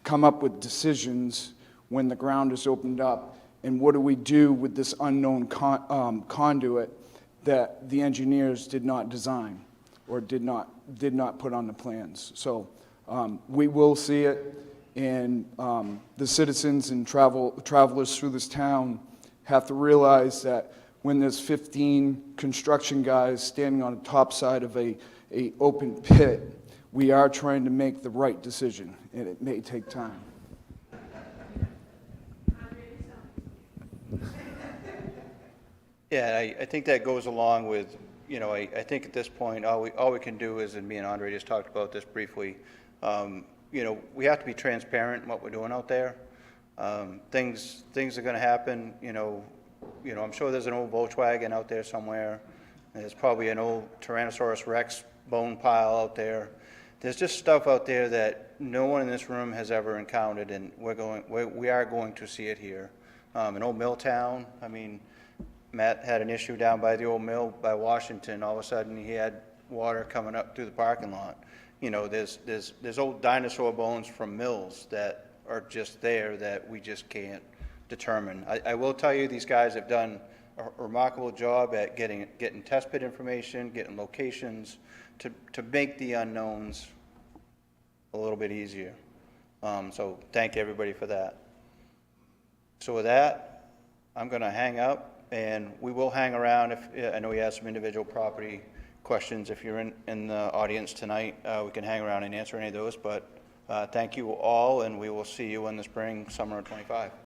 come up with decisions when the ground is opened up, and what do we do with this unknown conduit that the engineers did not design or did not put on the plans. So we will see it, and the citizens and travelers through this town have to realize that when there's 15 construction guys standing on the top side of a open pit, we are trying to make the right decision, and it may take time. Yeah, I think that goes along with, you know, I think at this point, all we can do is, and me and Andre just talked about this briefly, you know, we have to be transparent in what we're doing out there. Things are gonna happen, you know, I'm sure there's an old Volkswagen out there somewhere. There's probably an old Tyrannosaurus Rex bone pile out there. There's just stuff out there that no one in this room has ever encountered, and we are going to see it here. An old mill town, I mean, Matt had an issue down by the old mill by Washington. All of a sudden, he had water coming up through the parking lot. You know, there's old dinosaur bones from mills that are just there that we just can't determine. I will tell you, these guys have done a remarkable job at getting test pit information, getting locations to make the unknowns a little bit easier. So thank everybody for that. So with that, I'm going to hang up. And we will hang around if, I know we have some individual property questions. If you're in the audience tonight, we can hang around and answer any of those. But thank you all, and we will see you in the spring, summer of '25.